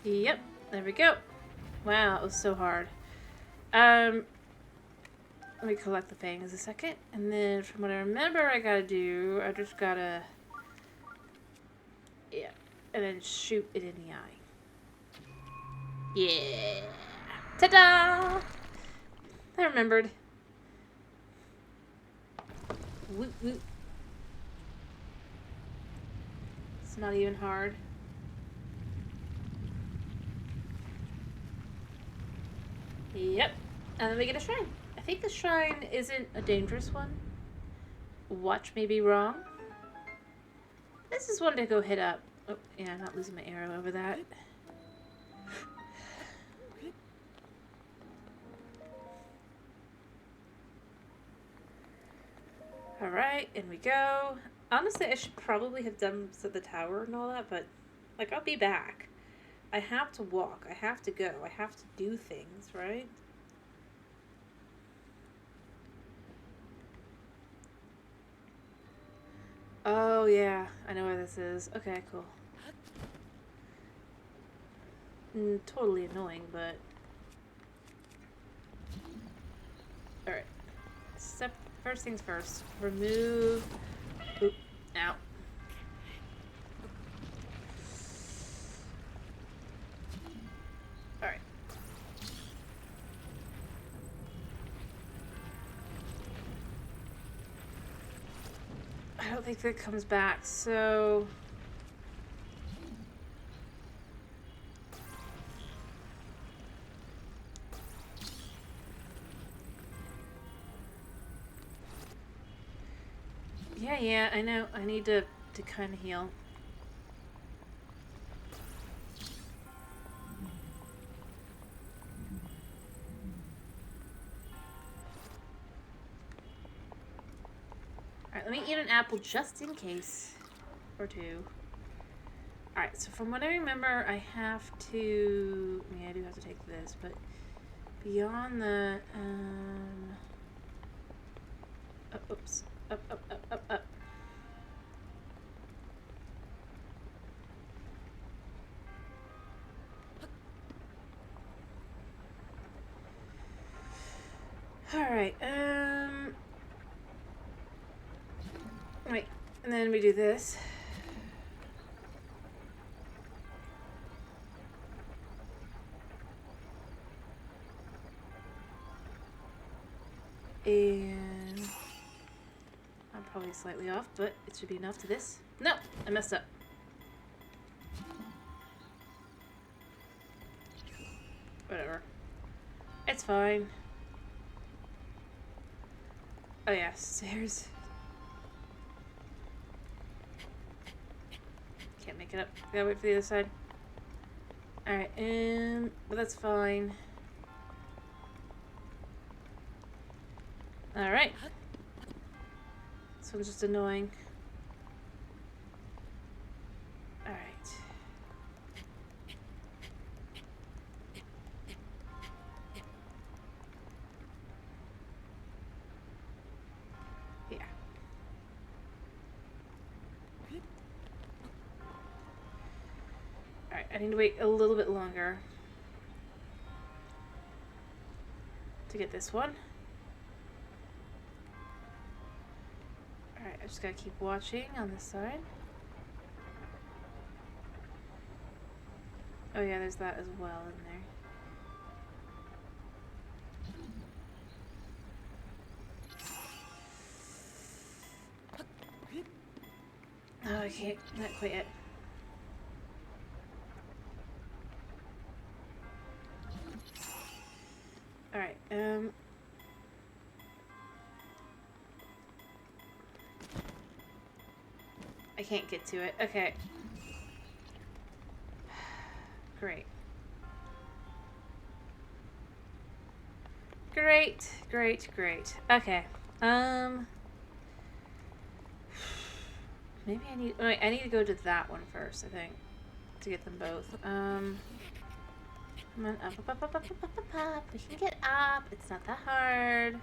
Yep, there we go. Wow, it was so hard. Let me collect the fangs a second, and then from what I remember I gotta do, I just gotta, yeah, and then shoot it in the eye. Yeah. Ta-da! I remembered. Woot woot. It's not even hard. Yep. And then we get a shrine. I think the shrine isn't a dangerous one. Watch may be wrong. This is one to go hit up. Oh, yeah, I'm not losing my arrow over that. Alright, in we go. Honestly, I should probably have done the tower and all that, but, like, I'll be back. I have to walk. I have to go. I have to do things, right? Oh, yeah. I know where this is. Okay, cool. Totally annoying, but... Alright. First things first. Remove... Oop. Ow. Alright. I don't think that comes back, so... Yeah, I know. I need to kind of heal. Alright, let me eat an apple just in case. Or two. Alright, so from what I remember, I have to... I mean, I do have to take this, but... Beyond the... Oh, oops. Up, up, up, up, up. Alright, Wait, and then we do this. And... I'm probably slightly off, but it should be enough to this. No! I messed up. Whatever. It's fine. Oh yeah, stairs. Can't make it up. Gotta wait for the other side. Alright, but that's fine. Alright. This one's just annoying. Alright. Yeah. Alright, I need to wait a little bit longer to get this one. Alright, I just gotta keep watching on this side. Oh yeah, there's that as well in there. Oh, I can't, not quite yet. Alright, I can't get to it. Okay. Great. Great, great, great. Okay. Maybe I need... Wait, I need to go to that one first, I think. To get them both. Come on, up, up, up, up, up, up, up, up. We can get up. It's not that hard.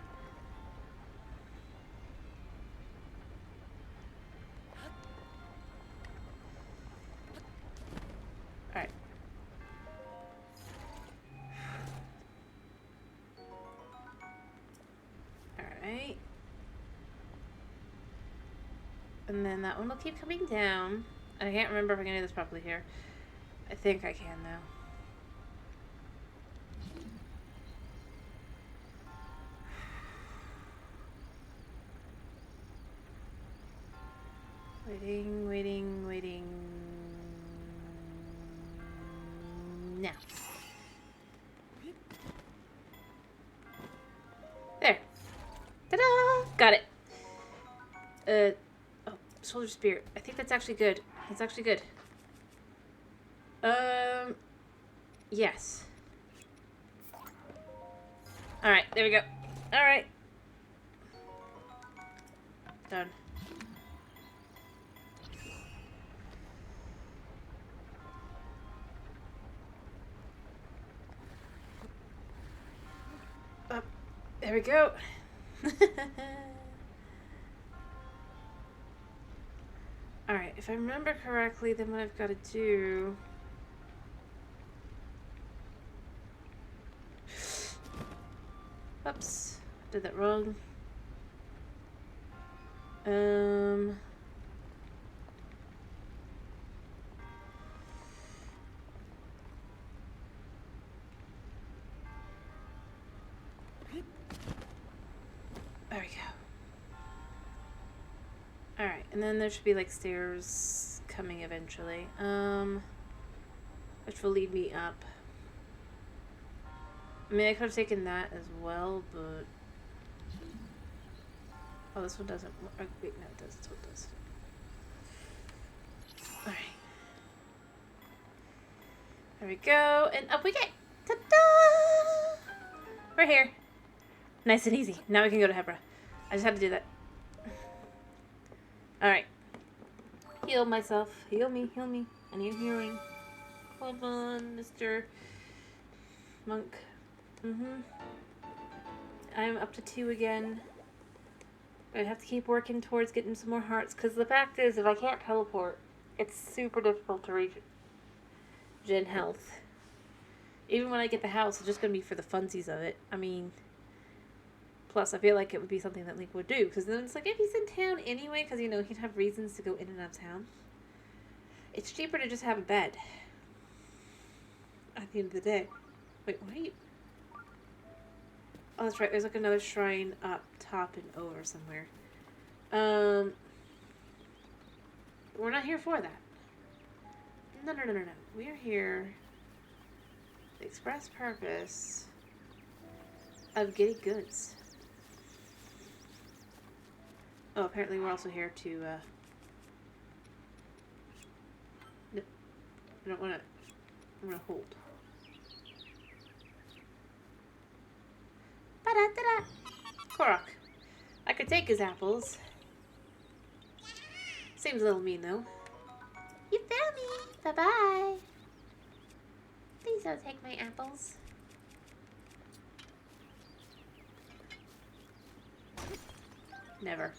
And then that one will keep coming down. I can't remember if I can do this properly here. I think I can now. Waiting, waiting, waiting. Now. There. Ta-da! Got it. Oh, Soldier Spear. I think that's actually good. That's actually good. Yes. Alright, there we go. Alright. Done. Up. There we go. Alright, if I remember correctly, then what I've got to do... Oops. Did that wrong. There we go. Alright, and then there should be like stairs coming eventually. Which will lead me up. I mean, I could have taken that as well, but... Oh, this one doesn't... Oh, wait, no, it does. This one does. Alright. There we go, and up we get! Ta-da! We're here. Nice and easy. Now we can go to Hebra. I just had to do that. Alright. Heal myself. Heal me, heal me. I need healing. Hold on, Mr. Monk. I'm up to 2 again. I have to keep working towards getting some more hearts, because the fact is, if I can't teleport, it's super difficult to regen health. Even when I get the house, it's just going to be for the funsies of it. I mean, plus I feel like it would be something that Link would do, because then it's like, if he's in town anyway, because, you know, he'd have reasons to go in and out of town. It's cheaper to just have a bed. At the end of the day. Wait, why are you... Oh, that's right. There's like another shrine up top and over somewhere. We're not here for that. No. We are here for the express purpose of getting goods. Oh, apparently we're also here to, no, I don't want to, I'm going to hold. Ba-da-da-da! Korok. I could take his apples. Seems a little mean, though. You found me! Bye-bye! Please don't take my apples. Never.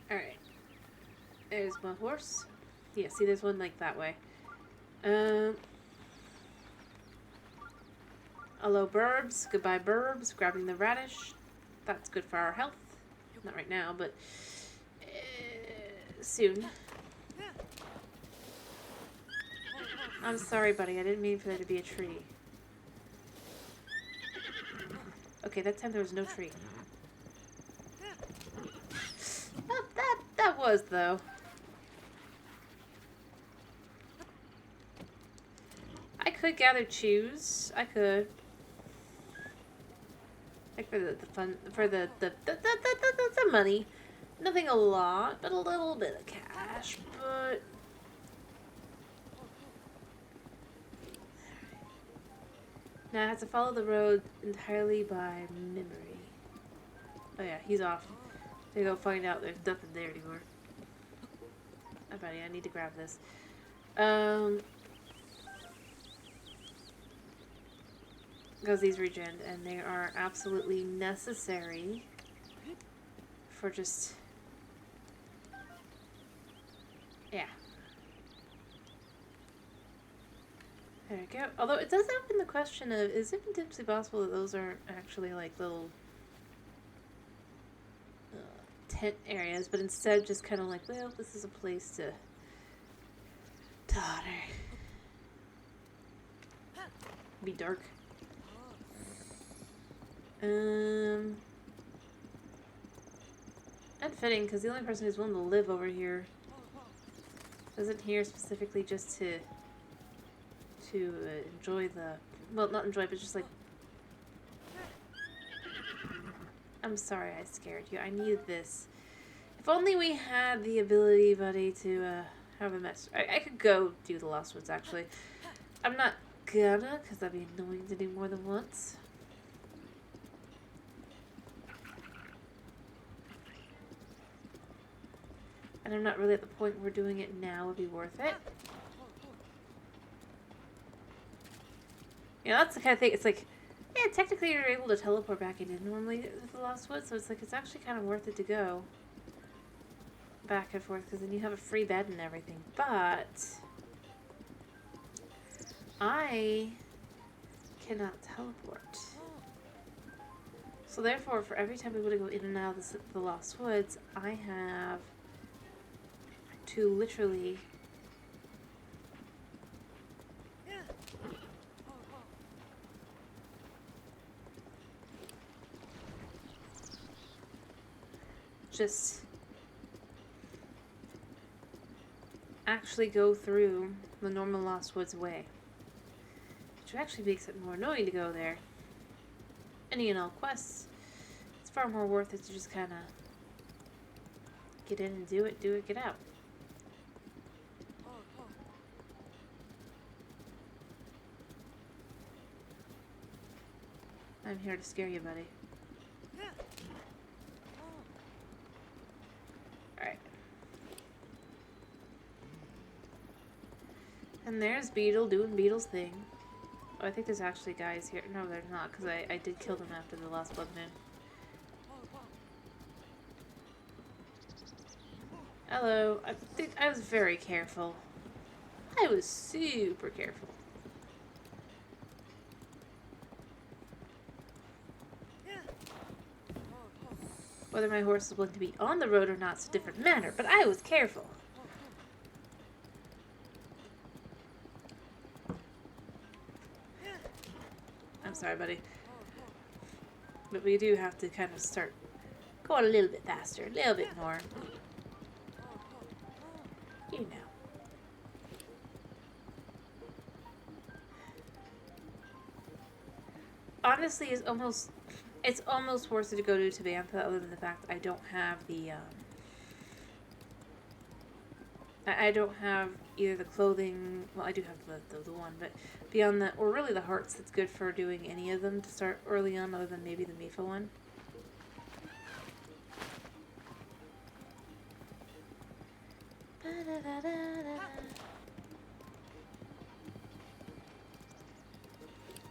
Alright. There's my horse. Yeah, see, there's one like that way. Hello, burbs. Goodbye, burbs. Grabbing the radish. That's good for our health. Not right now, but soon. I'm sorry, buddy. I didn't mean for there to be a tree. Okay, that time there was no tree. Oh, that was, though. I could gather chews. I could. Like for the fun, for the money. Nothing a lot, but a little bit of cash, but... Now I have to follow the road entirely by memory. Oh yeah, he's off. To go find out there's nothing there anymore. Oh buddy, I need to grab this. Because these regen, and they are absolutely necessary for just... Yeah. There we go. Although it does open the question of, is it potentially possible that those aren't actually like little tent areas, but instead just kind of like, well, this is a place to totter. Be dark. Unfitting, because the only person who's willing to live over here isn't here specifically just to enjoy the, well, not enjoy, but just like, I'm sorry I scared you. I needed this. If only we had the ability, buddy, to have a mess. I could go do the Lost Woods, actually. I'm not gonna, because that'd be annoying to do more than once. And I'm not really at the point where doing it now would be worth it. You know, that's the kind of thing, it's like, yeah, technically you're able to teleport back in normally with the Lost Woods, so it's like, it's actually kind of worth it to go back and forth, because then you have a free bed and everything. But I cannot teleport. So therefore, for every time we want to go in and out of the Lost Woods, I have to literally just actually go through the normal Lost Woods way. Which actually makes it more annoying to go there. Any and all quests, it's far more worth it to just kind of get in and do it, get out. I'm here to scare you, buddy. Alright. And there's Beetle doing Beetle's thing. Oh, I think there's actually guys here. No, there's not, because I did kill them after the last blood moon. Hello. I think I was very careful. I was super careful. Whether my horse is willing to be on the road or not is a different matter, but I was careful. I'm sorry, buddy. But we do have to kind of start going a little bit faster, a little bit more. You know. Honestly, it's almost worth it to go to Tabantha, other than the fact I don't have the I don't have either the clothing. Well, I do have the one, but beyond that, or really the hearts, that's good for doing any of them to start early on, other than maybe the Mifa one. Oh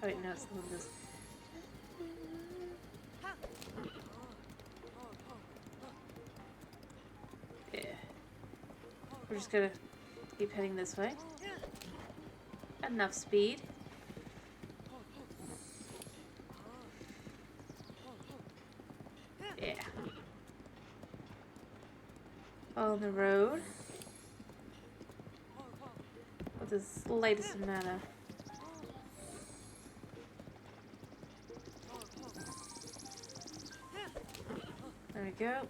wait, no, it's the one that goes. Yeah. We're just gonna keep heading this way. Enough speed. Yeah. On the road. With the slightest amount of... There we go.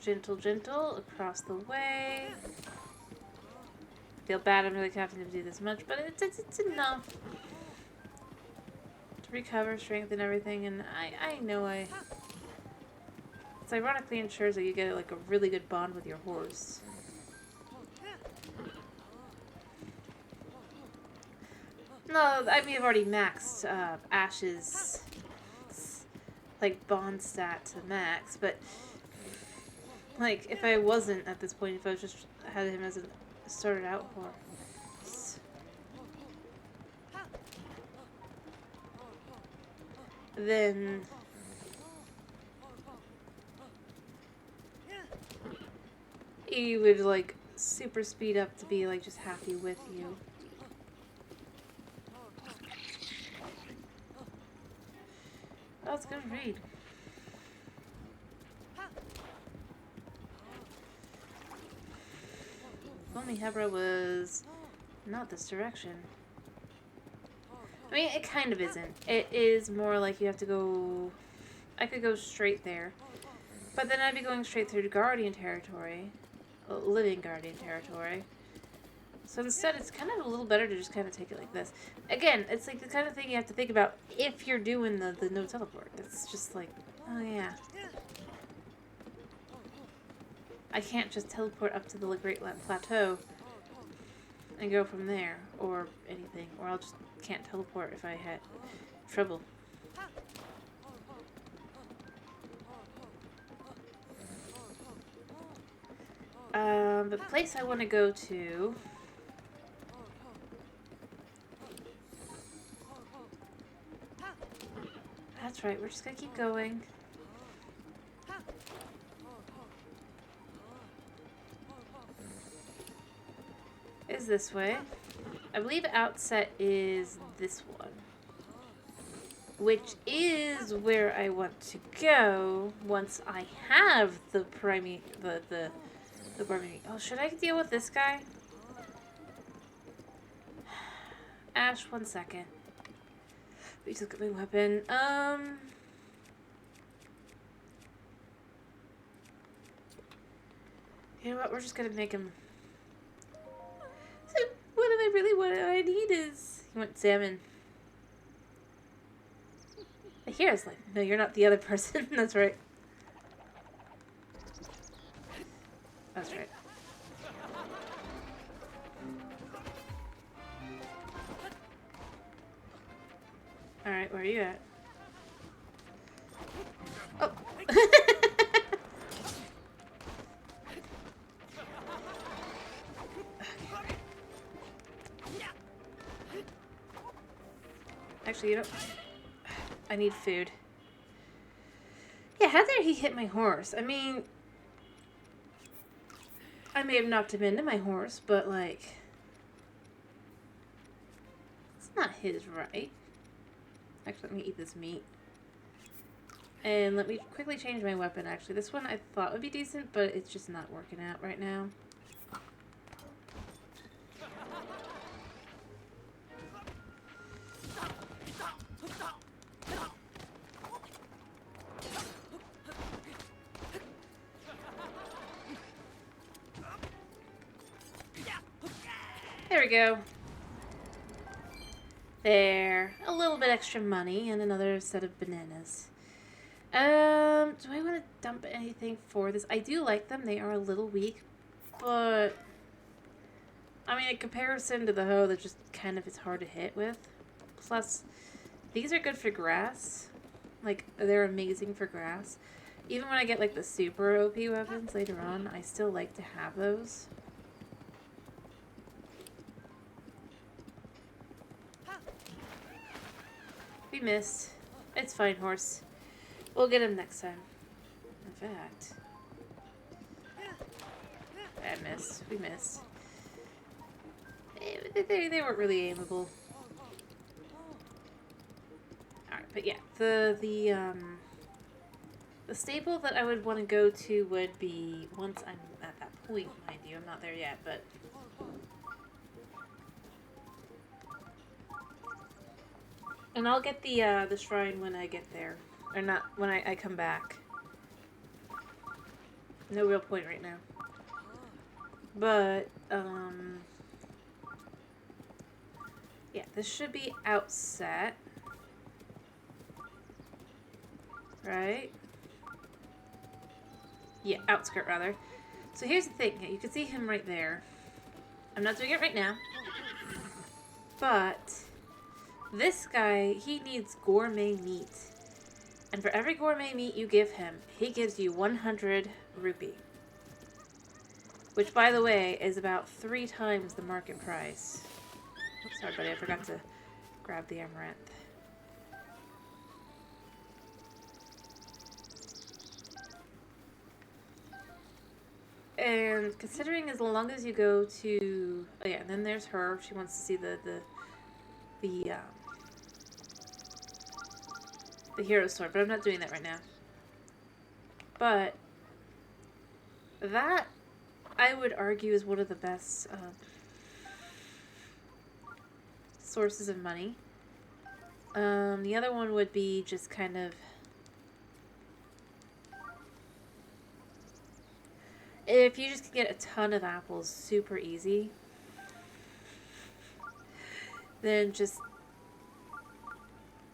Gentle, gentle, across the way. Feel bad I'm really having to do this much, but it's enough to recover strength and everything, and I know it's ironically ensures that you get like a really good bond with your horse. No, I mean I've already maxed Ash's like bond stat to max, but like if I wasn't at this point, if I was just had him as a started out horse, then he would like super speed up to be like just happy with you. Oh, it's good read. told me Hebra was not this direction. I mean, it kind of isn't. It is more like you have to go... I could go straight there. But then I'd be going straight through to Guardian territory. Living Guardian territory. So instead, it's kind of a little better to just kind of take it like this. Again, it's like the kind of thing you have to think about if you're doing the no teleport. It's just like, oh yeah. I can't just teleport up to the Great Plateau and go from there, or anything. Or I'll just can't teleport if I had trouble. But the place I want to go to... That's right, we're just gonna keep going. Is this way. I believe Outset is this one. Which is where I want to go once I have the the Barmy. Oh, should I deal with this guy? Ash, 1 second. Let me just look at my weapon. You know what? We're just gonna make him. So what I need is. You want salmon? I hear it's like, no, you're not the other person. That's right. That's right. Alright, where are you at? Oh! Actually, you know, I need food. Yeah, how dare he hit my horse? I mean, I may have knocked him into my horse, but like, it's not his right. Actually, let me eat this meat. And let me quickly change my weapon, actually. This one I thought would be decent, but it's just not working out right now. There we go. There. A little bit extra money and another set of bananas. Do I want to dump anything for this? I do like them. They are a little weak, but I mean, in comparison to the hoe, that just kind of is hard to hit with. Plus, these are good for grass. Like, they're amazing for grass. Even when I get like the super OP weapons later on, I still like to have those. We missed. It's fine, horse. We'll get him next time. In fact... I missed. We missed. They weren't really aimable. Alright, but yeah. The stable that I would want to go to would be... Once I'm at that point, mind you. I'm not there yet, but... And I'll get the shrine when I get there. Or not, when I come back. No real point right now. But, yeah, this should be Outset. Right? Yeah, outskirt, rather. So here's the thing. You can see him right there. I'm not doing it right now. But... this guy, he needs gourmet meat. And for every gourmet meat you give him, he gives you 100 rupee. Which, by the way, is about 3 times the market price. Sorry, buddy, I forgot to grab the amaranth. And considering as long as you go to... Oh yeah, and then there's her. She wants to see the hero sword, but I'm not doing that right now. But that I would argue is one of the best sources of money. The other one would be just kind of... If you just can get a ton of apples super easy, then just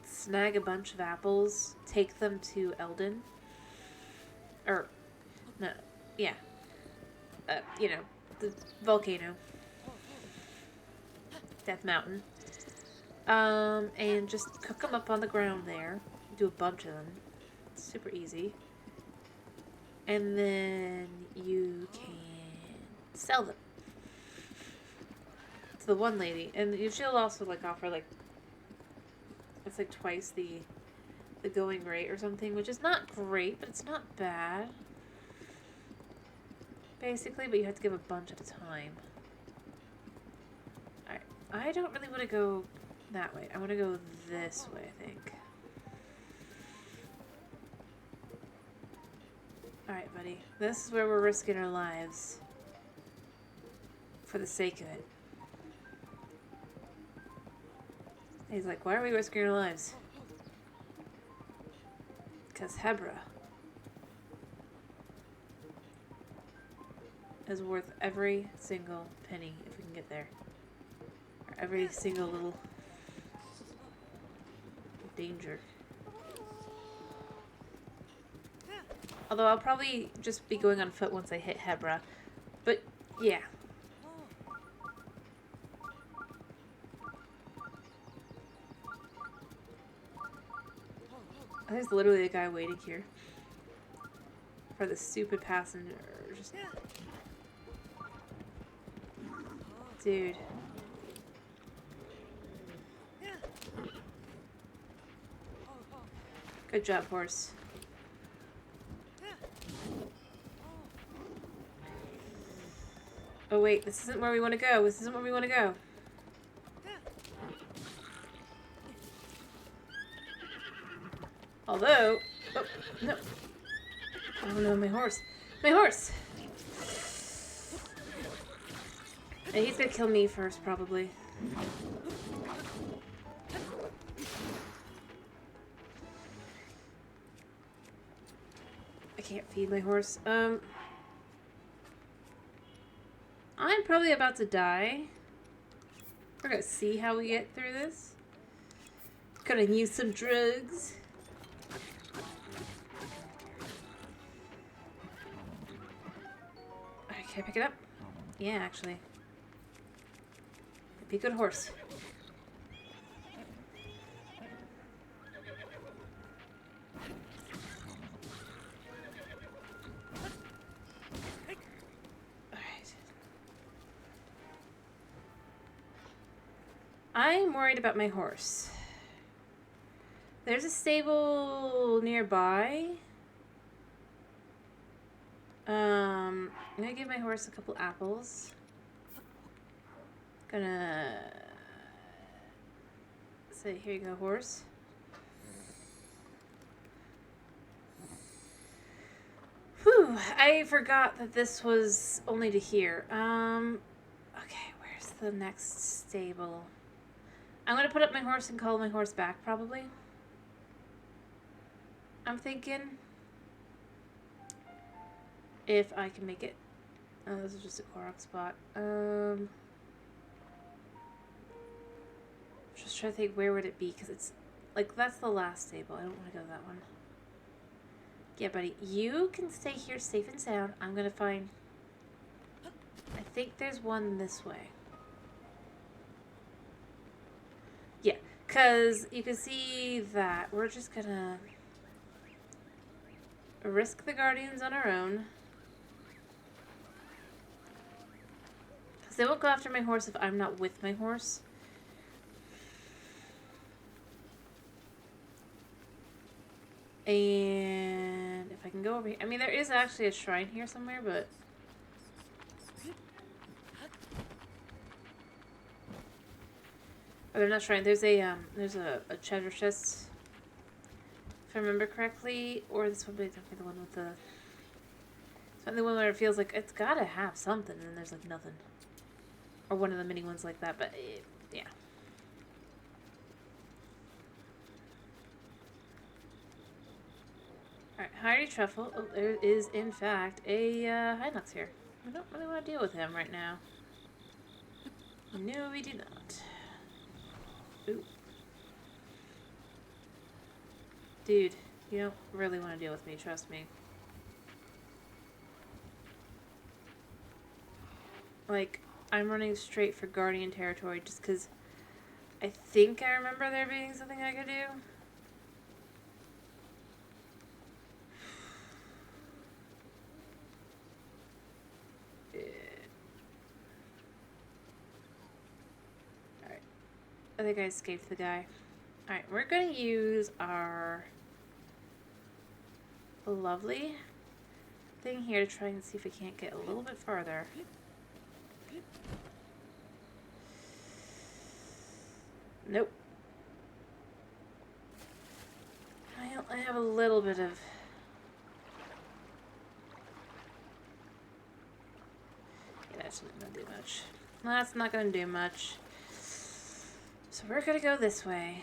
snag a bunch of apples, take them to Eldon. Or, no, yeah. You know, the volcano. Death Mountain. And just cook them up on the ground there. Do a bunch of them. It's super easy. And then you can sell them to the one lady. And she'll also, like, offer, like, it's like twice the going rate or something, which is not great, but it's not bad. Basically, but you have to give a bunch at a time. Alright, I don't really want to go that way. I want to go this way, I think. Alright, buddy. This is where we're risking our lives. For the sake of it. He's like, why are we risking our lives? Because Hebra is worth every single penny if we can get there. Or every single little danger. Although I'll probably just be going on foot once I hit Hebra. But, yeah. There's literally a guy waiting here. For the stupid passenger. Just... Dude. Good job, horse. Oh wait, this isn't where we want to go. This isn't where we want to go. Although... Oh, no. Oh no, my horse. My horse! And he's gonna kill me first, probably. I can't feed my horse. I'm probably about to die. We're gonna see how we get through this. Gonna use some drugs. Can I pick it up? Yeah, actually. Be a good horse. Alright. I'm worried about my horse. There's a stable nearby. I'm gonna give my horse a couple apples. Gonna say, here you go, horse. Whew, I forgot that this was only to here. Okay, where's the next stable? I'm gonna put up my horse and call my horse back, probably. I'm thinking. If I can make it. Oh, this is just a Korok spot. Just trying to think where would it be, because it's like that's the last stable. I don't want to go to that one. Yeah, buddy, you can stay here safe and sound. I'm gonna find. I think there's one this way. Yeah, because you can see that we're just gonna risk the guardians on our own. They won't go after my horse if I'm not with my horse. And if I can go over here. I mean, there is actually a shrine here somewhere, but... Oh, there's not a shrine. There's a treasure chest. If I remember correctly. Or this would be definitely the one with the... And the one where it feels like it's gotta have something, and then there's like nothing. Or one of the mini ones like that, but yeah. Alright, Heidi Truffle. Oh, there is in fact a Hinox here. I don't really want to deal with him right now. No, we do not. Ooh. Dude, you don't really want to deal with me, trust me. Like, I'm running straight for Guardian territory just because I think I remember there being something I could do. Alright. I think I escaped the guy. Alright, we're going to use our lovely thing here to try and see if we can't get a little bit farther. Nope. I have a little bit of... Yeah, that's not going to do much. That's not going to do much. So we're going to go this way.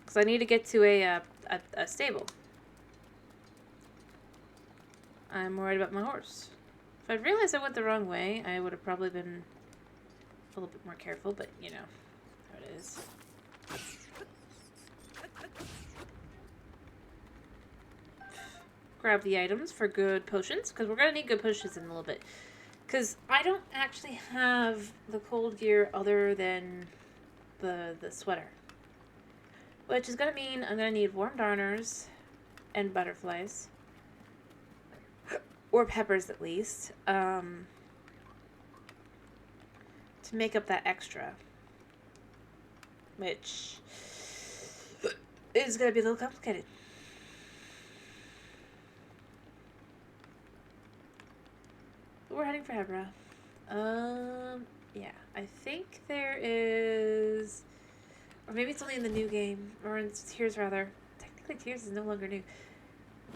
Because I need to get to a stable. I'm worried about my horse. If I'd realized I went the wrong way, I would have probably been a little bit more careful, but you know how it is. Grab the items for good potions, because we're going to need good potions in a little bit. Because I don't actually have the cold gear other than the sweater. Which is going to mean I'm going to need warm darners and butterflies. Or peppers at least. To make up that extra. Which is going to be a little complicated. We're heading for Hebra. Yeah. I think there is... Or maybe it's only in the new game. Or in Tears, rather. Technically, Tears is no longer new.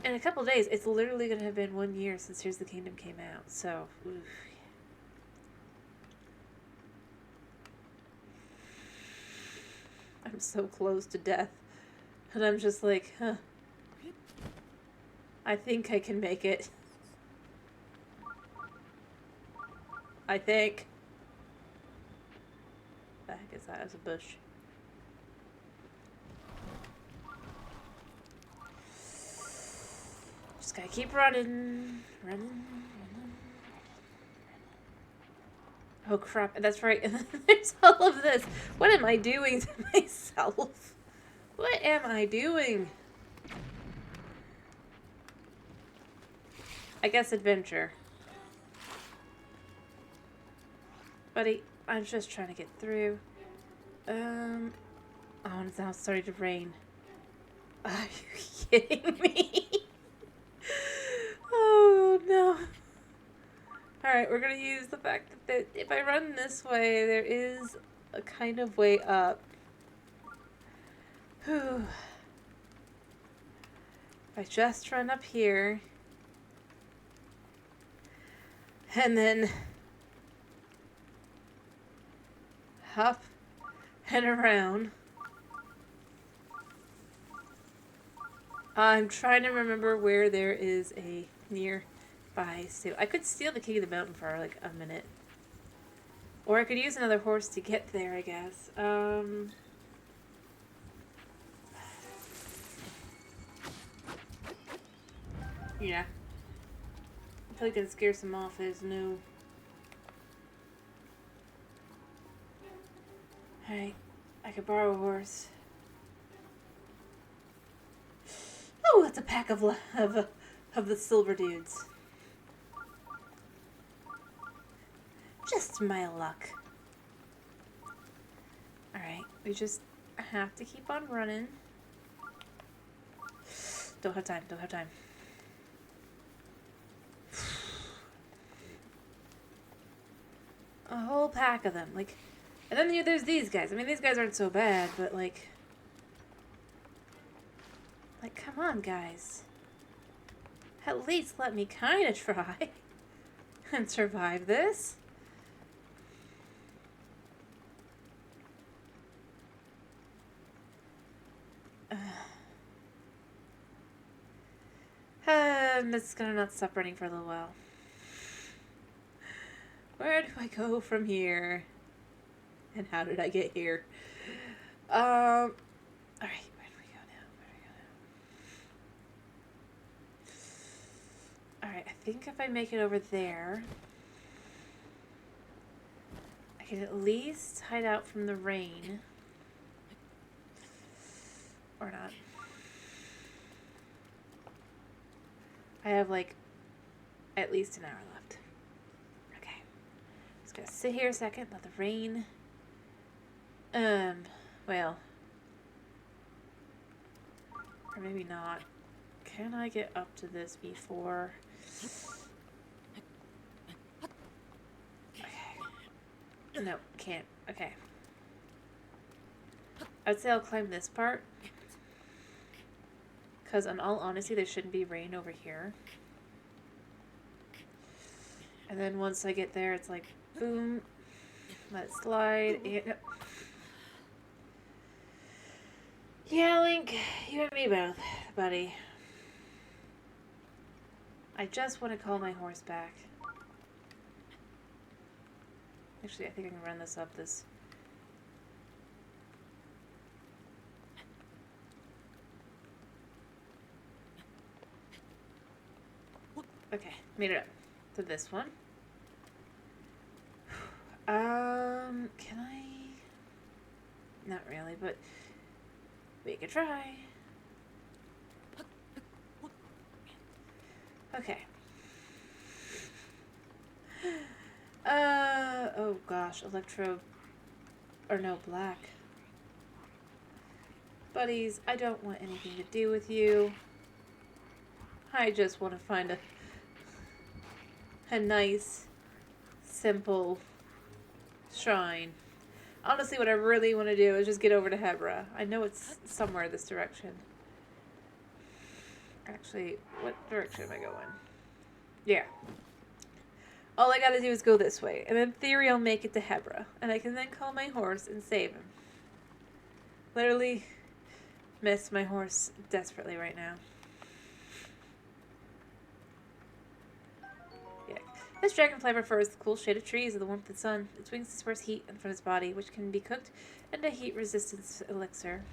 In a couple days, it's literally going to have been 1 year since Tears of the Kingdom came out. So, oof. I'm so close to death. And I'm just like, huh. I think I can make it. I think. What the heck is that? As a bush. Just gotta keep running. Running. Oh crap, that's right. There's all of this. What am I doing to myself? What am I doing? I guess adventure. Buddy, I'm just trying to get through. Oh, it's now starting to rain. Are you kidding me? Oh, no. Alright, we're gonna use the fact that if I run this way, there is a kind of way up. Whew. If I just run up here, and then up and around. I'm trying to remember where there is a nearby stable. I could steal the King of the Mountain for like a minute. Or I could use another horse to get there, I guess. Yeah. I feel like it scares them off. There's no... Alright. I could borrow a horse. Oh, that's a pack of the silver dudes. Just my luck. Alright, we just have to keep on running. Don't have time, don't have time. A whole pack of them, like... And then there's these guys. I mean, these guys aren't so bad, but like... Like, come on, guys. At least let me kind of try and survive this. I'm just gonna not stop running for a little while. Where do I go from here? And how did I get here? Alright, where do we go now? Alright, I think if I make it over there, I can at least hide out from the rain. Or not. I have like at least an hour left. Okay. Just gonna sit here a second, let the rain. Well. Or maybe not. Can I get up to this before? Okay. No, can't. Okay. I'd say I'll climb this part. Because in all honesty, there shouldn't be rain over here. And then once I get there, it's like, boom. Let's slide. And... yeah, Link, you and me both, buddy. I just want to call my horse back. Actually, I think I can run this up this. Okay, made it up to this one. Can I? Not really, but we could try. Okay. Oh gosh, electro, or no, black. Buddies, I don't want anything to do with you. I just want to find a nice, simple shrine. Honestly, what I really want to do is just get over to Hebra. I know it's somewhere this direction. Actually, what direction am I going? Yeah. All I gotta do is go this way, and in theory I'll make it to Hebra, and I can then call my horse and save him. Literally miss my horse desperately right now. Yeah. This dragonfly prefers the cool shade of trees and the warmth of the sun. Its wings disperse heat from its body, which can be cooked into heat resistance elixir.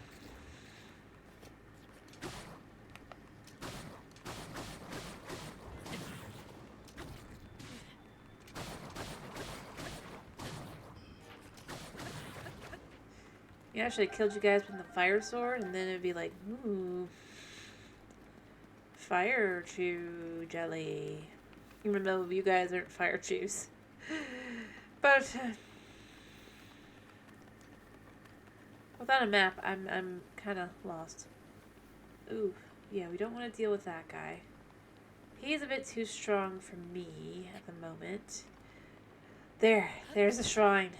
Yeah, I should have killed you guys with the fire sword, and then it'd be like, ooh, fire chew jelly. Even though you guys aren't fire chews. But without a map, I'm kind of lost. Ooh, yeah, we don't want to deal with that guy. He's a bit too strong for me at the moment. There's a shrine.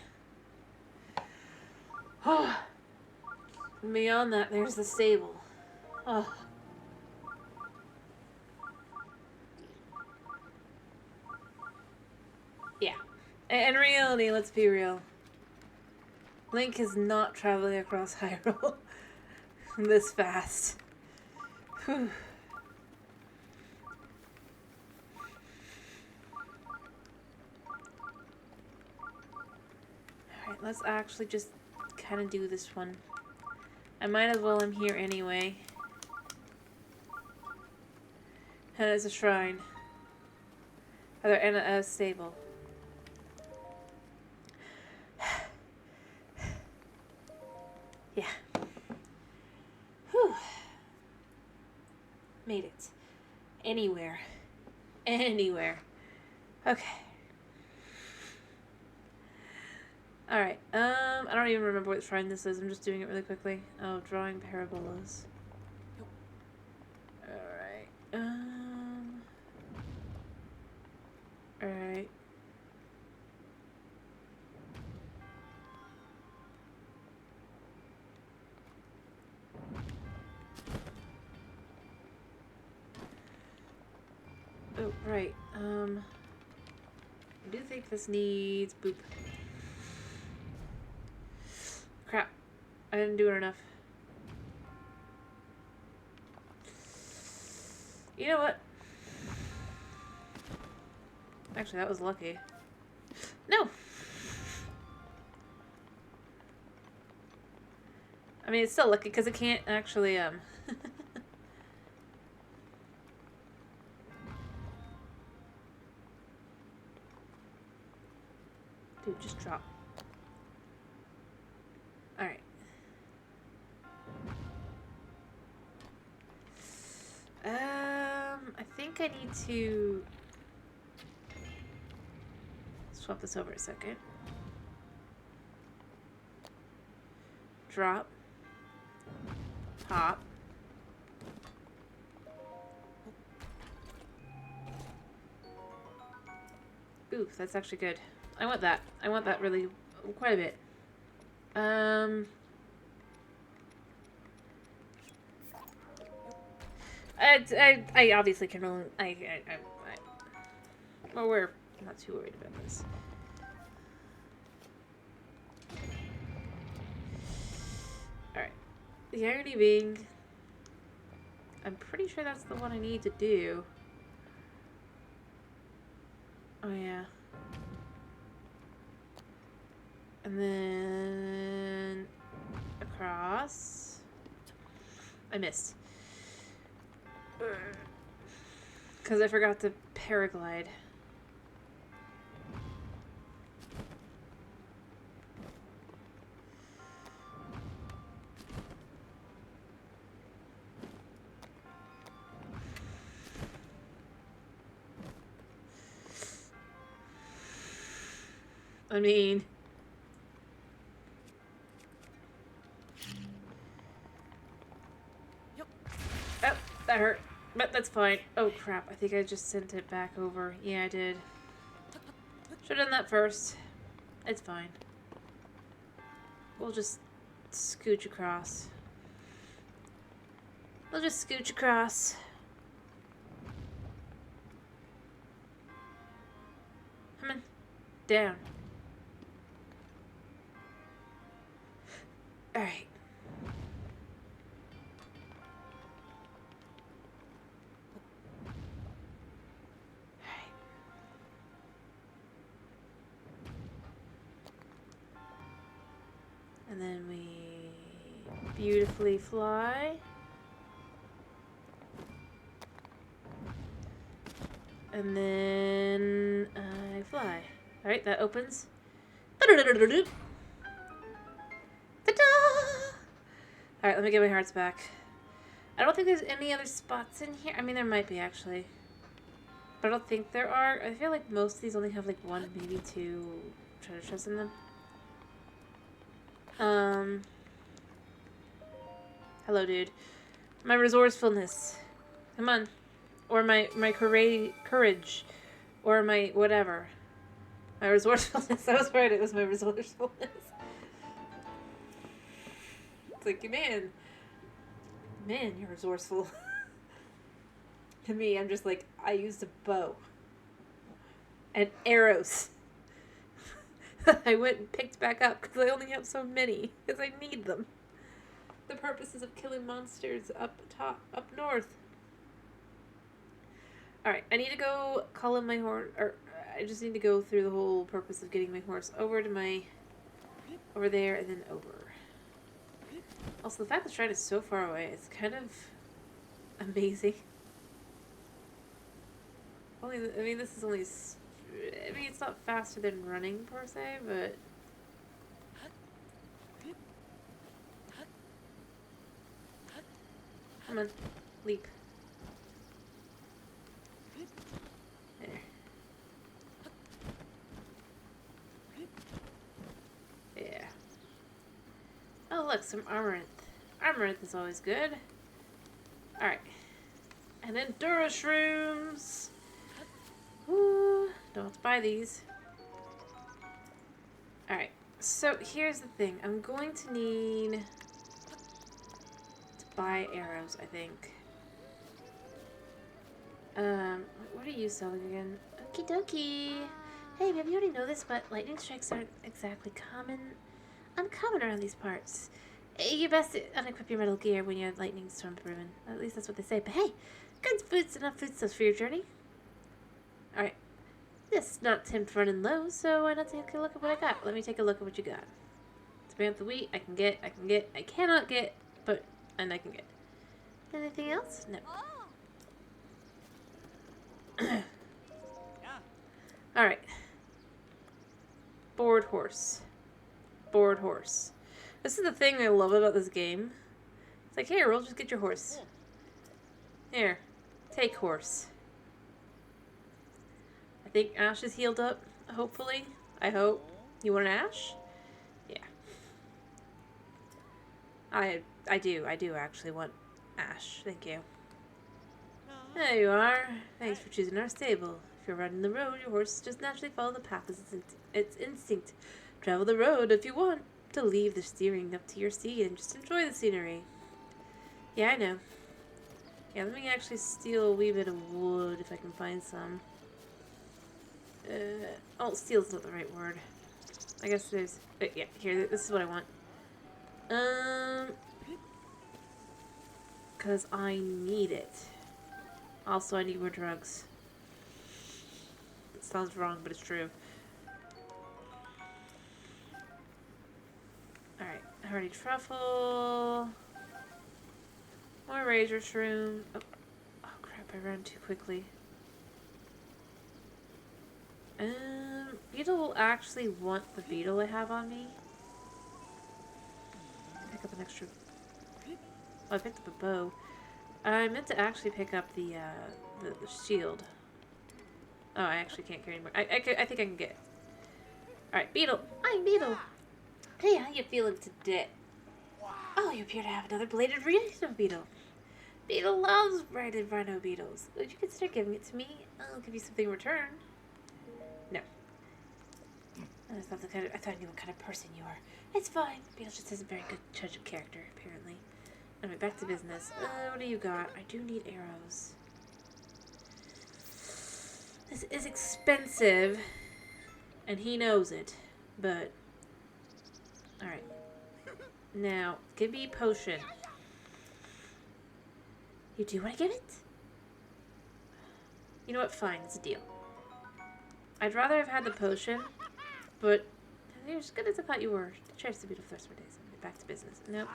Oh. Beyond that, there's the stable. Oh. Yeah. In reality, let's be real. Link is not traveling across Hyrule this fast. Whew. Alright, let's actually just kind of do this one. I might as well, I'm here anyway. And it's a shrine. And a stable. Yeah. Whew. Made it. Anywhere. Anywhere. Okay. Alright, I don't even remember what shrine this is. I'm just doing it really quickly. Oh, drawing parabolas. Alright, alright. Oh, right. I do think this needs boop. Crap. I didn't do it enough. You know what? Actually, that was lucky. No! I mean, it's still lucky because it can't actually, Dude, just drop. Alright. I think I need to swap this over a second. Drop. Pop. Ooh, that's actually good. I want that. I want that really quite a bit. I obviously can only well, we're not too worried about this. Alright. The irony being, I'm pretty sure that's the one I need to do. Oh yeah. And then across. I missed. Because I forgot to paraglide. I mean... Oh, that hurt. But that's fine. Oh crap, I think I just sent it back over. Yeah, I did. Should've done that first. It's fine. We'll just scooch across. We'll just scooch across. Come on. Down. Alright. And then we beautifully fly. And then I fly. Alright, that opens. Ta-da! Alright, let me get my hearts back. I don't think there's any other spots in here. I mean, there might be, actually. But I don't think there are. I feel like most of these only have, like, one, maybe two treasure chests in them. Hello, dude. My resourcefulness. Come on. Or my courage. Or my whatever. My resourcefulness. I was right, it was my resourcefulness. It's like, man, you're resourceful. To me, I'm just like, I used a bow. And arrows. I went and picked back up because I only have so many. Because I need them. The purposes of killing monsters up north. Alright, I need to go call in my horse, or I just need to go through the whole purpose of getting my horse over there and then over. Also, the fact that Shrine is so far away, it's kind of amazing. I mean, this is only, I mean, it's not faster than running per se, but... Come on, leap. There. Yeah. Oh, look, some Amaranth. Amaranth is always good. Alright. And Endura Shrooms! Ooh, don't have to buy these. Alright, so here's the thing. I'm going to need to buy arrows, I think. What are you selling again? Okie dokie. Hey, maybe you already know this, but lightning strikes aren't exactly uncommon around these parts. You best unequip your metal gear when you're lightning storm proven. At least that's what they say. But hey, good food's enough foodstuffs for your journey. Alright. This is not tempt running low, so why not take a look at what I got? Let me take a look at what you got. Spam the wheat, I cannot get, but, and I can get. Anything else? No. Alright. Bored horse. Bored horse. This is the thing I love about this game. It's like, here, we'll just get your horse. Here. Take horse. I think Ash is healed up, hopefully. I hope. You want an Ash? Yeah. I do actually want Ash. Thank you. There you are. Thanks for choosing our stable. If you're riding the road, your horse just naturally follow the path as its instinct. Travel the road if you want to leave the steering up to your steed and just enjoy the scenery. Yeah, I know. Yeah, let me actually steal a wee bit of wood if I can find some. Oh, steal's not the right word. I guess there's... yeah, here, this is what I want. Because I need it. Also, I need more drugs. It sounds wrong, but it's true. Alright, hardy truffle. More razor shroom. Oh crap, I ran too quickly. Beetle will actually want the beetle I have on me. Pick up an extra... Oh, I picked up a bow. I meant to actually pick up the shield. Oh, I actually can't carry anymore. I think I can get it. Alright, Beetle. I'm Beetle. Hey, how you feeling today? Oh, you appear to have another bladed rhino beetle. Beetle loves braided rhino beetles. Would you consider giving it to me? I'll give you something in return. No. That's not the kind of, I thought I knew what kind of person you are. It's fine. Beetle just has a very good judge of character, apparently. Anyway, back to business. What do you got? I do need arrows. This is expensive, and he knows it, but... Alright. Now, give me a potion. You do want to give it? You know what? Fine, it's a deal. I'd rather have had the potion, but you're as good as I thought you were. Chance to beat a thirst for days. Back to business. Nope.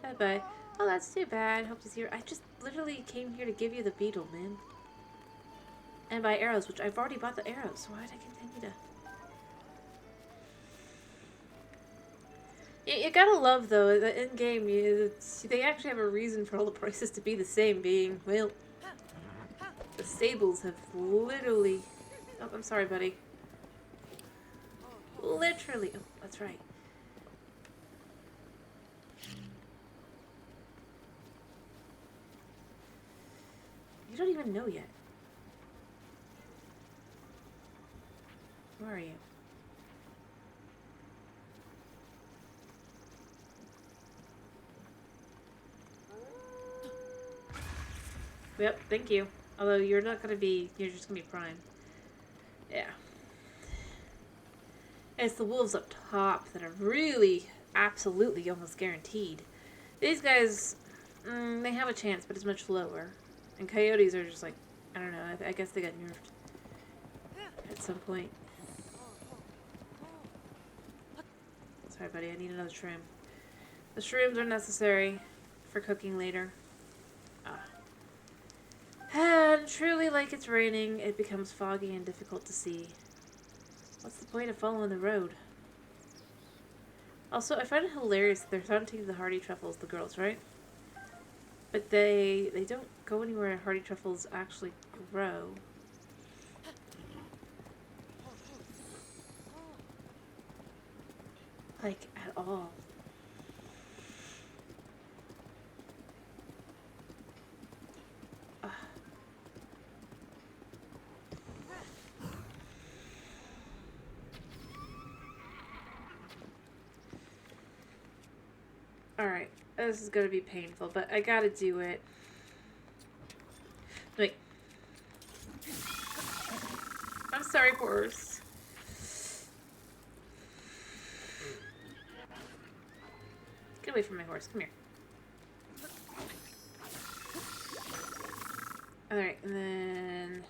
Bye-bye. Oh, that's too bad. Hope to see you. I just literally came here to give you the beetle, man. And buy arrows, which I've already bought the arrows. So why would I continue to... You gotta love, though, that in-game, they actually have a reason for all the prices to be the same, being, well, the stables have literally... Oh, I'm sorry, buddy. Literally. Oh, that's right. You don't even know yet. Where are you? Yep, thank you. Although you're not gonna be, you're just gonna be prime. Yeah. It's the wolves up top that are really, absolutely, almost guaranteed. These guys, they have a chance, but it's much lower. And coyotes are just like, I don't know, I guess they got nerfed at some point. Sorry, buddy, I need another shroom. The shrooms are necessary for cooking later. And truly, like it's raining, it becomes foggy and difficult to see. What's the point of following the road? Also, I find it hilarious that they're hunting the hardy truffles, the girls, right? But they don't go anywhere hardy truffles actually grow. Like, at all. Alright, this is gonna be painful, but I gotta do it. Wait, Sorry, horse. Get away from my horse. Come here. Alright, and then...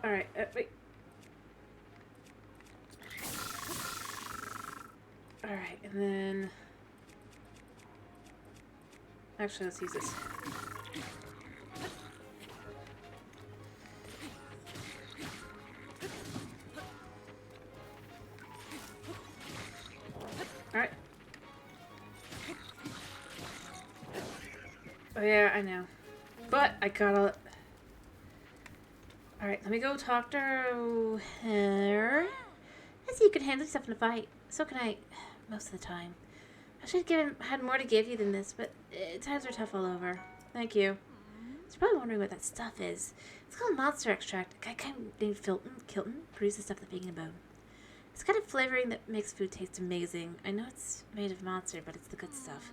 Alright, wait. Alright, and then... Actually, let's use this. Alright. Oh yeah, I know. But I gotta... Alright, let me go talk to her. I see you can handle yourself in a fight. So can I, most of the time. I should have had more to give you than this, but times are tough all over. Thank you. You're probably wondering what that stuff is. It's called monster extract. A guy named Kilton produces stuff that's baking a bone. It's kind of flavoring that makes food taste amazing. I know it's made of monster, but it's the good stuff.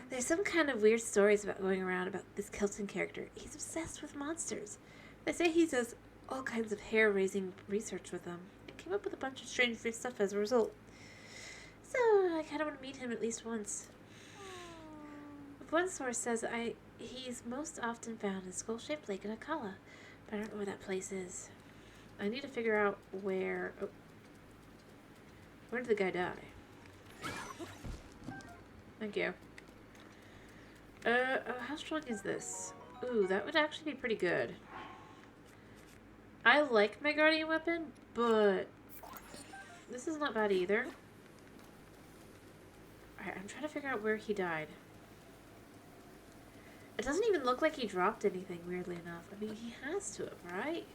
There's some kind of weird stories going around about this Kilton character. He's obsessed with monsters. They say he does all kinds of hair-raising research with them. And came up with a bunch of strange weird stuff as a result. So, I kind of want to meet him at least once. One source says he's most often found in a skull-shaped lake in Akala, but I don't know where that place is. I need to figure out where... Oh. Where did the guy die? Thank you. How strong is this? Ooh, that would actually be pretty good. I like my guardian weapon, but this is not bad either. Alright, I'm trying to figure out where he died. It doesn't even look like he dropped anything, weirdly enough. I mean, he has to have, right?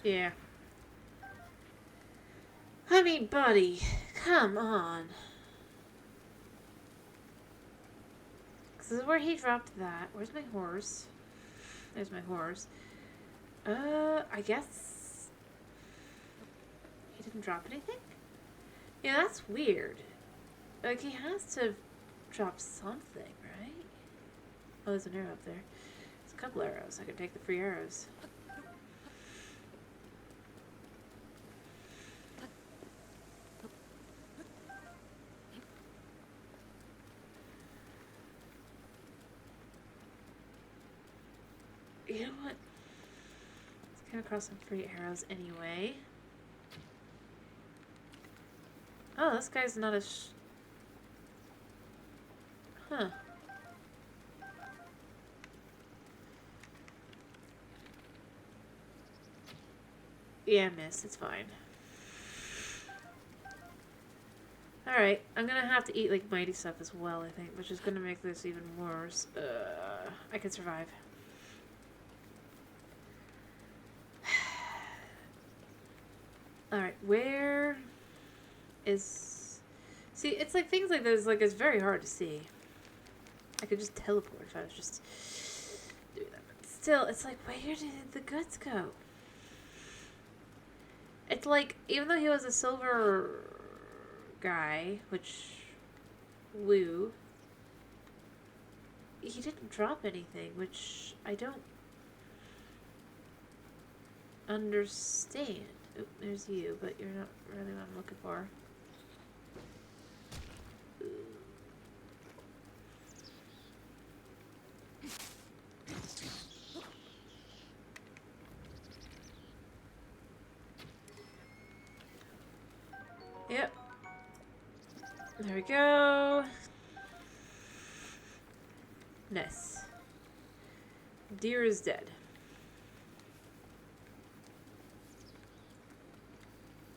Yeah. I mean, buddy, come on. This is where he dropped that. Where's my horse? There's my horse. I guess... He didn't drop anything? Yeah, that's weird. Like, he has to have dropped something, right? Oh, there's an arrow up there. There's a couple arrows. I could take the free arrows. You know what? Let's come across some free arrows anyway. Oh, this guy's not a Huh. Yeah, miss. It's fine. Alright, I'm gonna have to eat, like, mighty stuff as well, I think, which is gonna make this even worse. I can survive. Alright, where is... See, it's like things like this, like, it's very hard to see. I could just teleport if I was just doing that. But still, it's like, where did the goods go? It's like, even though he was a silver guy, which... Woo. He didn't drop anything, which I don't understand. Oh, there's you, but you're not really what I'm looking for. Yep. There we go. Nice. Deer is dead.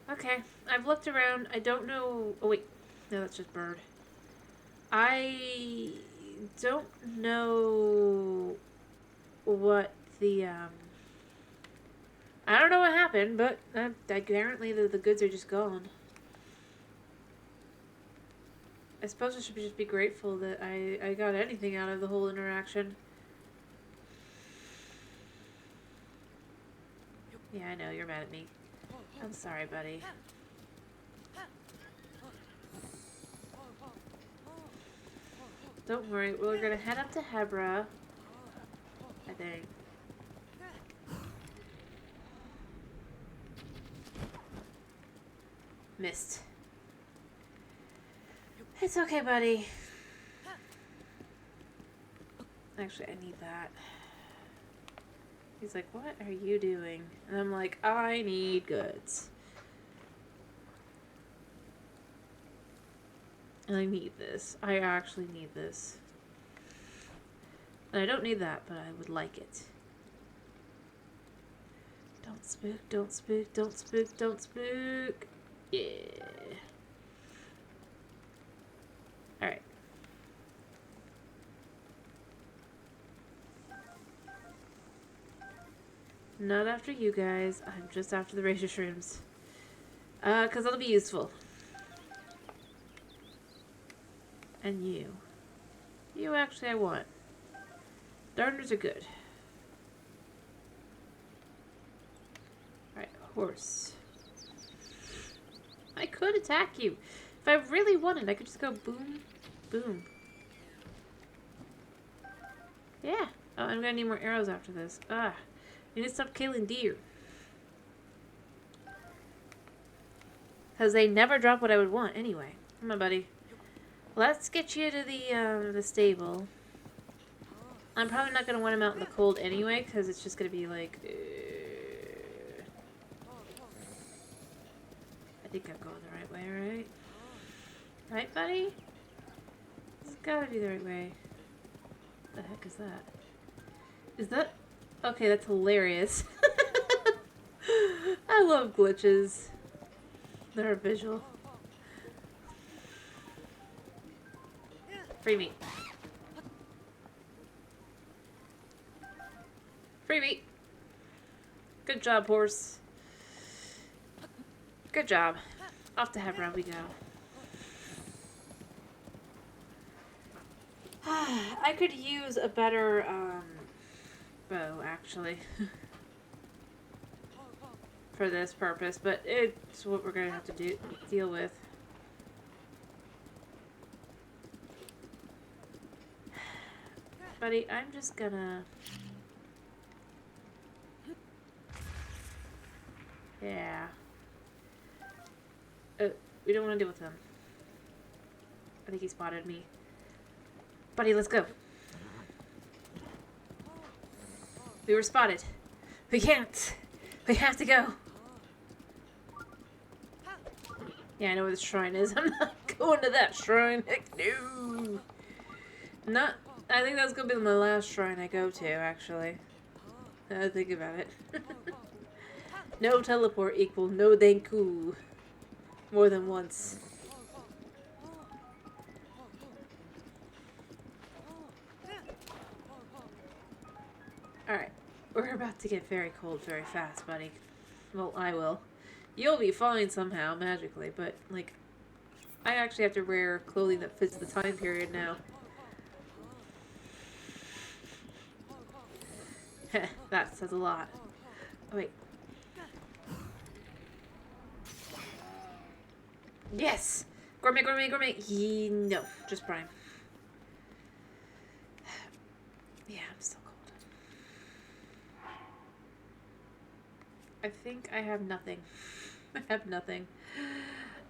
Okay, I've looked around. I don't know... Oh, wait. No, that's just bird. I don't know what the, I don't know what happened, but apparently the goods are just gone. I suppose I should just be grateful that I got anything out of the whole interaction. Yeah, I know, you're mad at me. I'm sorry, buddy. Don't worry, we're gonna head up to Hebra, I think. Missed. It's okay, buddy. Actually, I need that. He's like, what are you doing? And I'm like, I need goods. And I need this. I actually need this. And I don't need that, but I would like it. Don't spook, don't spook, don't spook, don't spook. Yeah. Alright. Not after you guys. I'm just after the razor shrooms. Because that'll be useful. And you. You actually I want. Darners are good. Alright, horse. I could attack you. If I really wanted, I could just go boom, boom. Yeah. Oh, I'm gonna need more arrows after this. Ah. I need to stop killing deer. Because they never drop what I would want anyway. Come on, buddy. Let's get you to the stable. I'm probably not going to want him out in the cold anyway, because it's just going to be like... I think I'm going the right way, right? Right, buddy? It's got to be the right way. What the heck is that? Is that... Okay, that's hilarious. I love glitches. They're visual. Free meat. Free meat. Good job, horse. Good job. Off to Hebron we go. I could use a better bow, actually. For this purpose, but it's what we're gonna have to deal with. Buddy, I'm just gonna... Yeah. We don't want to deal with him. I think he spotted me. Buddy, let's go. We were spotted. We can't. We have to go. Yeah, I know where the shrine is. I'm not going to that shrine. Heck no. Not... I think that's going to be my last shrine I go to, actually. Now I think about it. No teleport equal no thank you. More than once. Alright. We're about to get very cold very fast, buddy. Well, I will. You'll be fine somehow, magically, but, like, I actually have to wear clothing that fits the time period now. That says a lot. Oh, wait. Yes! Gourmet, gourmet, gourmet! No, just prime. Yeah, I'm still cold. I think I have nothing. I have nothing.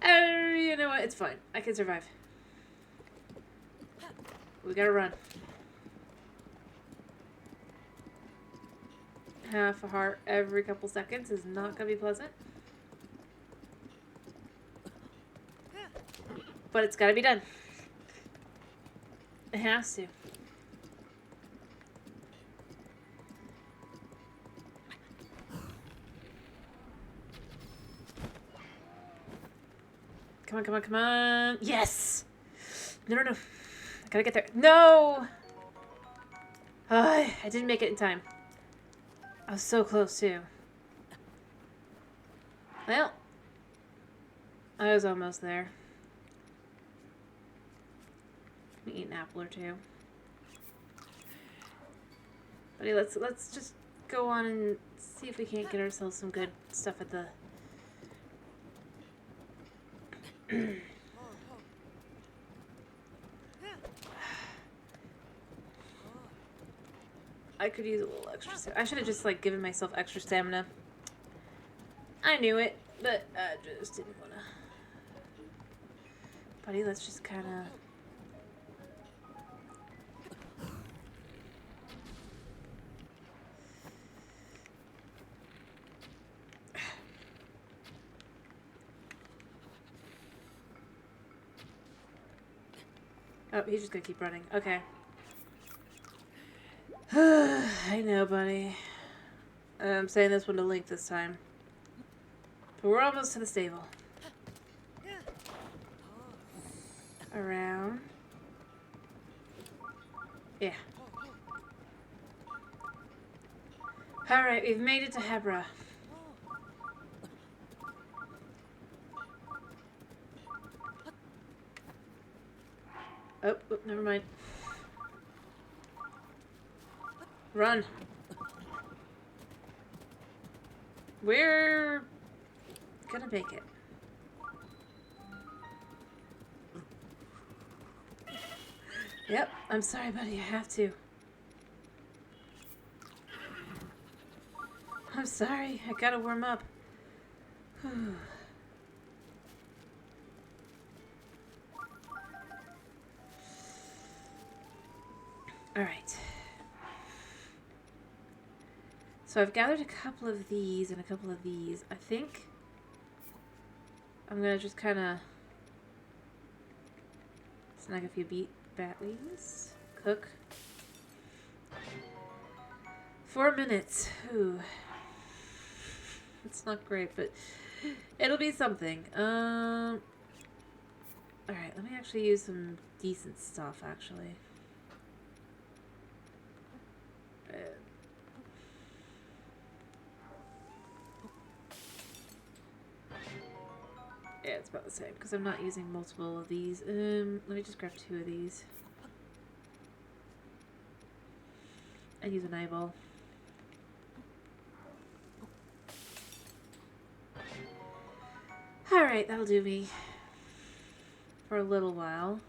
You know what? It's fine. I can survive. We gotta run. Half a heart every couple seconds is not gonna be pleasant. But it's gotta be done. It has to. Come on, come on, come on. Yes! No, no, no. I gotta get there. No! I didn't make it in time. I was so close, too. Well, I was almost there. apple or two. Buddy, let's just go on and see if we can't get ourselves some good stuff at the... I could use a little extra stamina. I should have just, like, given myself extra stamina. I knew it, but I just didn't want to. Buddy, let's just kind of... Oh, he's just gonna keep running. Okay. I know, buddy. I'm saying this one to Link this time. But we're almost to the stable. Around. Yeah. Alright, we've made it to Hebra. Oh, never mind. Run. We're gonna make it. Yep, I'm sorry, buddy. I have to. I'm sorry. I gotta warm up. Alright. So I've gathered a couple of these and a couple of these. I think I'm gonna just kind of snag a few bat wings. Cook. 4 minutes. Ooh. It's not great, but it'll be something. Alright, let me actually use some decent stuff, actually. Yeah, it's about the same, because I'm not using multiple of these. Let me just grab 2 of these. And use an eyeball. Alright, that'll do me. For a little while.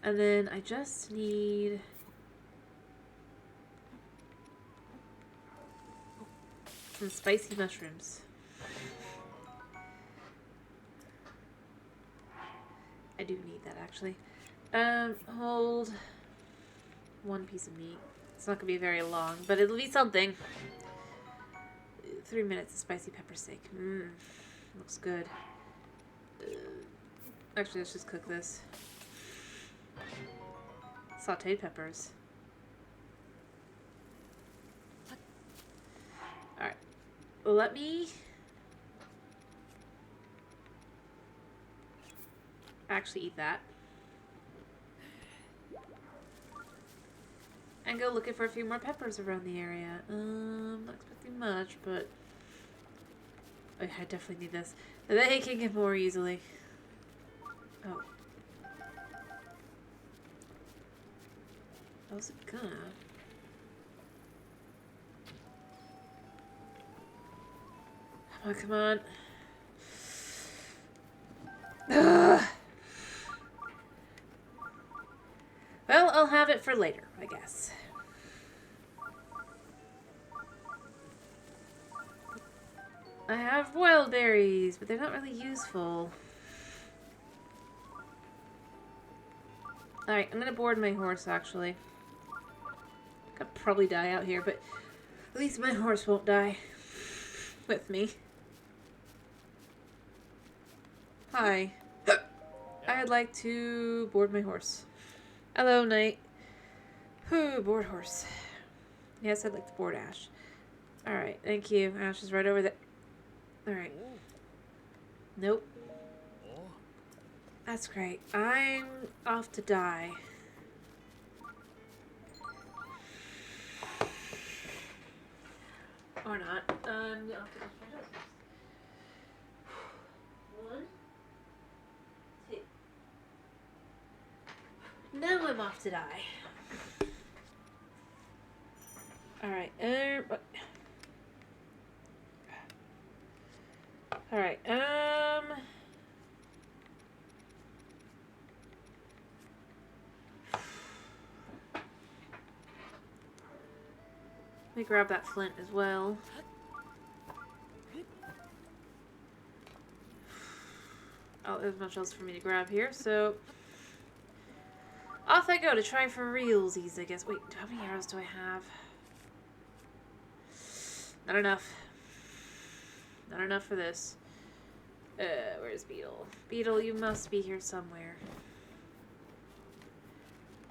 And then I just need... some spicy mushrooms. I do need that, actually. Hold 1 piece of meat. It's not gonna be very long, but it'll be something. 3 minutes of spicy pepper steak. Looks good. Actually, let's just cook this. Sauteed peppers. Alright. Let me... actually eat that. And go looking for a few more peppers around the area. Not expecting much, but... I definitely need this. They can get more easily. Oh. How's it gonna? Come on, come on. Ugh. Well, I'll have it for later, I guess. I have wild berries, but they're not really useful. Alright, I'm gonna board my horse, actually. I'll probably die out here, but at least my horse won't die with me. Hi. I'd like to board my horse. Hello, knight. Whew, board horse. Yes, I'd like to board Ash. Alright, thank you. Ash is right over there. Alright. Nope. That's great. I'm off to die. Or not. Yeah, I'll finish my toast. 1, 2. Now I'm off to die. Alright, alright, let me grab that flint as well. Oh, there's much else for me to grab here, so off I go to try for realsies, I guess. Wait, how many arrows do I have? Not enough. Not enough for this. Where's Beetle? Beetle, you must be here somewhere.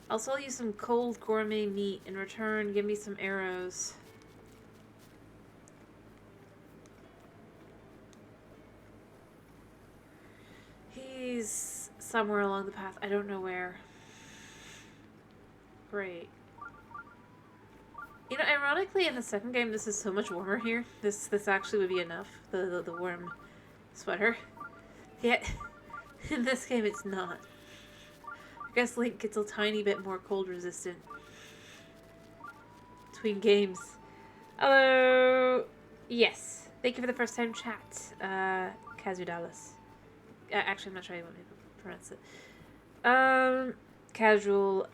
I'll sell you some cold gourmet meat. In return, give me some arrows. He's somewhere along the path. I don't know where. Great. You know, ironically, in the second game, this is so much warmer here. This actually would be enough. The warm sweater. Yet, in this game, it's not. I guess Link gets a tiny bit more cold resistant between games. Hello. Yes. Thank you for the first time chat. Kazudalis. Actually, I'm not sure how you want me to pronounce it. Casual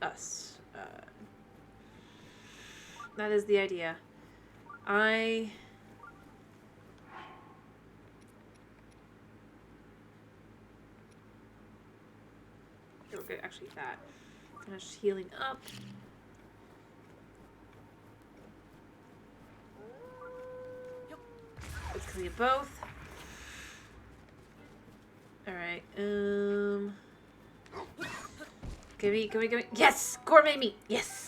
us. That is the idea. Okay, actually that. Finish healing up. Let's clear both. Alright, Give me. Yes! Gourmet meat! Yes!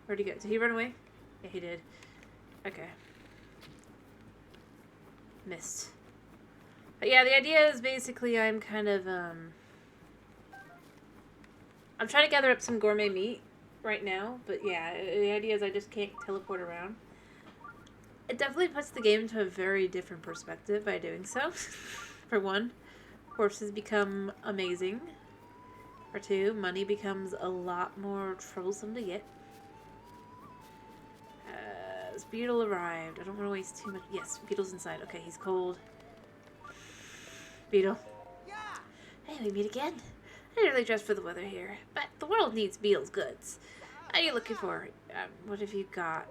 Where'd he go? Did he run away? Yeah, he did. Okay. Missed. But yeah, the idea is basically I'm kind of, I'm trying to gather up some gourmet meat right now, but yeah, the idea is I just can't teleport around. It definitely puts the game into a very different perspective by doing so. For one, horses become amazing. For two, money becomes a lot more troublesome to get. Beetle arrived. I don't want to waste too much. Yes, Beetle's inside. Okay, he's cold. Beetle. Yeah. Hey, we meet again. I didn't really dress for the weather here, but the world needs Beetle's goods. What are you looking for? What have you got?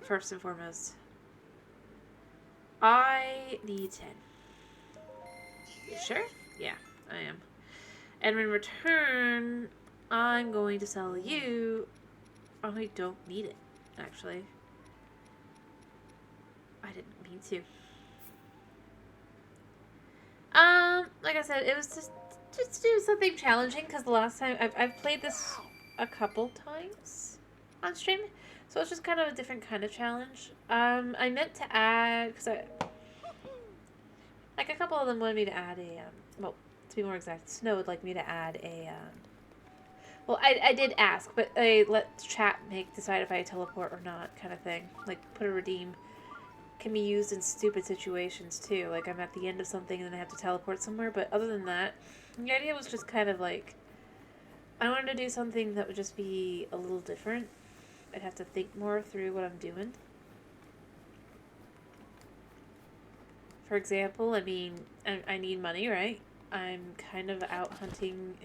First and foremost, I need 10. You sure? Yeah, I am. And in return, I'm going to sell you... Oh, I don't need it, actually. I didn't mean to. Like I said, it was just to do something challenging, because the last time... I've played this a couple times on stream, so it's just kind of a different kind of challenge. I meant to add... because like, a couple of them wanted me to add a... well, to be more exact, Snow would like me to add a... well, I did ask, but they let chat decide if I teleport or not, kind of thing. Like, put a redeem. Can be used in stupid situations, too. Like, I'm at the end of something and then I have to teleport somewhere, but other than that, the idea was just kind of like... I wanted to do something that would just be a little different. I'd have to think more through what I'm doing. For example, I mean, I need money, right? I'm kind of out hunting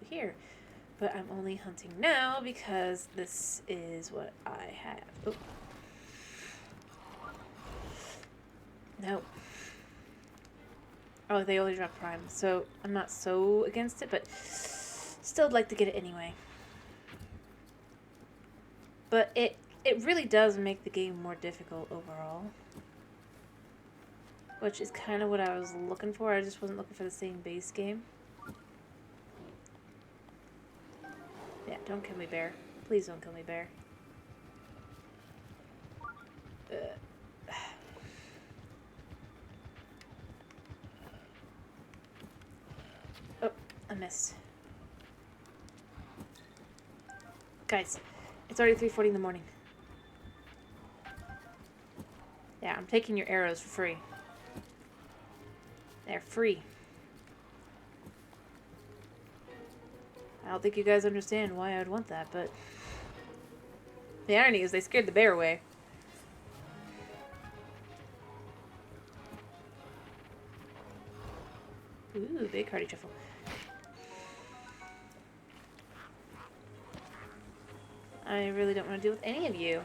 here. But I'm only hunting now because this is what I have. Oh. No. Oh, they only drop Prime, so I'm not so against it, but still would like to get it anyway. But it really does make the game more difficult overall. Which is kind of what I was looking for. I just wasn't looking for the same base game. Yeah, don't kill me, bear. Please don't kill me, bear. Oh, I missed. Guys, it's already 3:40 in the morning. Yeah, I'm taking your arrows for free. They're free. I don't think you guys understand why I'd want that, but the irony is they scared the bear away. Ooh, big hearty truffle. I really don't want to deal with any of you.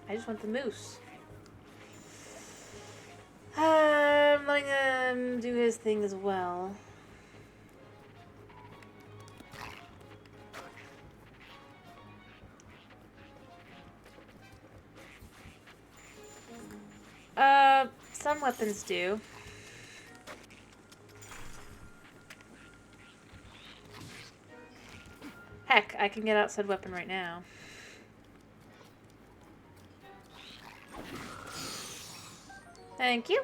I just want the moose. I'm letting him do his thing as well. Some weapons do. Heck, I can get outside weapon right now. Thank you.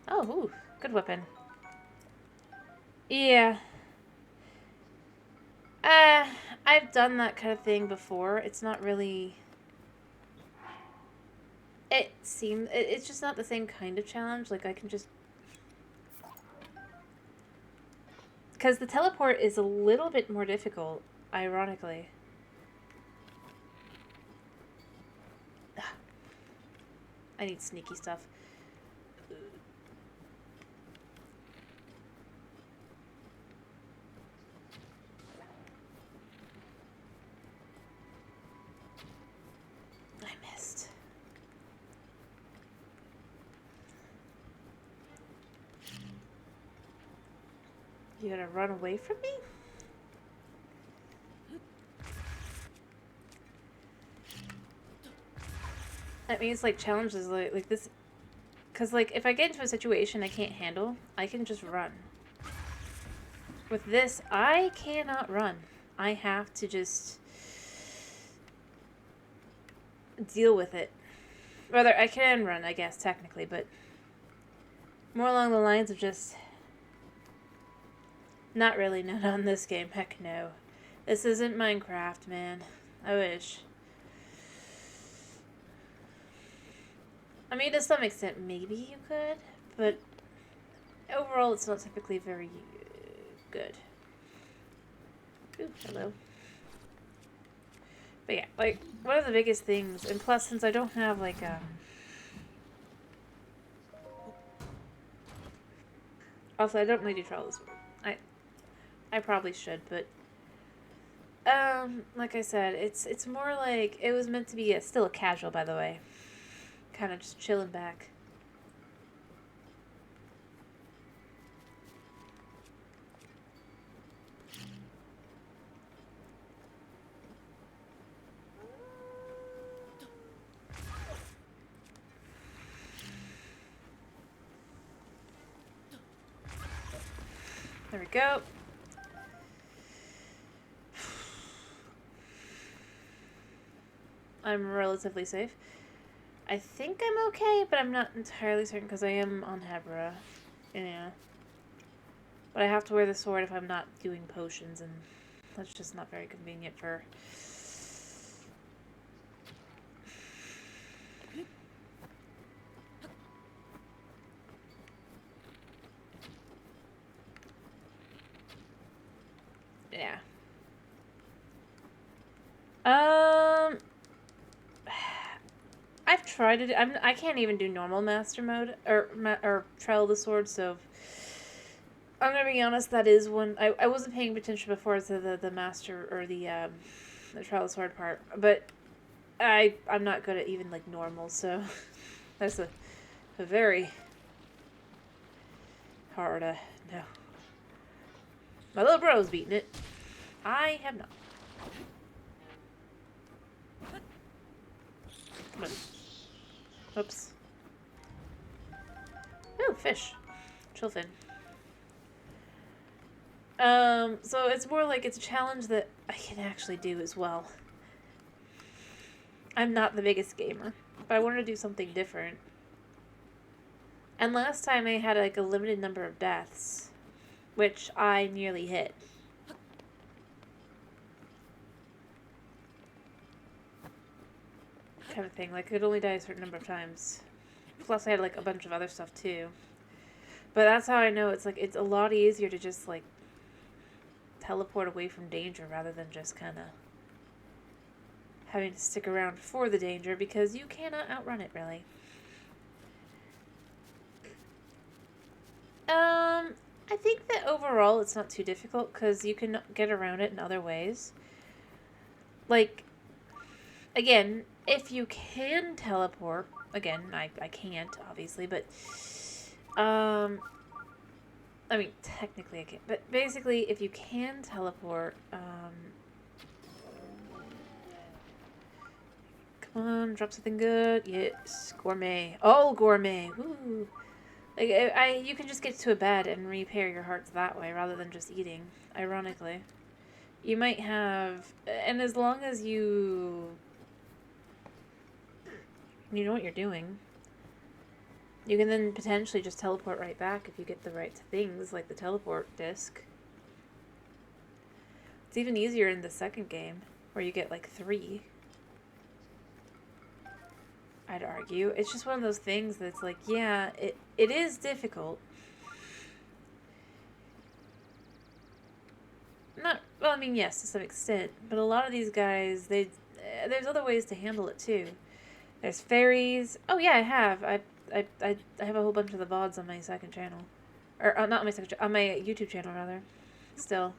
Oh, ooh, good weapon. Yeah. I've done that kind of thing before. It's not really... It's just not the same kind of challenge. Like, I can just... Because the teleport is a little bit more difficult, ironically. I need sneaky stuff. I missed. You gonna run away from me? That means, like, challenges like this... Because, like, if I get into a situation I can't handle, I can just run. With this, I cannot run. I have to just... deal with it. Rather, I can run, I guess, technically, but... more along the lines of just... Not really, not on this game. Heck no. This isn't Minecraft, man. I wish. I mean, to some extent, maybe you could, but overall, it's not typically very good. Ooh, hello. But yeah, like, one of the biggest things, and plus, since I don't have, like, also, I don't really do trial this one. I probably should, but, like I said, it's more like, it was meant to be still a casual, by the way. Kind of just chilling back. There we go. I'm relatively safe. I think I'm okay, but I'm not entirely certain because I am on Hebra. Yeah. But I have to wear the sword if I'm not doing potions, and that's just not very convenient for... Yeah. I've tried it. I can't even do normal master mode or trial of the sword. So I'm gonna be honest. That is one I wasn't paying attention before to the master or the trial of the sword part. But I'm not good at even like normal. So that's a very hard. No. My little bro's beating it. I have not. Come on. Oops. Ooh, fish. Chillfin. So it's more like it's a challenge that I can actually do as well. I'm not the biggest gamer, but I wanted to do something different. And last time I had like a limited number of deaths, which I nearly hit. Kind of thing. Like, I could only die a certain number of times. Plus, I had, like, a bunch of other stuff, too. But that's how I know it's like it's a lot easier to just like teleport away from danger rather than just kind of having to stick around for the danger, because you cannot outrun it, really. I think that overall it's not too difficult because you can get around it in other ways. Like, again, if you can teleport, again, I can't, obviously, but, I mean, technically I can't, but basically, if you can teleport, come on, drop something good. Yes, gourmet. Oh, gourmet. Woo. Like, you can just get to a bed and repair your hearts that way rather than just eating, ironically. You might have, and as long as you know what you're doing, you can then potentially just teleport right back if you get the right things, like the teleport disc. It's even easier in the second game, where you get like 3. I'd argue. It's just one of those things that's like, yeah, it is difficult. Not, well, I mean, yes, to some extent, but a lot of these guys, there's other ways to handle it too. There's fairies. Oh yeah, I have. I have a whole bunch of the VODs on my second channel, or not on my second, on my YouTube channel rather. Still,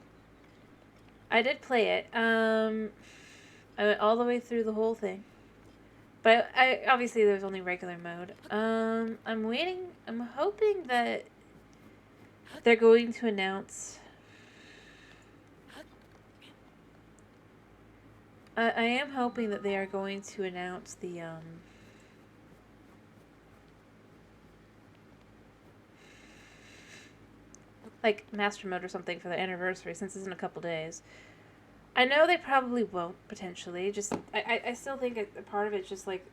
I did play it. I went all the way through the whole thing. But I obviously there's only regular mode. I'm waiting. I'm hoping that they're going to announce. I am hoping that they are going to announce the like master mode or something for the anniversary, since it's in a couple days. I know they probably won't, potentially. Just I still think a part of it's just like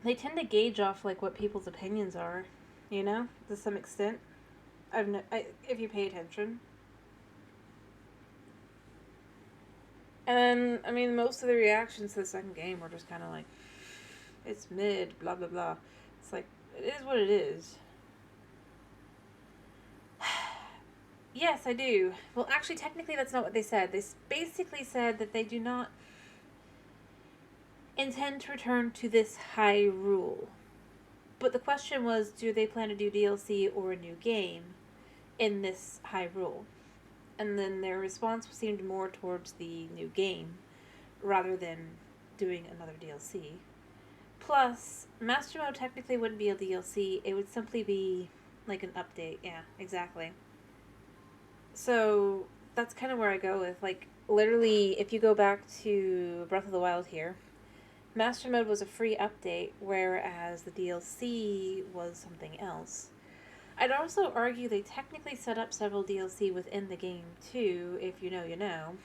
they tend to gauge off like what people's opinions are, you know, to some extent. If you pay attention. And I mean, most of the reactions to the second game were just kind of like, it's mid, blah blah blah. It's like, it is what it is. Yes, I do. Well, actually, technically, that's not what they said. They basically said that they do not intend to return to this Hyrule. But the question was, do they plan to do DLC or a new game in this Hyrule? And then their response seemed more towards the new game rather than doing another DLC. Plus, Master Mode technically wouldn't be a DLC. It would simply be like an update. Yeah, exactly. So that's kind of where I go with, like, literally, if you go back to Breath of the Wild here, Master Mode was a free update, whereas the DLC was something else. I'd also argue they technically set up several DLC within the game, too, if you know, you know.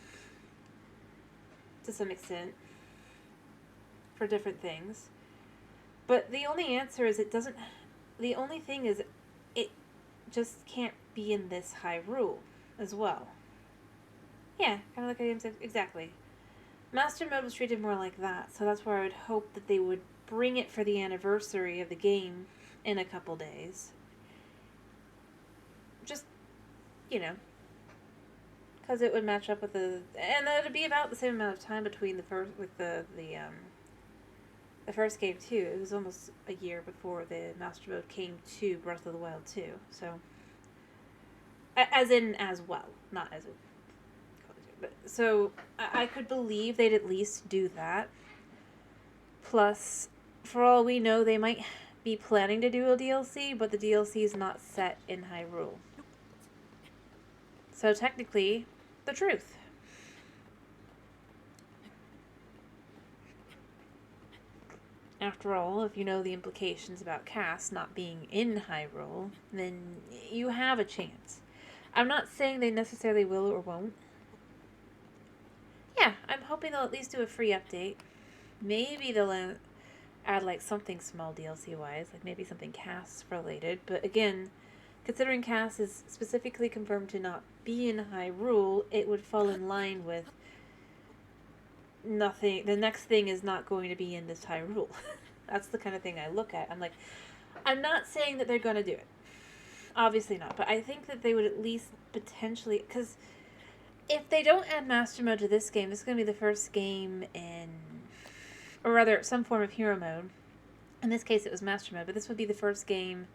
To some extent. For different things. But the only answer is it doesn't... The only thing is it just can't be in this Hyrule as well. Yeah, kind of like I said, exactly. Master Mode was treated more like that, so that's where I would hope that they would bring it for the anniversary of the game in a couple days. Just, you know, because it would match up with the, and it would be about the same amount of time between the first, with the first game too. It was almost a year before the Master Mode came to Breath of the Wild 2, so, as well, not as in, but, so, I could believe they'd at least do that. Plus, for all we know, they might be planning to do a DLC, but the DLC is not set in Hyrule. So technically, the truth. After all, if you know the implications about Cass not being in Hyrule, then you have a chance. I'm not saying they necessarily will or won't. Yeah, I'm hoping they'll at least do a free update. Maybe they'll add like something small DLC-wise, like maybe something Cass related. But again, considering Cass is specifically confirmed to not be in Hyrule, it would fall in line with nothing, the next thing is not going to be in this Hyrule. That's the kind of thing I look at. I'm like, I'm not saying that they're going to do it. Obviously not. But I think that they would at least potentially, because if they don't add Master Mode to this game, this is going to be the first game in, or rather, some form of Hero Mode. In this case, it was Master Mode, but this would be the first game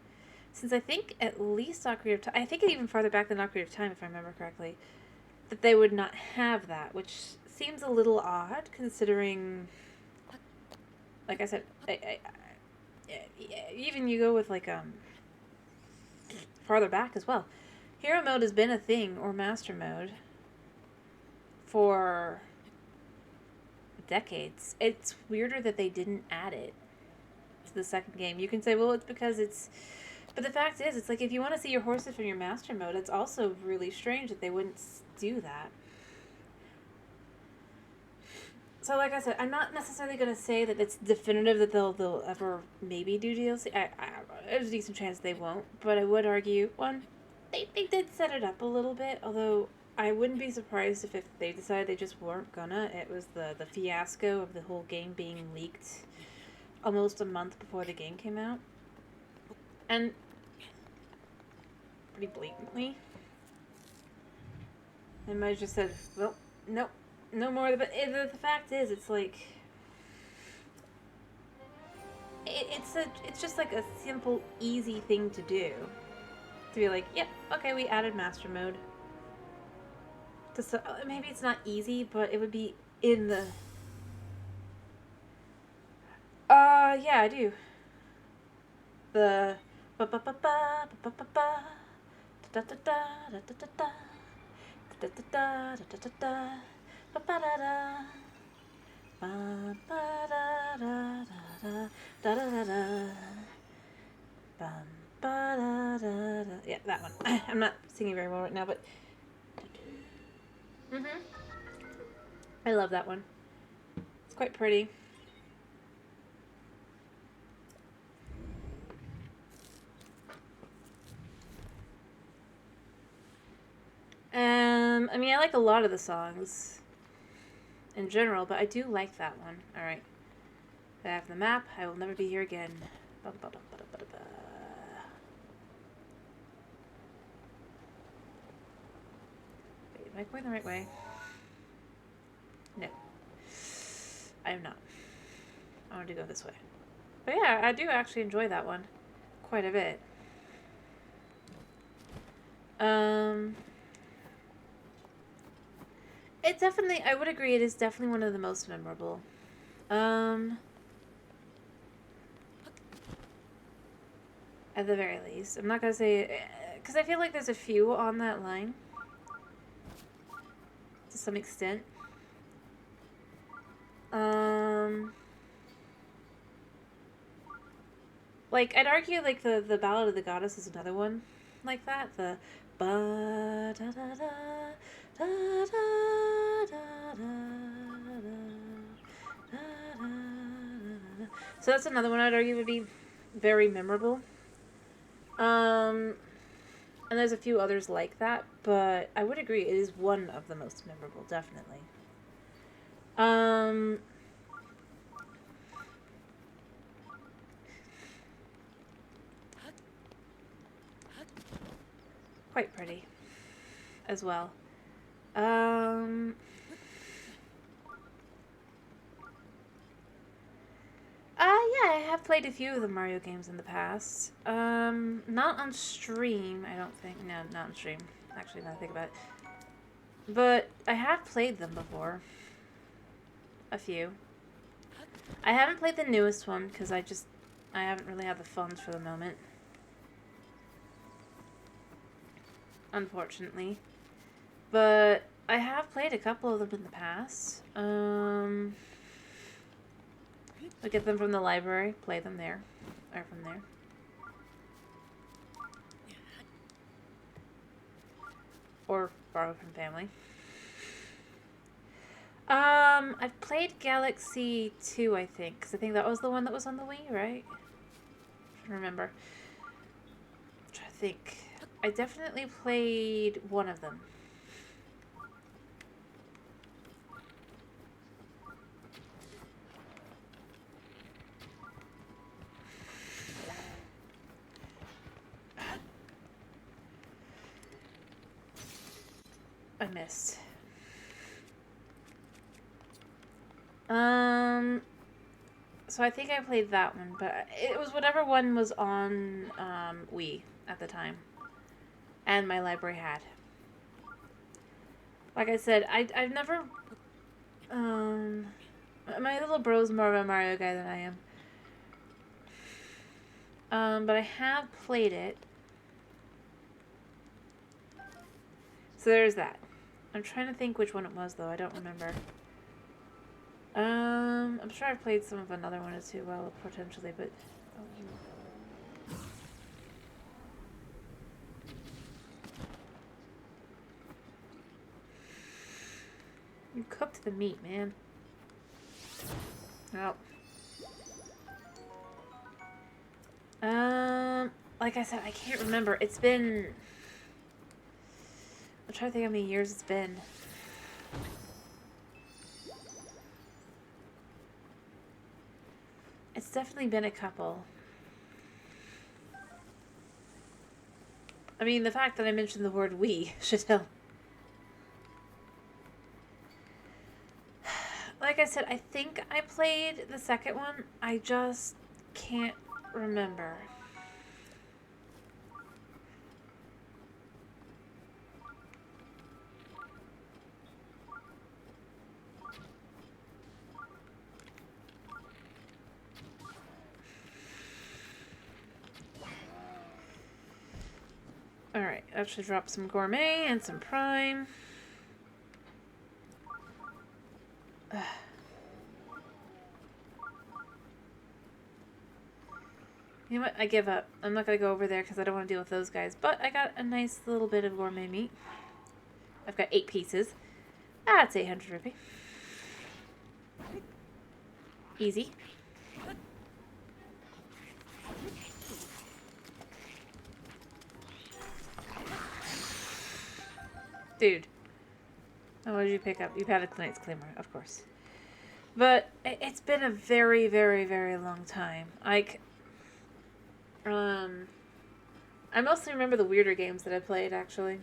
since I think at least Ocarina of Time, I think it even farther back than Ocarina of Time, if I remember correctly, that they would not have that, which seems a little odd considering, like I said, even you go with like farther back as well. Hero Mode has been a thing, or Master Mode, for decades. It's weirder that they didn't add it to the second game. You can say, well, it's because it's... But the fact is, it's like, if you want to see your horses from your Master Mode, it's also really strange that they wouldn't do that. So, like I said, I'm not necessarily going to say that it's definitive that they'll ever maybe do DLC. There's a decent chance they won't, but I would argue, one, they did set it up a little bit, although I wouldn't be surprised if they decided they just weren't gonna. It was the fiasco of the whole game being leaked almost a month before the game came out. And pretty blatantly. They might have just said, well, nope, no more. But the fact is, it's like... It's just like a simple, easy thing to do. To be like, yep, okay, we added Master Mode. Maybe it's not easy, but it would be in the... yeah, I do. The... ba ba ba ba ba ba ba da da da da da da da da da da da da da ba ba da da ba ba da da da da da da da bum ba da da da. Yeah, that one. I'm not singing very well right now, but I love that one. It's quite pretty. I mean, I like a lot of the songs in general, but I do like that one. Alright. I have the map. I will never be here again. Wait, am I going the right way? No. I am not. I want to go this way. But yeah, I do actually enjoy that one quite a bit. It definitely, I would agree, it is definitely one of the most memorable. At the very least. I'm not gonna say, because I feel like there's a few on that line. To some extent. Like, I'd argue, like, the Ballad of the Goddess is another one like that. The ba da da da da da da da da. So that's another one I'd argue would be very memorable. And there's a few others like that, but I would agree it is one of the most memorable, definitely. Quite pretty as well. Yeah, I have played a few of the Mario games in the past. Not on stream, I don't think. No, not on stream. Actually, now I think about it. But I have played them before. A few. I haven't played the newest one because I haven't really had the funds for the moment. Unfortunately. But I have played a couple of them in the past. I get them from the library, play them there, or from there. Or borrow from family. I've played Galaxy 2, I think, because I think that was the one that was on the Wii, right? I don't remember. I'm trying to think. I definitely played one of them. missed. So I think I played that one, but it was whatever one was on Wii at the time, and my library had. Like I said, I've never. My little bro's more of a Mario guy than I am. But I have played it. So there's that. I'm trying to think which one it was, though. I don't remember. I'm sure I've played some of another one or two, well, potentially, but... Oh. You cooked the meat, man. Oh. Like I said, I can't remember. It's been... I'm trying to think how many years it's been. It's definitely been a couple. I mean, the fact that I mentioned the word we should tell. Like I said, I think I played the second one. I just can't remember. Alright, I should drop some gourmet and some prime. You know what? I give up. I'm not going to go over there because I don't want to deal with those guys. But I got a nice little bit of gourmet meat. I've got 8 pieces. That's 800 rupee. Easy. Dude. Oh, what did you pick up? You had a Knight's Claymore, of course. But it's been a very, very, very long time. Like, I mostly remember the weirder games that I played, actually.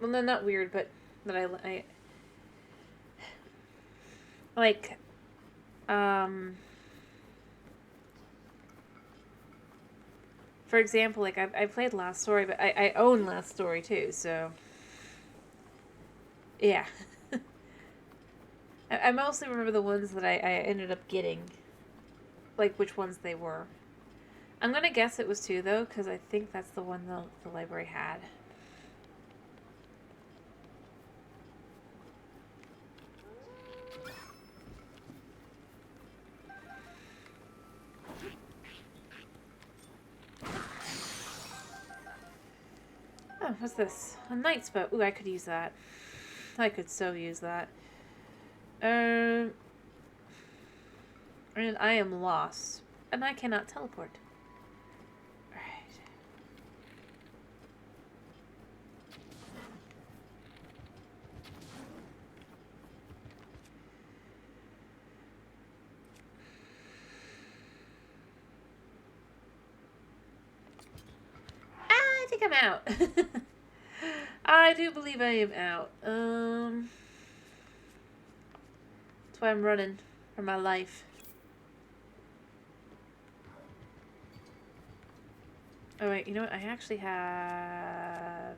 Well, no, not weird, but that I like, for example, like, I played Last Story, but I own Last Story, too, so, yeah. I mostly remember the ones that I ended up getting, like, which ones they were. I'm gonna guess it was 2, though, because I think that's the one the library had. Oh, what's this? A knight's boat. Ooh, I could use that. I could so use that. And I am lost. And I cannot teleport. Alright. I think I'm out. I do believe I am out. That's why I'm running for my life. Oh wait, you know what? I actually have...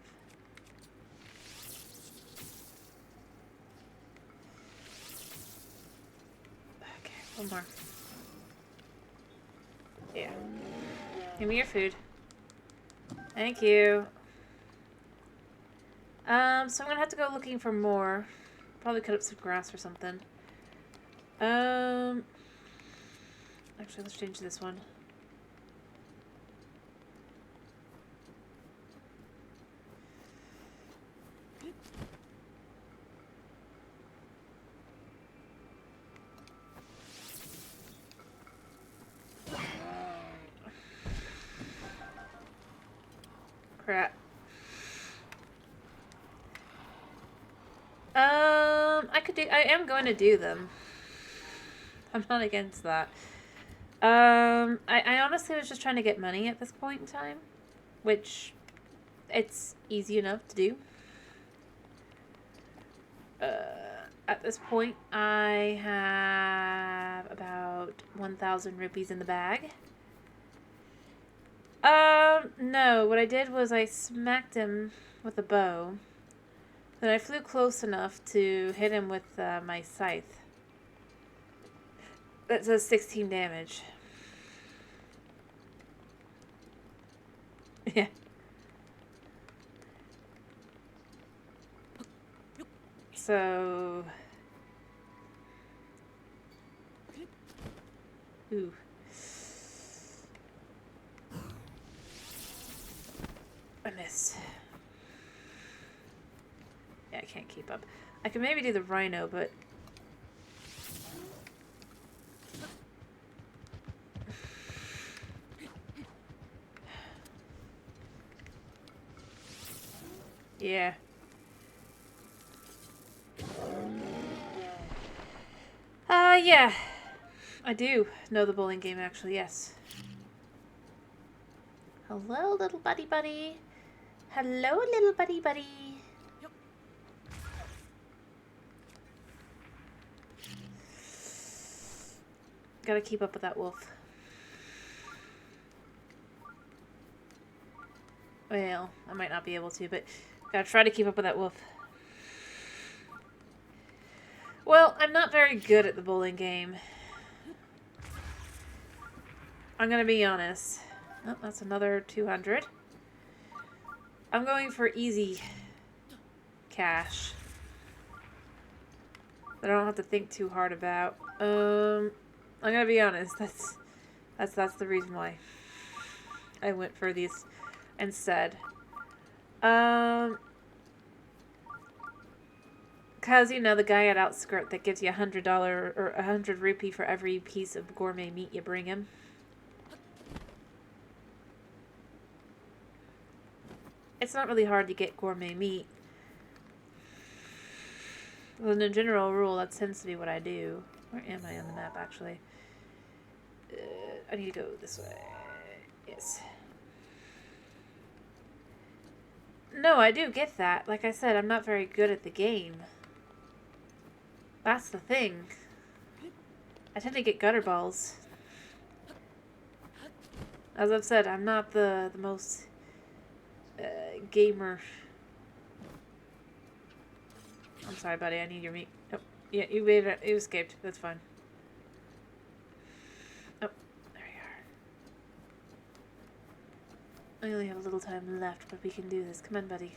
Okay, one more. Yeah. Give me your food. Thank you. So I'm gonna have to go looking for more. Probably cut up some grass or something. Actually, let's change this one. Crap. I am going to do them. I'm not against that. I honestly was just trying to get money at this point in time, which it's easy enough to do. At this point, I have about 1,000 rupees in the bag. No. What I did was I smacked him with a bow. Then I flew close enough to hit him with my scythe. That does 16 damage. Yeah. So... Ooh. I missed. Yeah, I can't keep up. I could maybe do the rhino, but... Yeah. Yeah. I do know the bowling game, actually, yes. Hello, little buddy buddy. Hello, little buddy buddy. Gotta keep up with that wolf. Well, I might not be able to, but gotta try to keep up with that wolf. Well, I'm not very good at the bowling game. I'm gonna be honest. Oh, that's another 200. I'm going for easy cash that I don't have to think too hard about. I'm gonna be honest. That's the reason why I went for these instead. Cause you know the guy at Outskirt that gives you $100 or 100 rupee for every piece of gourmet meat you bring him. It's not really hard to get gourmet meat. Well, in a general rule, that tends to be what I do. Where am I on the map, actually? I need to go this way. Yes. No, I do get that. Like I said, I'm not very good at the game. That's the thing. I tend to get gutter balls. As I've said, I'm not the most gamer. I'm sorry, buddy. I need your meat. Oh, yeah, you waved it. You escaped. That's fine. Oh, there we are. I only have a little time left, but we can do this. Come on, buddy.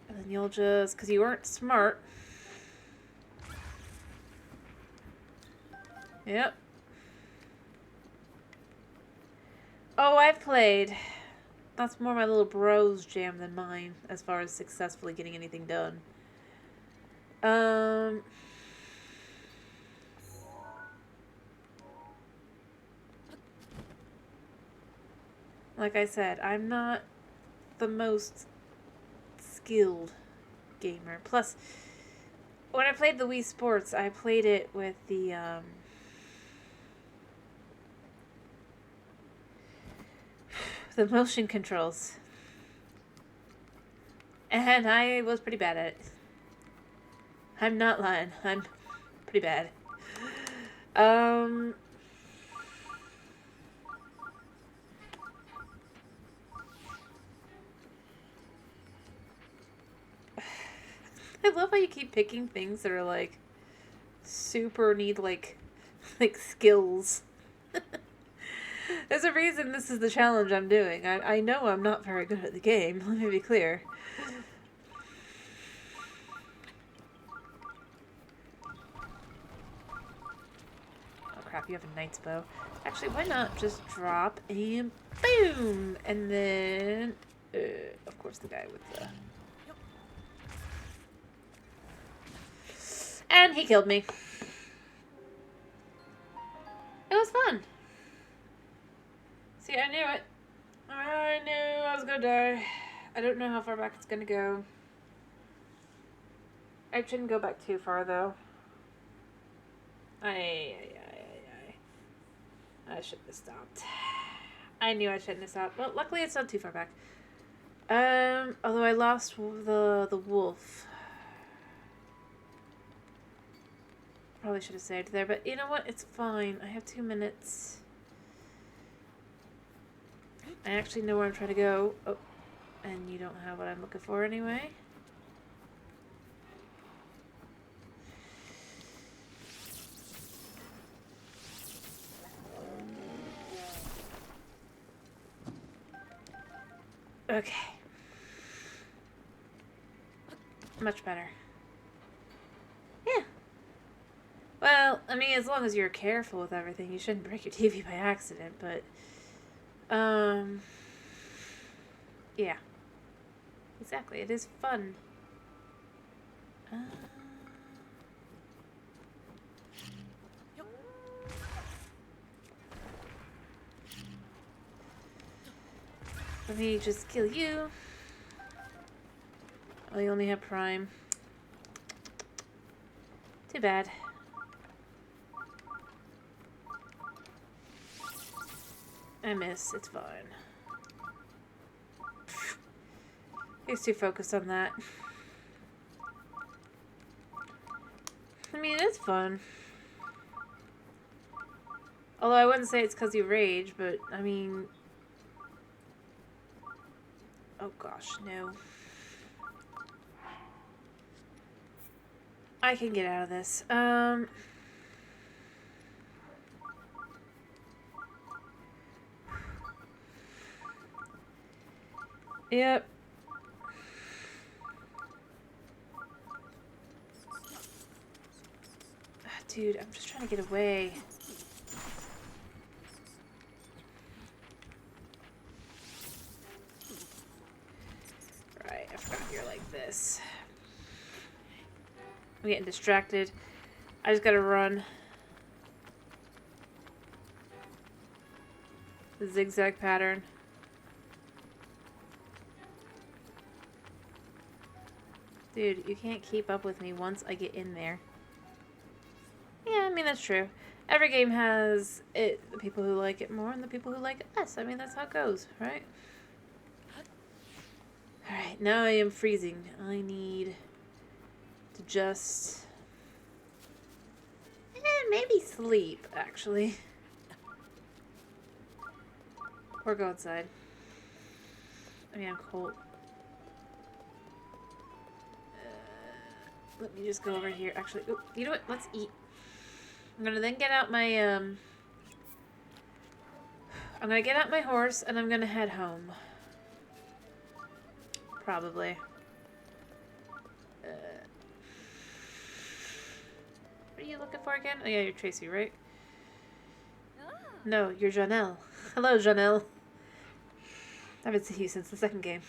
And then you'll just... Because you weren't smart. Yep. Oh, I've played. That's more my little bro's jam than mine, as far as successfully getting anything done. Like I said, I'm not the most skilled gamer. Plus, when I played the Wii Sports, I played it with the motion controls. And I was pretty bad at it. I'm not lying. I'm pretty bad. I love how you keep picking things that are like super need like skills. There's a reason this is the challenge I'm doing. I know I'm not very good at the game. Let me be clear. Oh crap, you have a knight's bow. Actually, why not just drop and boom! And then, of course, the guy with the... And he killed me. It was fun. See, I knew it. I knew I was gonna die. I don't know how far back it's gonna go. I shouldn't go back too far, though. I shouldn't have stopped. I knew I shouldn't have stopped. Well, luckily it's not too far back. Although I lost the wolf. Probably should have saved there, but you know what? It's fine. I have 2 minutes. I actually know where I'm trying to go. Oh, and you don't have what I'm looking for anyway. Okay. Much better. Yeah. Well, I mean, as long as you're careful with everything, you shouldn't break your TV by accident, but... Yeah. Exactly, it is fun. Let me just kill you. Oh, you only have Prime. Too bad. I miss. It's fine. He's too focused on that. I mean, it's fun. Although I wouldn't say it's because you rage, but I mean... Oh gosh, no. I can get out of this. Yep. Dude, I'm just trying to get away. Right, I forgot you're like this. I'm getting distracted. I just gotta run. The zigzag pattern. Dude, you can't keep up with me once I get in there. Yeah, I mean, that's true. Every game has the people who like it more and the people who like it less. I mean, that's how it goes, right? Alright, now I am freezing. I need to just... maybe sleep, actually. Or go outside. I mean, I'm cold. Let me just go over here. Actually, oh, you know what? Let's eat. I'm gonna then get out my, I'm gonna get out my horse and I'm gonna head home. Probably. What are you looking for again? Oh yeah, you're Tracy, right? No, you're Janelle. Hello, Janelle. I haven't seen you since the second game.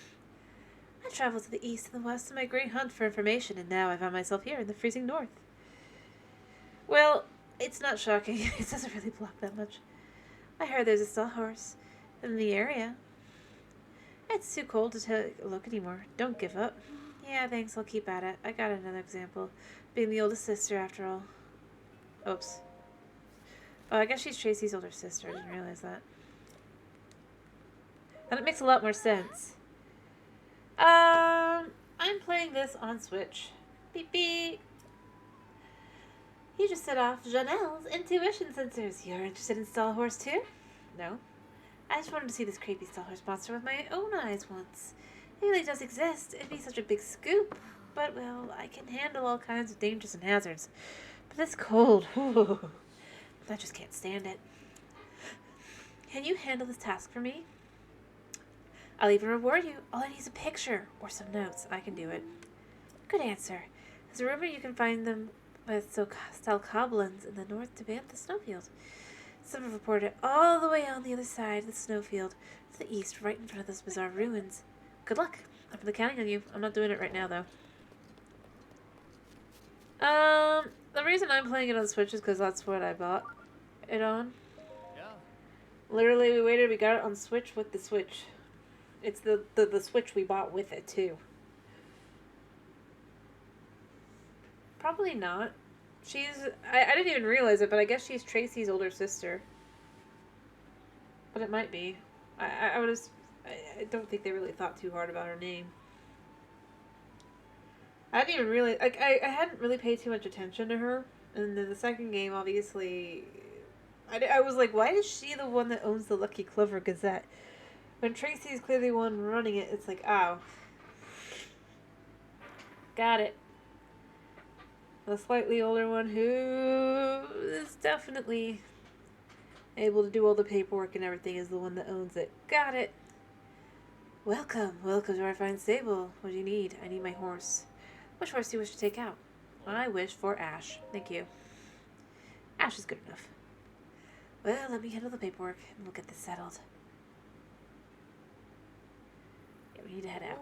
I traveled to the east and the west on my great hunt for information, and now I found myself here in the freezing north. Well, it's not shocking. It doesn't really block that much. I heard there's a sawhorse in the area. It's too cold to take a look anymore. Don't give up. Yeah, thanks. I'll keep at it. I got another example. Being the oldest sister, after all. Oops. Oh, I guess she's Tracy's older sister. I didn't realize that. And it makes a lot more sense. I'm playing this on Switch. Beep beep. You just set off Janelle's intuition sensors. You're interested in Sawhorse too? No. I just wanted to see this creepy Sawhorse monster with my own eyes once. It really does exist. It'd be such a big scoop. But, well, I can handle all kinds of dangers and hazards. But this cold, I just can't stand it. Can you handle this task for me? I'll even reward you. All I need is a picture or some notes. I can do it. Good answer. There's a rumor you can find them with style goblins in the north to ban the snowfield. Some have reported all the way on the other side of the snowfield to the east, right in front of those bizarre ruins. Good luck. I'm really counting on you. I'm not doing it right now, though. The reason I'm playing it on Switch is because that's what I bought it on. Yeah. Literally, we waited. We got it on Switch with the Switch. It's the Switch we bought with it, too. Probably not. She's... I didn't even realize it, but I guess she's Tracy's older sister. But it might be. I would have I don't think they really thought too hard about her name. I didn't even really like. I hadn't really paid too much attention to her, and then the second game, obviously, I was like, why is she the one that owns the Lucky Clover Gazette? When Tracy's clearly the one running it, it's like, oh, got it. The slightly older one who is definitely able to do all the paperwork and everything is the one that owns it. Got it. Welcome to our fine stable. What do you need? I need my horse. Which horse do you wish to take out? I wish for Ash. Thank you. Ash is good enough. Well, let me handle the paperwork and we'll get this settled. Yeah, we need to head out.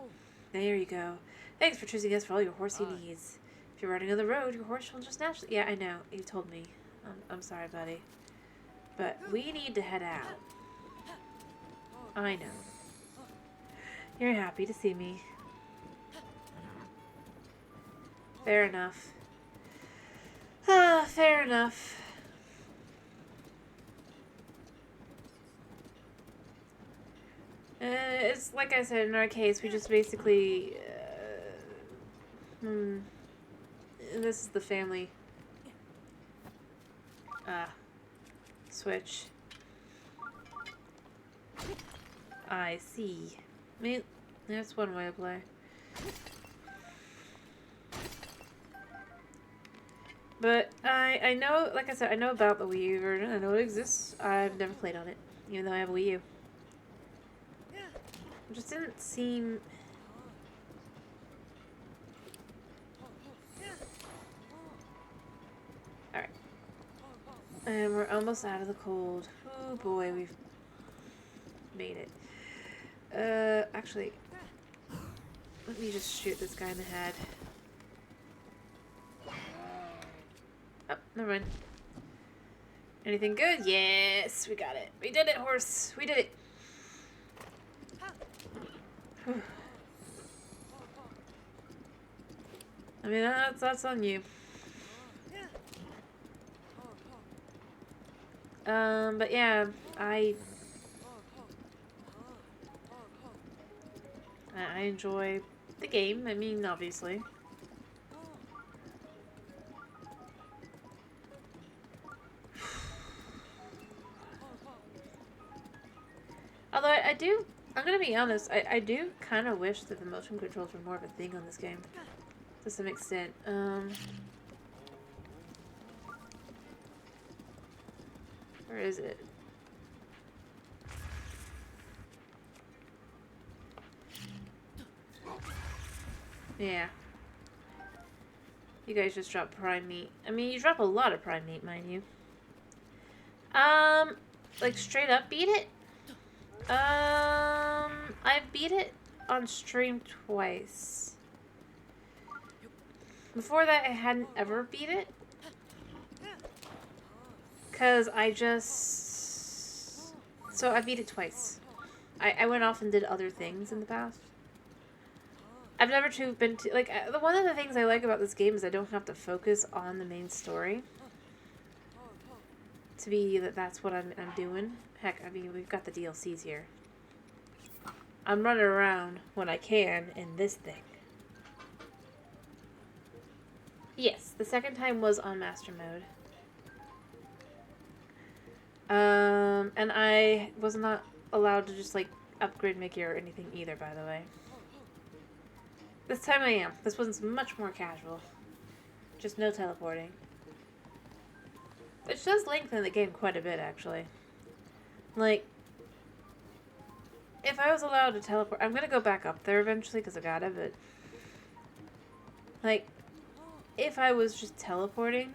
There you go. Thanks for choosing us for all your horsey needs. If you're riding on the road, your horse will just naturally... Yeah, I know. You told me. I'm sorry, buddy. But we need to head out. I know. You're happy to see me. Fair enough. Ah, fair enough. It's like I said, in our case, we just basically... This is the family. Switch. I see. I mean, that's one way to play. But I know, like I said, I know about the Wii U version. I know it exists. I've never played on it, even though I have a Wii U. It just didn't seem... Alright. And we're almost out of the cold. Oh boy, we've made it. Actually, let me just shoot this guy in the head. Oh, never mind. Anything good? Yes, we got it. We did it, horse. We did it. I mean, that's on you. But yeah, I enjoy the game. I mean, obviously. Although I'm gonna be honest, I do kind of wish that the motion controls were more of a thing on this game. To some extent. Where is it? Yeah. You guys just dropped prime meat. I mean, you drop a lot of prime meat, mind you. Like straight up beat it? I've beat it on stream twice. Before that, I hadn't ever beat it. Because I just... So I beat it twice. I went off and did other things in the past. I've never been to... Like, one of the things I like about this game is I don't have to focus on the main story. To be that's what I'm doing. Heck, I mean, we've got the DLCs here. I'm running around when I can in this thing. Yes, the second time was on Master Mode. And I was not allowed to just, like, upgrade my gear or anything either, by the way. This time I am. This one's much more casual. Just no teleporting. Which does lengthen the game quite a bit, actually. Like, if I was allowed to teleport... I'm gonna go back up there eventually, because I gotta, but... Like, if I was just teleporting...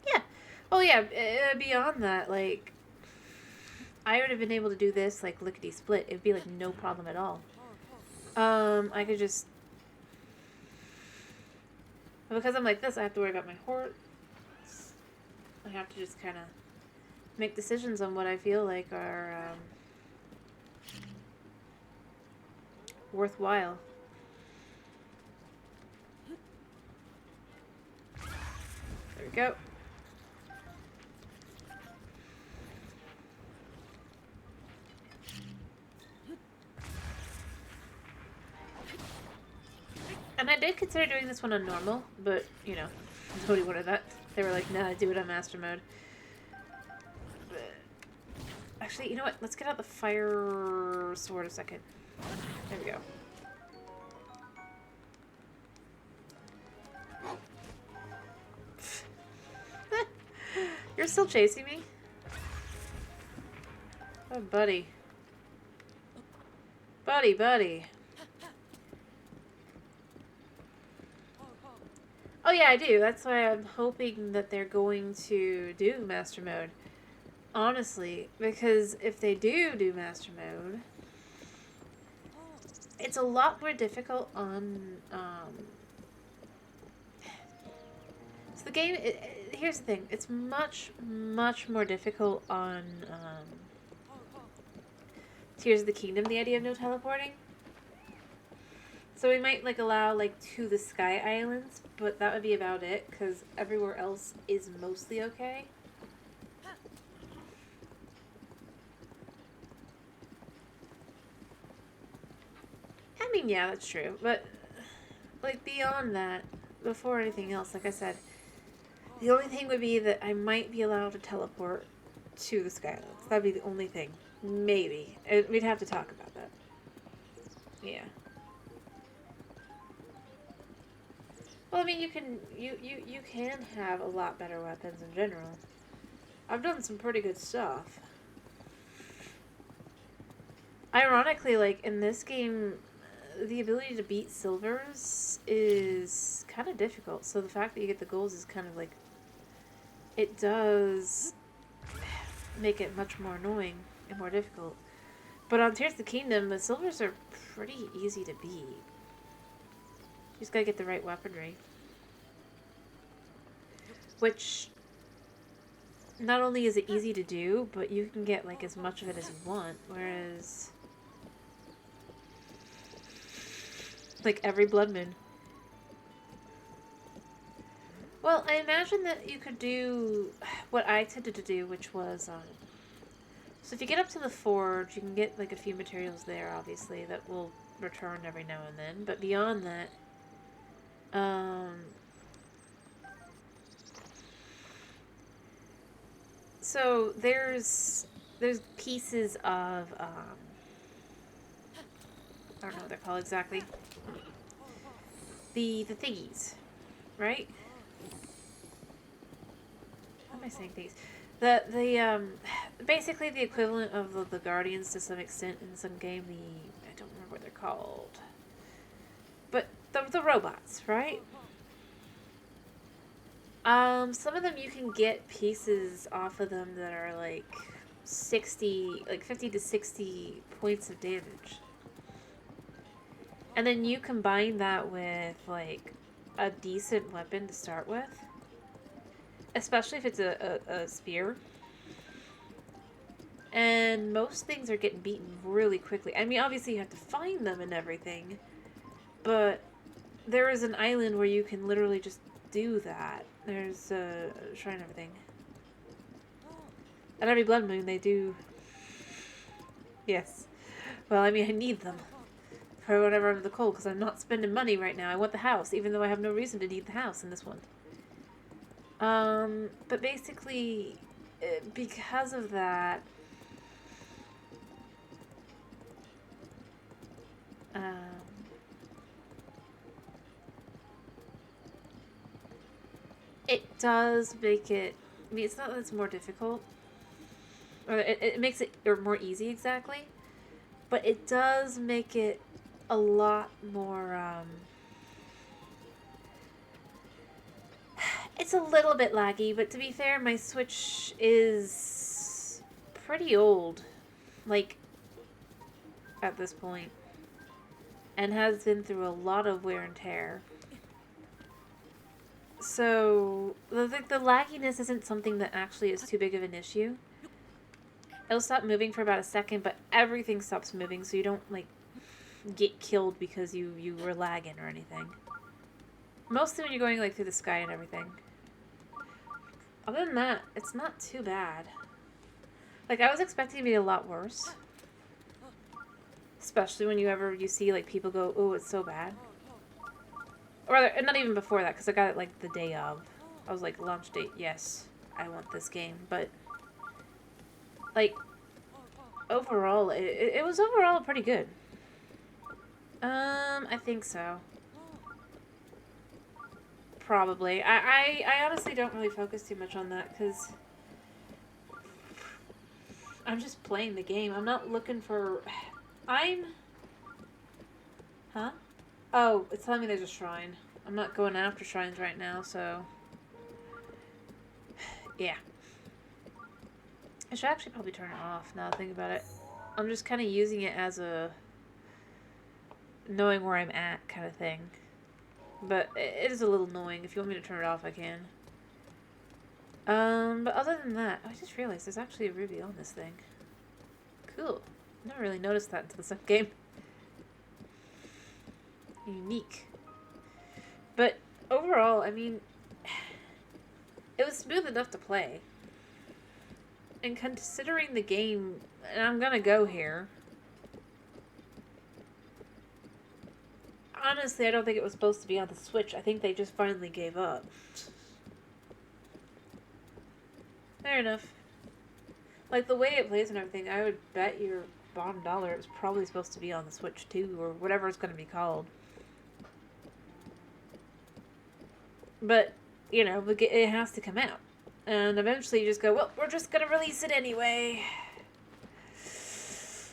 Yeah. Oh, yeah, beyond that, like... I would have been able to do this, like, lickety-split. It would be, like, no problem at all. I could just... But because I'm like this, I have to worry about my horse. I have to just kind of make decisions on what I feel like are, worthwhile. we go. And I did consider doing this one on normal, but, you know, nobody wanted that. They were like, nah, do it on master mode. But actually, you know what? Let's get out the fire sword a second. There we go. You're still chasing me? Oh, buddy. Buddy. Oh yeah, I do. That's why I'm hoping that they're going to do Master Mode. Honestly, because if they do Master Mode, it's a lot more difficult on, So the game, here's the thing. It's much more difficult on, Tears of the Kingdom, the idea of no teleporting. So we might, like, allow, like, to the Sky Islands, but that would be about it, because everywhere else is mostly okay. I mean, yeah, that's true, but, like, beyond that, before anything else, like I said, the only thing would be that I might be allowed to teleport to the Sky Islands. That'd be the only thing. Maybe. We'd have to talk about that. Yeah. Well, I mean, you can have a lot better weapons in general. I've done some pretty good stuff. Ironically, like, in this game, the ability to beat silvers is kind of difficult. So the fact that you get the golds is kind of like... It does make it much more annoying and more difficult. But on Tears of the Kingdom, the silvers are pretty easy to beat. You just gotta get the right weaponry. Which, not only is it easy to do, but you can get, like, as much of it as you want. Whereas, like, every Blood Moon. Well, I imagine that you could do what I tended to do, which was, so if you get up to the forge, you can get, like, a few materials there, obviously, that will return every now and then. But beyond that, so there's pieces of, I don't know what they're called exactly. The thingies, right? How am I saying things? Basically the equivalent of the Guardians to some extent in some game. I don't remember what they're called, but the robots, right? Some of them you can get pieces off of them that are like 50 to 60 points of damage, and then you combine that with like a decent weapon to start with. Especially if it's a spear. And most things are getting beaten really quickly. I mean, obviously you have to find them and everything. But there is an island where you can literally just do that. There's a shrine and everything. At every Blood Moon they do... Yes. Well, I mean, I need them. For whenever I'm in the cold, because I'm not spending money right now. I want the house, even though I have no reason to need the house in this one. But basically, because of that, it does make it, I mean, it's not that it's more difficult, or it makes it or more easy exactly, but it does make it a lot more, it's a little bit laggy, but to be fair, my Switch is pretty old, like, at this point, and has been through a lot of wear and tear. So, the lagginess isn't something that actually is too big of an issue. It'll stop moving for about a second, but everything stops moving, so you don't, like, get killed because you were lagging or anything. Mostly when you're going, like, through the sky and everything. Other than that, it's not too bad. Like, I was expecting it to be a lot worse. Especially when you see, like, people go, oh, it's so bad. Or rather, not even before that, because I got it, like, the day of. I was like, launch date, yes, I want this game. But, like, overall, it was overall pretty good. I think so. Probably. I honestly don't really focus too much on that, because I'm just playing the game. I'm not looking for... Huh? Oh, it's telling me there's a shrine. I'm not going after shrines right now, so... Yeah. I should actually probably turn it off now that I think about it. I'm just kind of using it as a... knowing where I'm at kind of thing. But it is a little annoying. If you want me to turn it off, I can. But other than that, I just realized there's actually a ruby on this thing. Cool. Never really noticed that until the second game. Unique. But overall, I mean, it was smooth enough to play. And considering the game, and I'm gonna go here. Honestly, I don't think it was supposed to be on the Switch. I think they just finally gave up. Fair enough. Like, the way it plays and everything, I would bet your bottom dollar it was probably supposed to be on the Switch too, or whatever it's going to be called. But, you know, it has to come out. And eventually you just go, well, we're just going to release it anyway.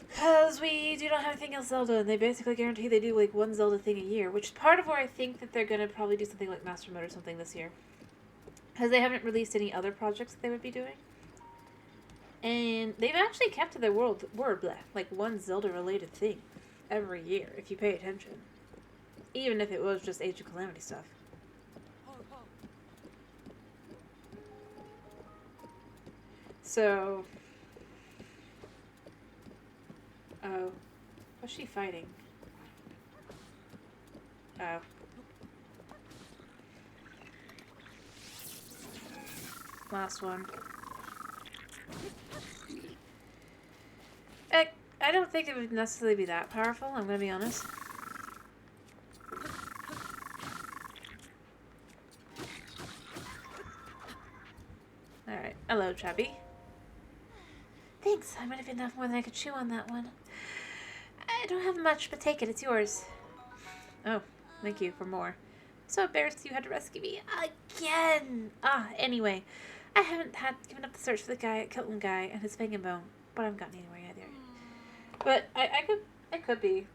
Because we do not have anything else Zelda, and they basically guarantee they do, like, one Zelda thing a year, which is part of where I think that they're going to probably do something like Master Mode or something this year. Because they haven't released any other projects that they would be doing. And they've actually kept to their word, like, one Zelda-related thing every year, if you pay attention. Even if it was just Age of Calamity stuff. So... Oh. What's she fighting? Oh. Last one. I don't think it would necessarily be that powerful, I'm gonna be honest. Alright. Hello, Chubby. Thanks, I might have enough more than I could chew on that one. I don't have much, but take it, it's yours. Oh, thank you for more. So embarrassed you had to rescue me again! Anyway. I haven't given up the search for the guy at Kilton Guy and his Fang and Bone, but I haven't gotten anywhere either. But I could be.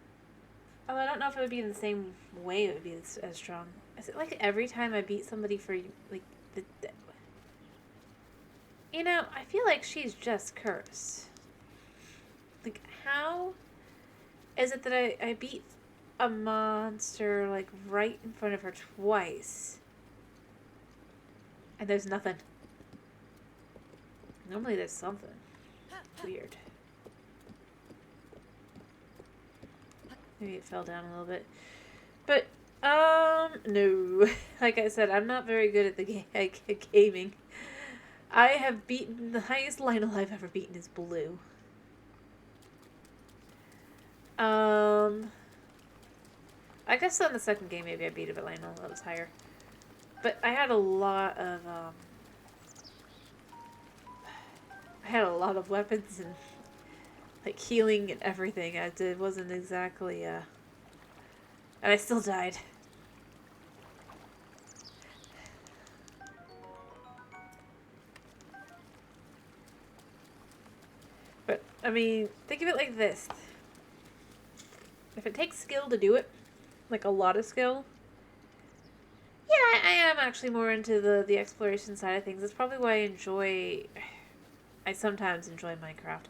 Although I don't know if it would be in the same way it would be as strong. Is it like every time I beat somebody for, like, you know, I feel like she's just cursed. Like, how is it that I beat a monster, like, right in front of her twice, and there's nothing? Normally there's something. Weird. Maybe it fell down a little bit. But, no. Like I said, I'm not very good at the gaming. I have beaten, the highest Lionel I've ever beaten is blue. I guess on the second game maybe I beat it, but Lionel, that was higher. But I had a lot of, weapons and, like, healing and everything. It wasn't exactly, and I still died. But, I mean, think of it like this. If it takes skill to do it, like a lot of skill, yeah, I am actually more into the exploration side of things. That's probably why I sometimes enjoy Minecraft.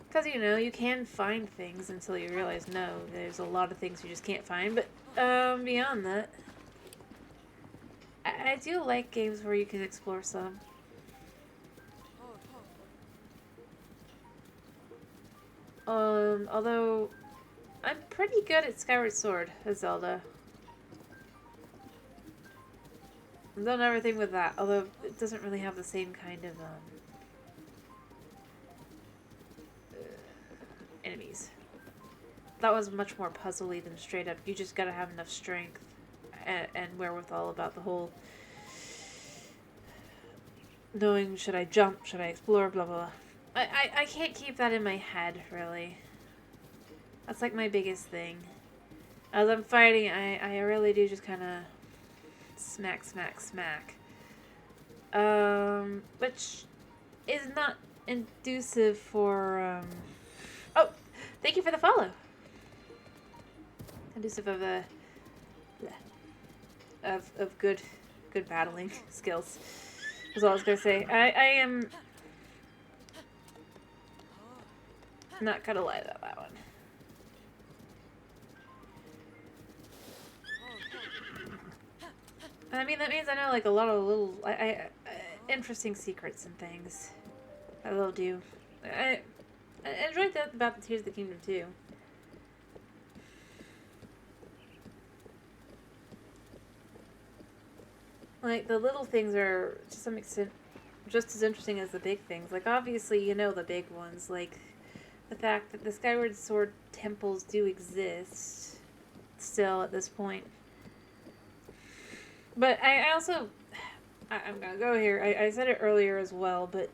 Because, you know, you can find things until you realize, no, there's a lot of things you just can't find. But, beyond that, I do like games where you can explore some. Although, I'm pretty good at Skyward Sword as Zelda. I've done everything with that, although it doesn't really have the same kind of enemies. That was much more puzzly than straight up. You just gotta have enough strength and wherewithal about the whole knowing, should I jump, should I explore, blah blah blah. I can't keep that in my head, really. That's like my biggest thing. As I'm fighting, I really do just kind of smack, smack, smack. Which is not inducive for, oh, thank you for the follow. Conducive of of good battling skills. That's all I was gonna say. I am not gonna lie about that one. I mean, that means I know like a lot of little interesting secrets and things. I will do. I enjoyed that about the Tears of the Kingdom too. Like, the little things are, to some extent, just as interesting as the big things. Like, obviously, you know the big ones. Like, the fact that the Skyward Sword temples do exist still at this point. But I also... I'm gonna go here. I said it earlier as well, but...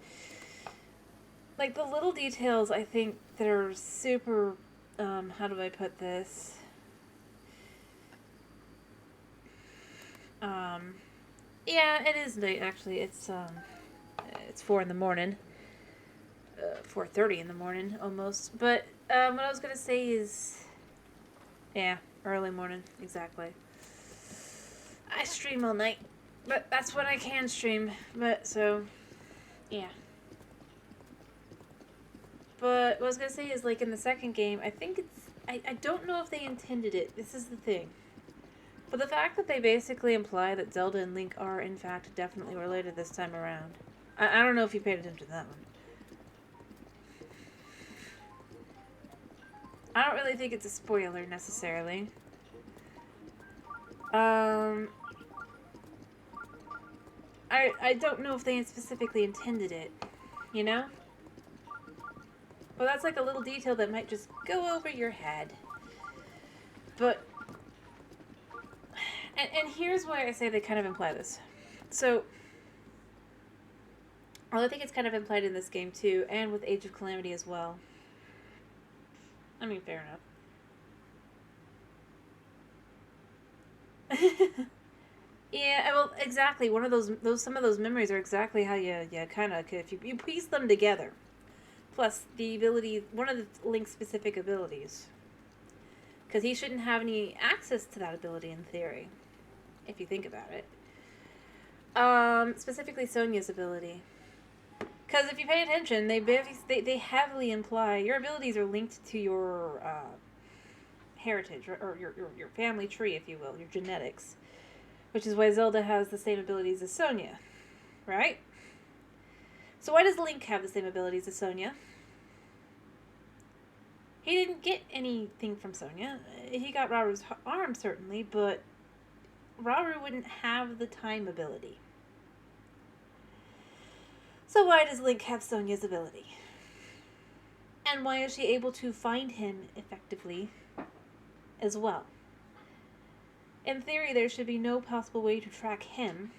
Like, the little details, I think, that are super... how do I put this? Yeah, it is late, actually. It's 4 in the morning. 4:30 in the morning, almost. But, what I was gonna say is... Yeah, early morning, exactly. I stream all night. But that's when I can stream. But, so... Yeah. But what I was gonna say is, like, in the second game, I think it's... I don't know if they intended it. This is the thing. But the fact that they basically imply that Zelda and Link are, in fact, definitely related this time around. I don't know if you paid attention to that one. I don't really think it's a spoiler, necessarily. I don't know if they specifically intended it, you know? Well, that's like a little detail that might just go over your head. But... And here's why I say they kind of imply this. So, well, I think it's kind of implied in this game too, and with Age of Calamity as well. I mean, fair enough. Yeah, well, exactly. One of some of those memories are exactly how you kind of, if you piece them together. Plus, the ability, one of the Link's specific abilities. Because he shouldn't have any access to that ability in theory. If you think about it. Specifically Sonia's ability. Because if you pay attention, they heavily imply your abilities are linked to your heritage, or your family tree, if you will, your genetics. Which is why Zelda has the same abilities as Sonia. Right? So why does Link have the same abilities as Sonia? He didn't get anything from Sonia. He got Raru's arm, certainly, but Raru wouldn't have the time ability. So why does Link have Sonia's ability? And why is she able to find him effectively as well? In theory, there should be no possible way to track him.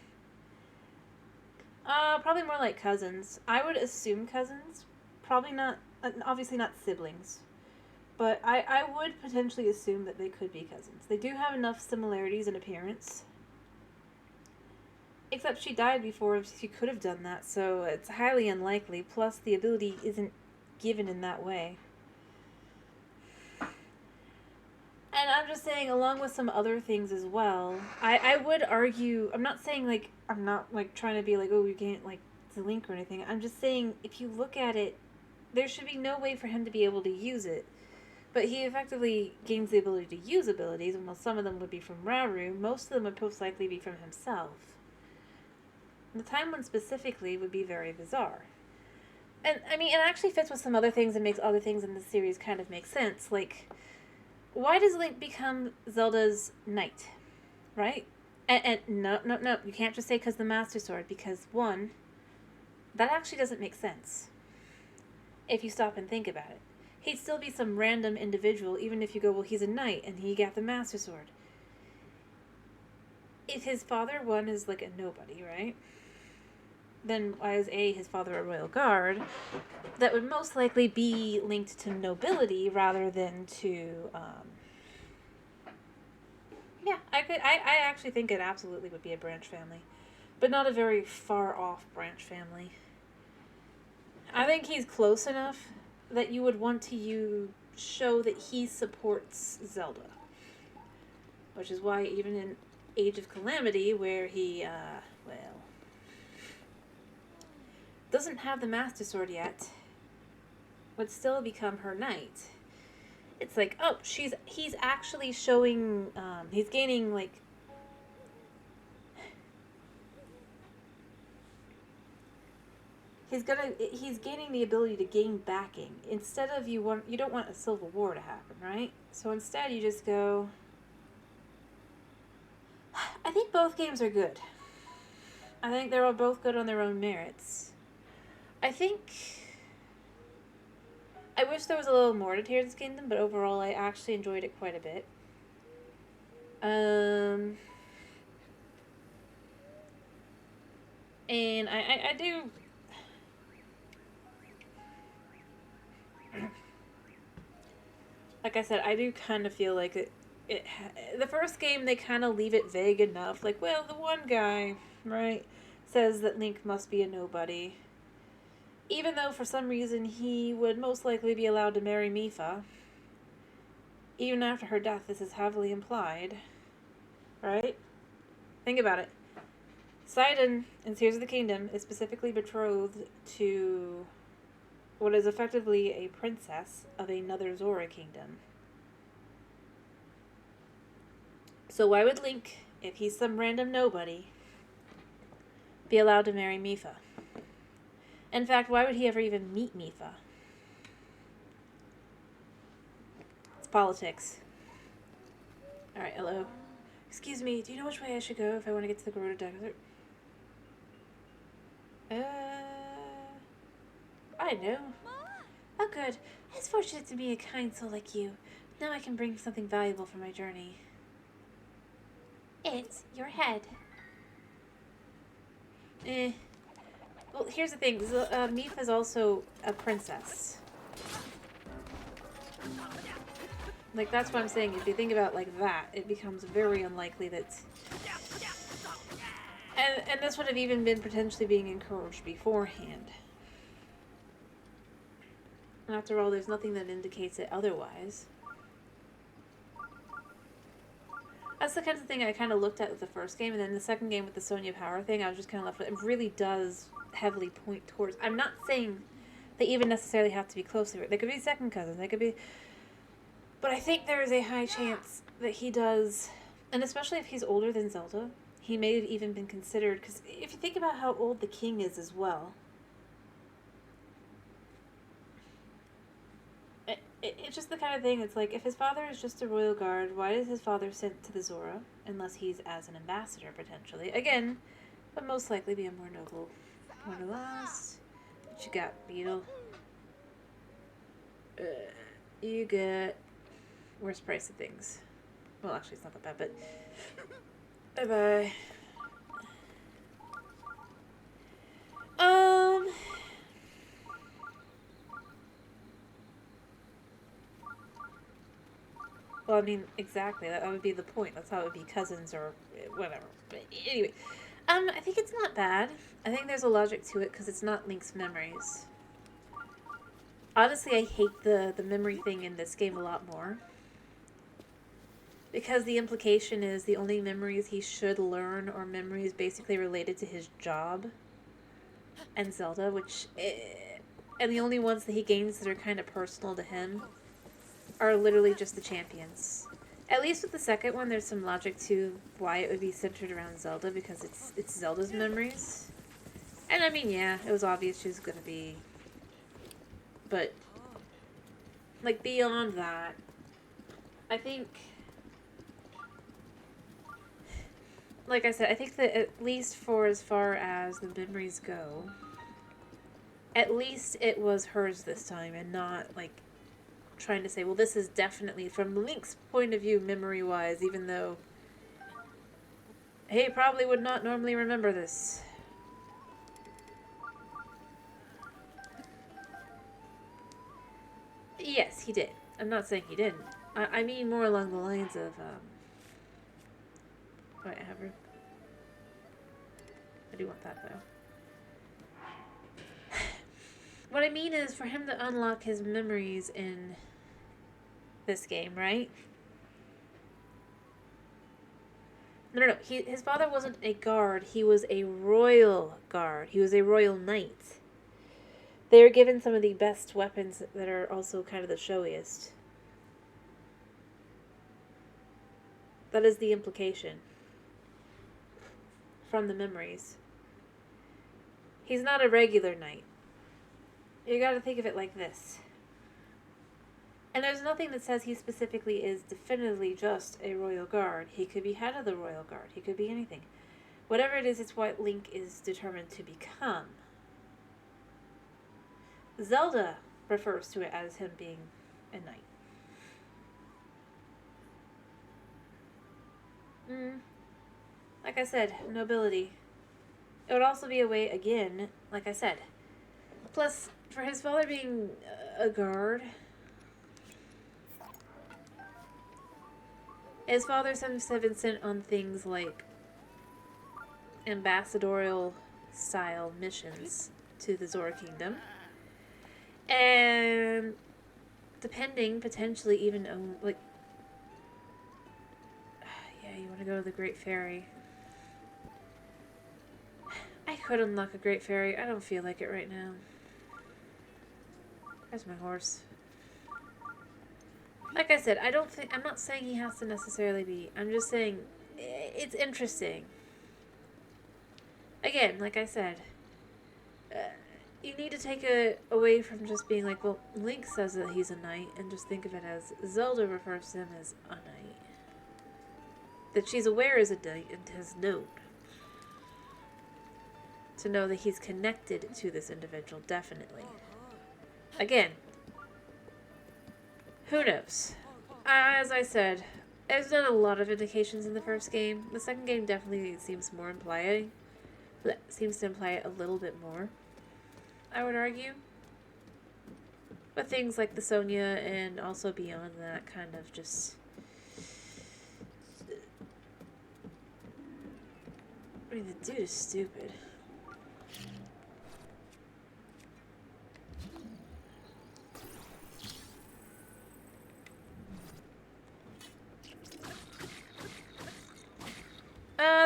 Probably more like cousins. I would assume cousins. Probably not, obviously not siblings. But I would potentially assume that they could be cousins. They do have enough similarities in appearance. Except she died before she could have done that, so it's highly unlikely. Plus, the ability isn't given in that way. And I'm just saying, along with some other things as well, I would argue, I'm not saying, like, I'm not, like, trying to be like, oh, you can't, like, it's a Link or anything. I'm just saying, if you look at it, there should be no way for him to be able to use it. But he effectively gains the ability to use abilities, and while some of them would be from Raru, most of them would most likely be from himself. And the time one specifically would be very bizarre. And, I mean, it actually fits with some other things and makes other things in the series kind of make sense. Like, why does Link become Zelda's knight, right? And no, no, no, you can't just say because the Master Sword, because one, that actually doesn't make sense if you stop and think about it. He'd still be some random individual, even if you go, well, he's a knight and he got the Master Sword. If his father, one, is like a nobody, right? Then why is his father a royal guard? That would most likely be linked to nobility rather than to, yeah, I actually think it absolutely would be a branch family. But not a very far off branch family. I think he's close enough that you would want to show that he supports Zelda. Which is why even in Age of Calamity, where he, doesn't have the Master Sword yet, would still become her knight. It's like, oh, he's actually showing, he's gaining, like, he's gaining the ability to gain backing. Instead of you don't want a civil war to happen, right? So instead you just go, I think both games are good. I think they're all both good on their own merits. I wish there was a little more to Tears of the Kingdom, but overall I actually enjoyed it quite a bit. And I do... Like I said, I do kind of feel like the first game, they kind of leave it vague enough. Like, well, the one guy, right, says that Link must be a nobody. Even though for some reason he would most likely be allowed to marry Mipha. Even after her death, this is heavily implied. Right? Think about it. Sidon in Tears of the Kingdom is specifically betrothed to what is effectively a princess of another Zora kingdom. So why would Link, if he's some random nobody, be allowed to marry Mipha? In fact, why would he ever even meet Mipha? It's politics. Alright, hello. Excuse me, do you know which way I should go if I want to get to the Gerudo Desert? I know. Oh, good. It's fortunate to be a kind soul like you. Now I can bring something valuable for my journey. It's your head. Well, here's the thing. Mipha is also a princess. Like, that's what I'm saying. If you think about like that, it becomes very unlikely that... And this would have even been potentially being encouraged beforehand. After all, there's nothing that indicates it otherwise. That's the kind of thing I kind of looked at with the first game, and then the second game with the Sonya Power thing, I was just kind of left with, it really does heavily point towards... I'm not saying they even necessarily have to be closely... They could be second cousins, they could be... But I think there is a high chance that he does, and especially if he's older than Zelda, he may have even been considered, because if you think about how old the king is as well, it's just the kind of thing, it's like, if his father is just a royal guard, why is his father sent to the Zora, unless he's as an ambassador, potentially? Again, but most likely be a more noble last. What you got, Beetle? You get worst price of things. Well, actually, it's not that bad, but... Bye-bye. Well, I mean, exactly. That would be the point. That's how it would be cousins or whatever. But anyway, I think it's not bad. I think there's a logic to it because it's not Link's memories. Honestly, I hate the memory thing in this game a lot more. Because the implication is the only memories he should learn are memories basically related to his job and Zelda, and the only ones that he gains that are kind of personal to him are literally just the champions. At least with the second one, there's some logic to why it would be centered around Zelda, because it's Zelda's memories. And I mean, yeah, it was obvious she was gonna be... But, like, beyond that, I think, like I said, I think that at least for as far as the memories go, at least it was hers this time and not like trying to say, well, this is definitely from Link's point of view memory wise, even though he probably would not normally remember this. Yes, he did. I'm not saying he didn't. I mean more along the lines of, wait, I have room. I do want that, though. What I mean is for him to unlock his memories in this game, right? No. His father wasn't a guard. He was a royal guard. He was a royal knight. They were given some of the best weapons that are also kind of the showiest. That is the implication from the memories. He's not a regular knight. You gotta think of it like this. And there's nothing that says he specifically is definitively just a royal guard. He could be head of the royal guard. He could be anything. Whatever it is, it's what Link is determined to become. Zelda refers to it as him being a knight. Like I said, nobility. It would also be a way, again, like I said. Plus, for his father being a guard, his father seems to have been sent on things like ambassadorial style missions to the Zora Kingdom. And depending, potentially even on, like, yeah, you want to go to the Great Fairy. I could unlock a Great Fairy. I don't feel like it right now. There's my horse. Like I said, I'm not saying he has to necessarily be. I'm just saying it's interesting. Again, like I said, you need to take it away from just being like, well, Link says that he's a knight, and just think of it as Zelda refers to him as a knight. That she's aware is a knight and has known. To know that he's connected to this individual, definitely. Again, who knows? As I said, there's not a lot of indications in the first game. The second game definitely seems more implying. Seems to imply it a little bit more, I would argue. But things like the Sonya and also beyond that kind of just... I mean, the dude is stupid.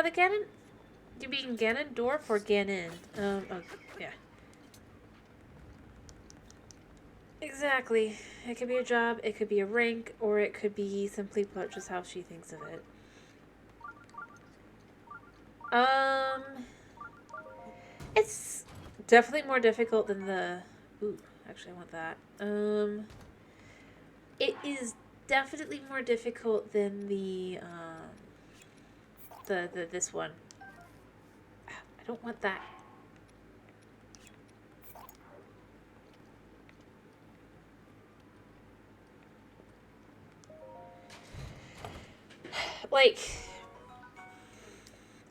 The Ganon... You mean Ganondorf or Ganon? Oh, yeah. Exactly. It could be a job, it could be a rank, or it could be simply put just how she thinks of it. It's definitely more difficult than the... Ooh, actually I want that. It is definitely more difficult than the this one. I don't want that. Like,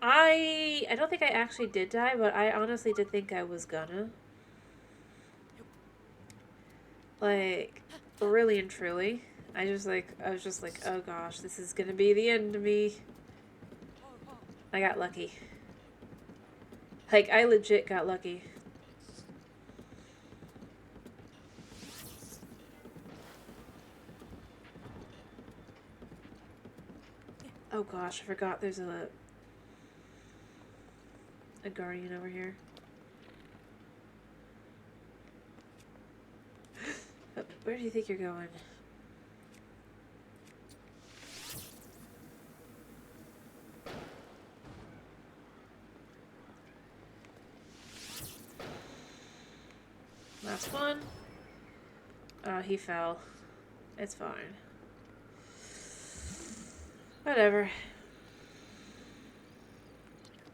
I don't think I actually did die, but I honestly did think I was gonna. Like, really and truly. I was just like, oh gosh, this is gonna be the end of me. I got lucky. Like, I legit got lucky. Oh gosh, I forgot there's a guardian over here. Where do you think you're going? Last one. Oh, he fell. It's fine. Whatever.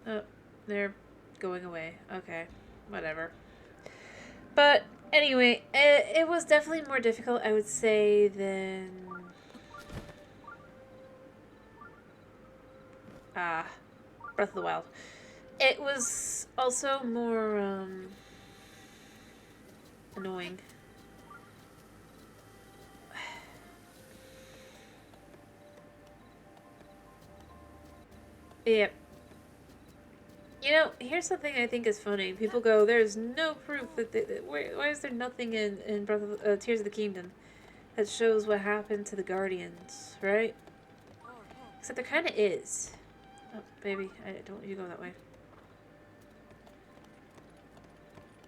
Oh, they're going away. Okay. Whatever. But anyway, it was definitely more difficult, I would say, than... Breath of the Wild. It was also more, annoying. Yep. You know, here's something I think is funny. People go, there's no proof that why is there nothing in Breath of Tears of the Kingdom that shows what happened to the Guardians, right? Except there kind of is. Oh, baby, I don't want you to go that way.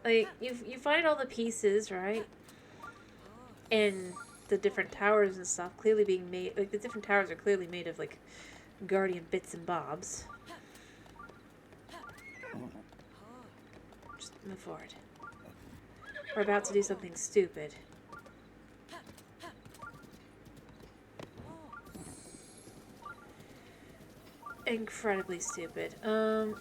Like, you find all the pieces, right? And the different towers and stuff clearly being made, like, the different towers are clearly made of, like, Guardian bits and bobs. Just move forward. We're about to do something stupid. Incredibly stupid. Come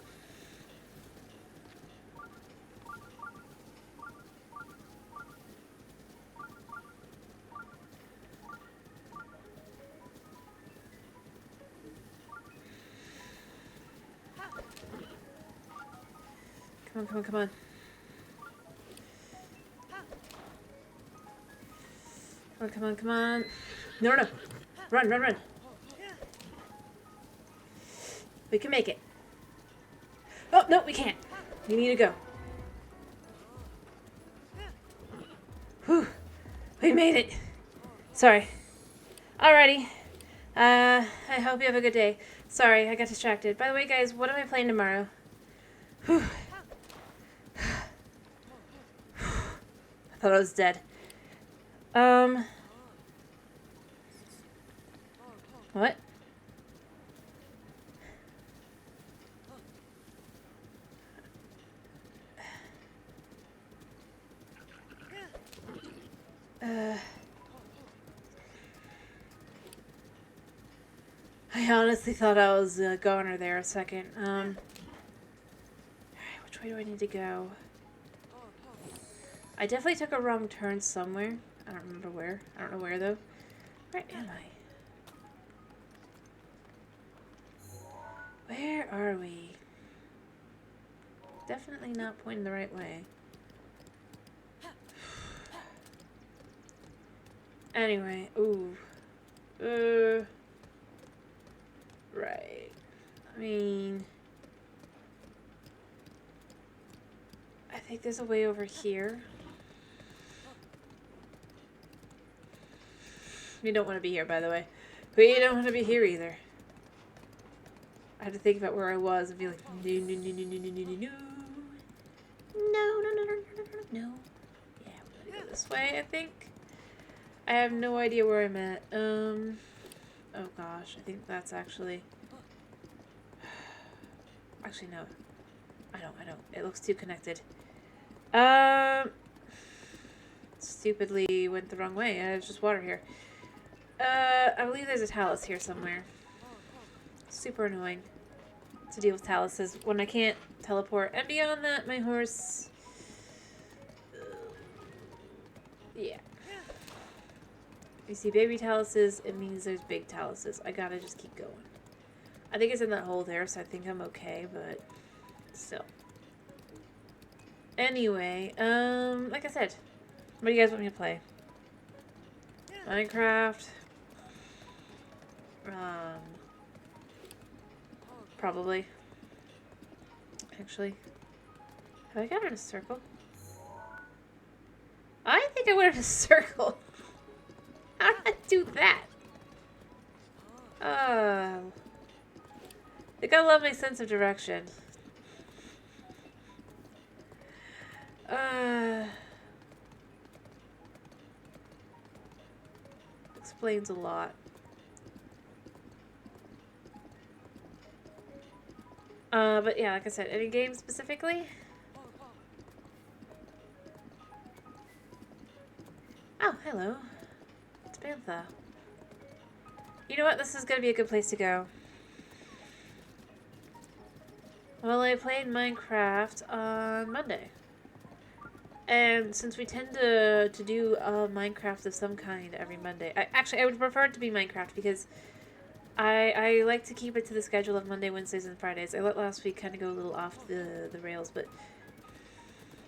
on, come on, come on. Come on, come on, come on. No, no, no. Run, run, run. We can make it. Oh, no, we can't. We need to go. Whew. We made it. Sorry. Alrighty. I hope you have a good day. Sorry, I got distracted. By the way, guys, what am I playing tomorrow? Whew. I thought I was dead. What? I honestly thought I was a goner there a second. Alright, which way do I need to go? I definitely took a wrong turn somewhere. I don't remember where. I don't know where, though. Where am I? Where are we? Definitely not pointing the right way. Anyway, ooh. Right. I mean... I think there's a way over here. We don't want to be here, by the way. We don't want to be here either. I had to think about where I was and be like, no, no, no, no, no, no, no, no. No, no, no, no, no, no, no. Yeah, we're gonna go this way, I think. I have no idea where I'm at. Oh gosh, I think that's actually... Actually, no. I don't. It looks too connected. Stupidly went the wrong way. There's just water here. I believe there's a talus here somewhere. Super annoying to deal with taluses when I can't teleport. And beyond that, my horse... yeah. You see baby taluses, it means there's big taluses. I gotta just keep going. I think it's in that hole there, so I think I'm okay, but still. Anyway, like I said, what do you guys want me to play? Minecraft. Probably. Actually. Have I got in a circle? I think I went in a circle. How did I do that? I think I love my sense of direction. Explains a lot. But yeah, like I said, any game specifically? Oh, hello. It's Bantha. You know what? This is gonna be a good place to go. Well, I played Minecraft on Monday. And since we tend to do a Minecraft of some kind every Monday, I would prefer it to be Minecraft because I like to keep it to the schedule of Monday, Wednesdays, and Fridays. I let last week kind of go a little off the rails, but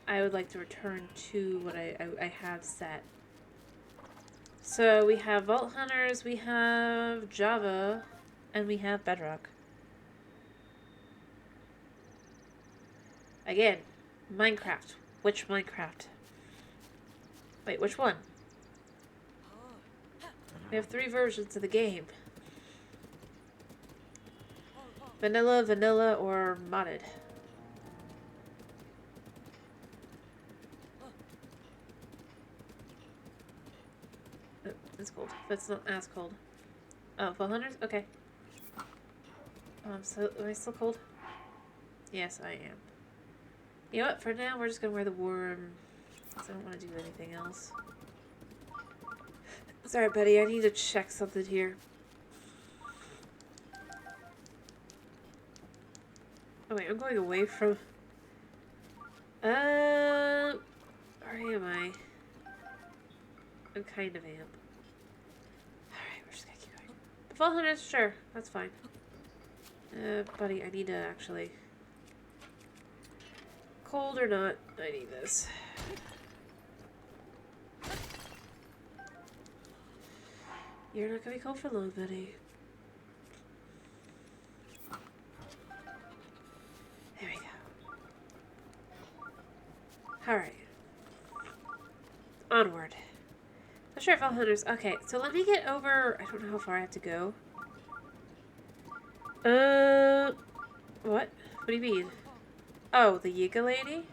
I would like to return to what I have set. So we have Vault Hunters, we have Java, and we have Bedrock. Again, Minecraft. Which Minecraft? Wait, which one? We have 3 versions of the game. Vanilla, vanilla, or modded. Oh, it's cold. That's not as cold. Oh, Vault Hunters? Okay. So, am I still cold? Yes, I am. You know what? For now, we're just gonna wear the worm. Because I don't want to do anything else. Sorry, buddy. I need to check something here. Oh, wait. I'm going away from... where am I? I'm kind of am. Alright, we're just gonna keep going. The Vault Hunters? Sure. That's fine. Buddy, I need to actually... Cold or not, I need this. You're not gonna be cold for long, buddy. There we go. Alright. Onward. Oh, sure, Vault Hunters. Okay, so let me get over... I don't know how far I have to go. What? What do you mean? Oh, the Yiga lady?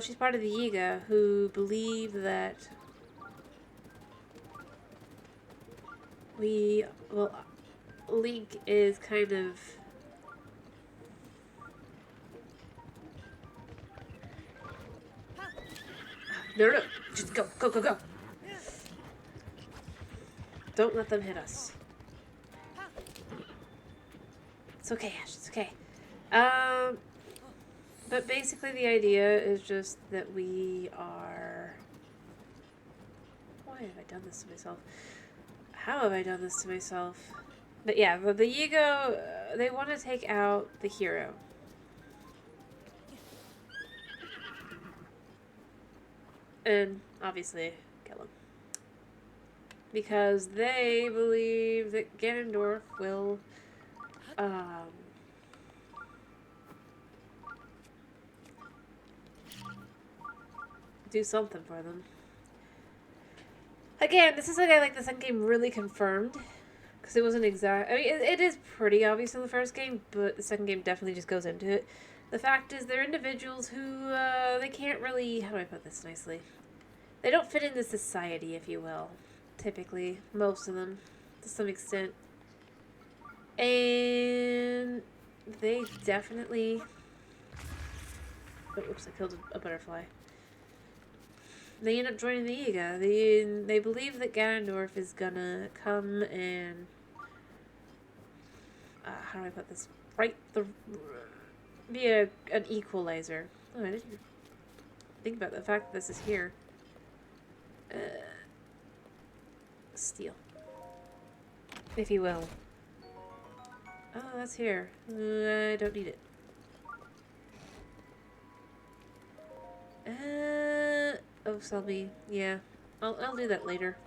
She's part of the Yiga who believe that Link is kind of... No. Just go. Don't let them hit us. It's okay, Ash. It's okay. But basically the idea is just that we are... Why have I done this to myself? How have I done this to myself? But yeah, the Yigo, they want to take out the hero. And obviously kill him. Because they believe that Ganondorf will do something for them. Again, this is like I like the second game really confirmed. Because it wasn't exact. I mean, it is pretty obvious in the first game, but the second game definitely just goes into it. The fact is, they're individuals who, they can't really... How do I put this nicely? They don't fit into society, if you will. Typically. Most of them. To some extent. And... they definitely... Oh, oops, I killed a butterfly. They end up joining the Yiga. They believe that Ganondorf is gonna come and... how do I put this? Be an equalizer. Oh, I didn't even think about the fact that this is here. Steel. If you will. Oh, that's here. I don't need it. Oh, Selby. Yeah. I'll do that later.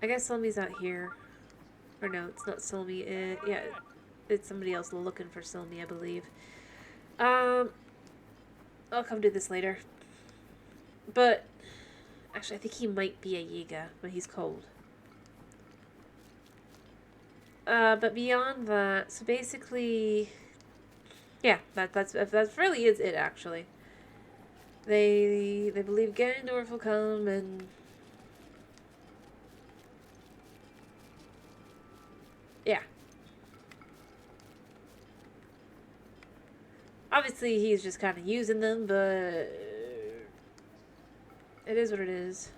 I guess Selby's not here. Or no, it's not Selby. Yeah, it's somebody else looking for Selby, I believe. I'll come do this later. But, actually, I think he might be a Yiga, but he's cold. But beyond that, so basically, yeah, that's really is it, actually. They believe Ganondorf will come and... yeah. Obviously, he's just kind of using them, but... it is what it is.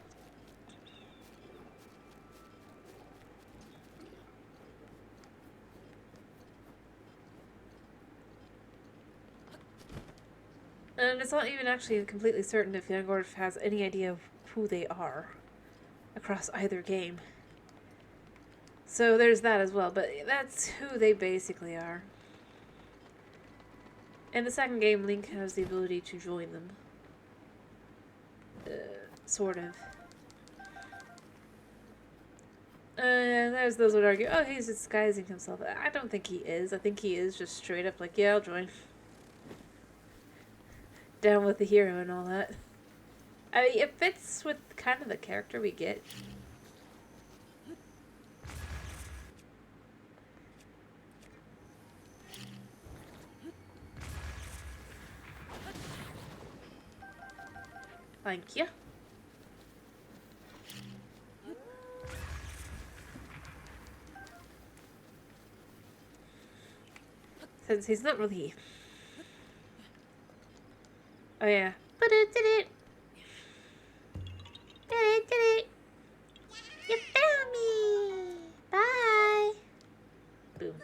And it's not even actually completely certain if Ganondorf has any idea of who they are across either game. So there's that as well, but that's who they basically are. In the second game, Link has the ability to join them. Sort of. There's those would argue, oh, he's disguising himself. I don't think he is. I think he is just straight up like, yeah, I'll join. Down with the hero and all that. I mean, it fits with kind of the character we get. Thank you. Since he's not really... Oh yeah. You found me! Bye! Boom.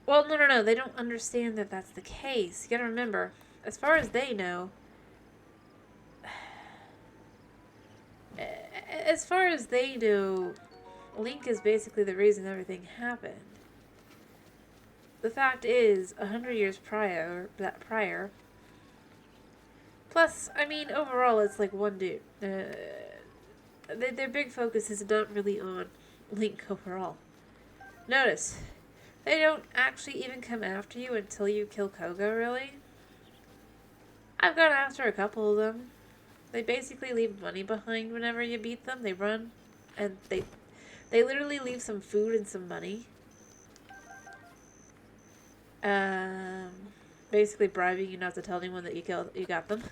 Well, no. They don't understand that that's the case. You gotta remember, as far as they know... As far as they know, Link is basically the reason everything happened. The fact is, 100 years prior... Plus, I mean, overall, it's like one dude. Their big focus is not really on Link overall. Notice, they don't actually even come after you until you kill Koga, really. I've gone after a couple of them. They basically leave money behind whenever you beat them. They run, and they literally leave some food and some money. Basically bribing you not to tell anyone that you got them.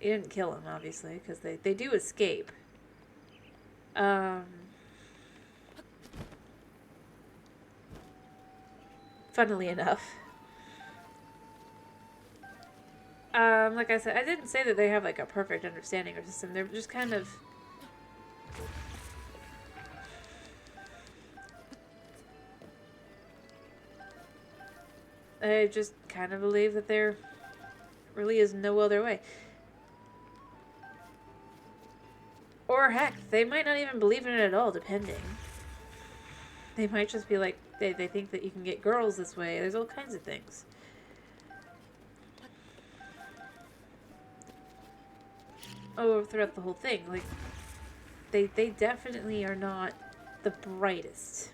You didn't kill them, obviously, because they do escape. Funnily enough. Like I said, I didn't say that they have, like, a perfect understanding or system. They're just kind of... I just kind of believe that there really is no other way. Or heck, they might not even believe in it at all, depending. They might just be like, they think that you can get girls this way. There's all kinds of things. Oh, throughout the whole thing, like, they definitely are not the brightest.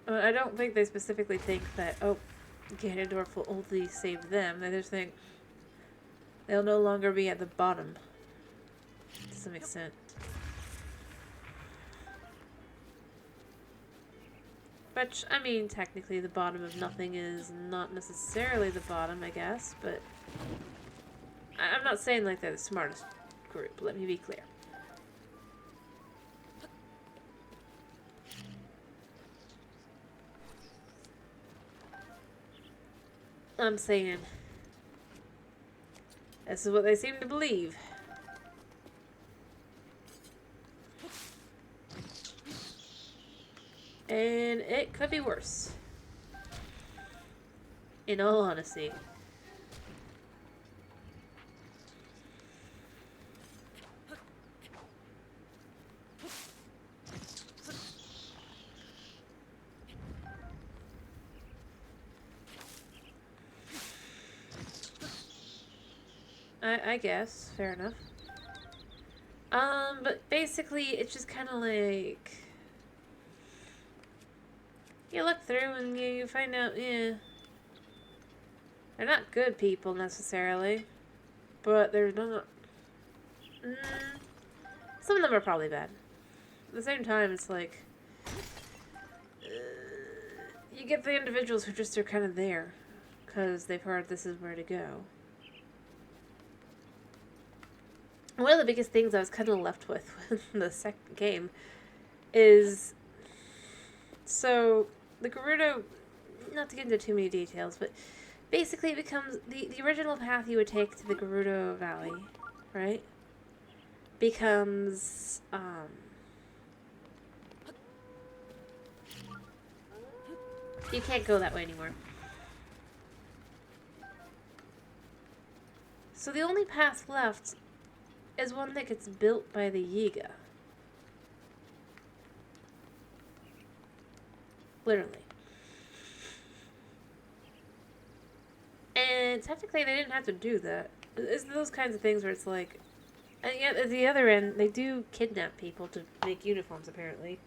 I don't think they specifically think that, oh, Ganondorf will only save them. They just think they'll no longer be at the bottom, to some extent. Which, I mean, technically the bottom of nothing is not necessarily the bottom, I guess, but... I'm not saying like they're the smartest group, let me be clear. I'm saying this is what they seem to believe. And it could be worse. In all honesty. I guess. Fair enough. But basically, it's just kind of like... You look through and you find out, yeah... They're not good people, necessarily. But they're not... some of them are probably bad. At the same time, it's like... you get the individuals who just are kind of there. Because they've heard this is where to go. One of the biggest things I was kind of left with the second game is... So, the Gerudo... Not to get into too many details, but... Basically, it becomes... The original path you would take to the Gerudo Valley, right? Becomes, You can't go that way anymore. So the only path left is one that gets built by the Yiga. Literally. And technically they didn't have to do that. It's those kinds of things where it's like... And yet at the other end, they do kidnap people to make uniforms, apparently.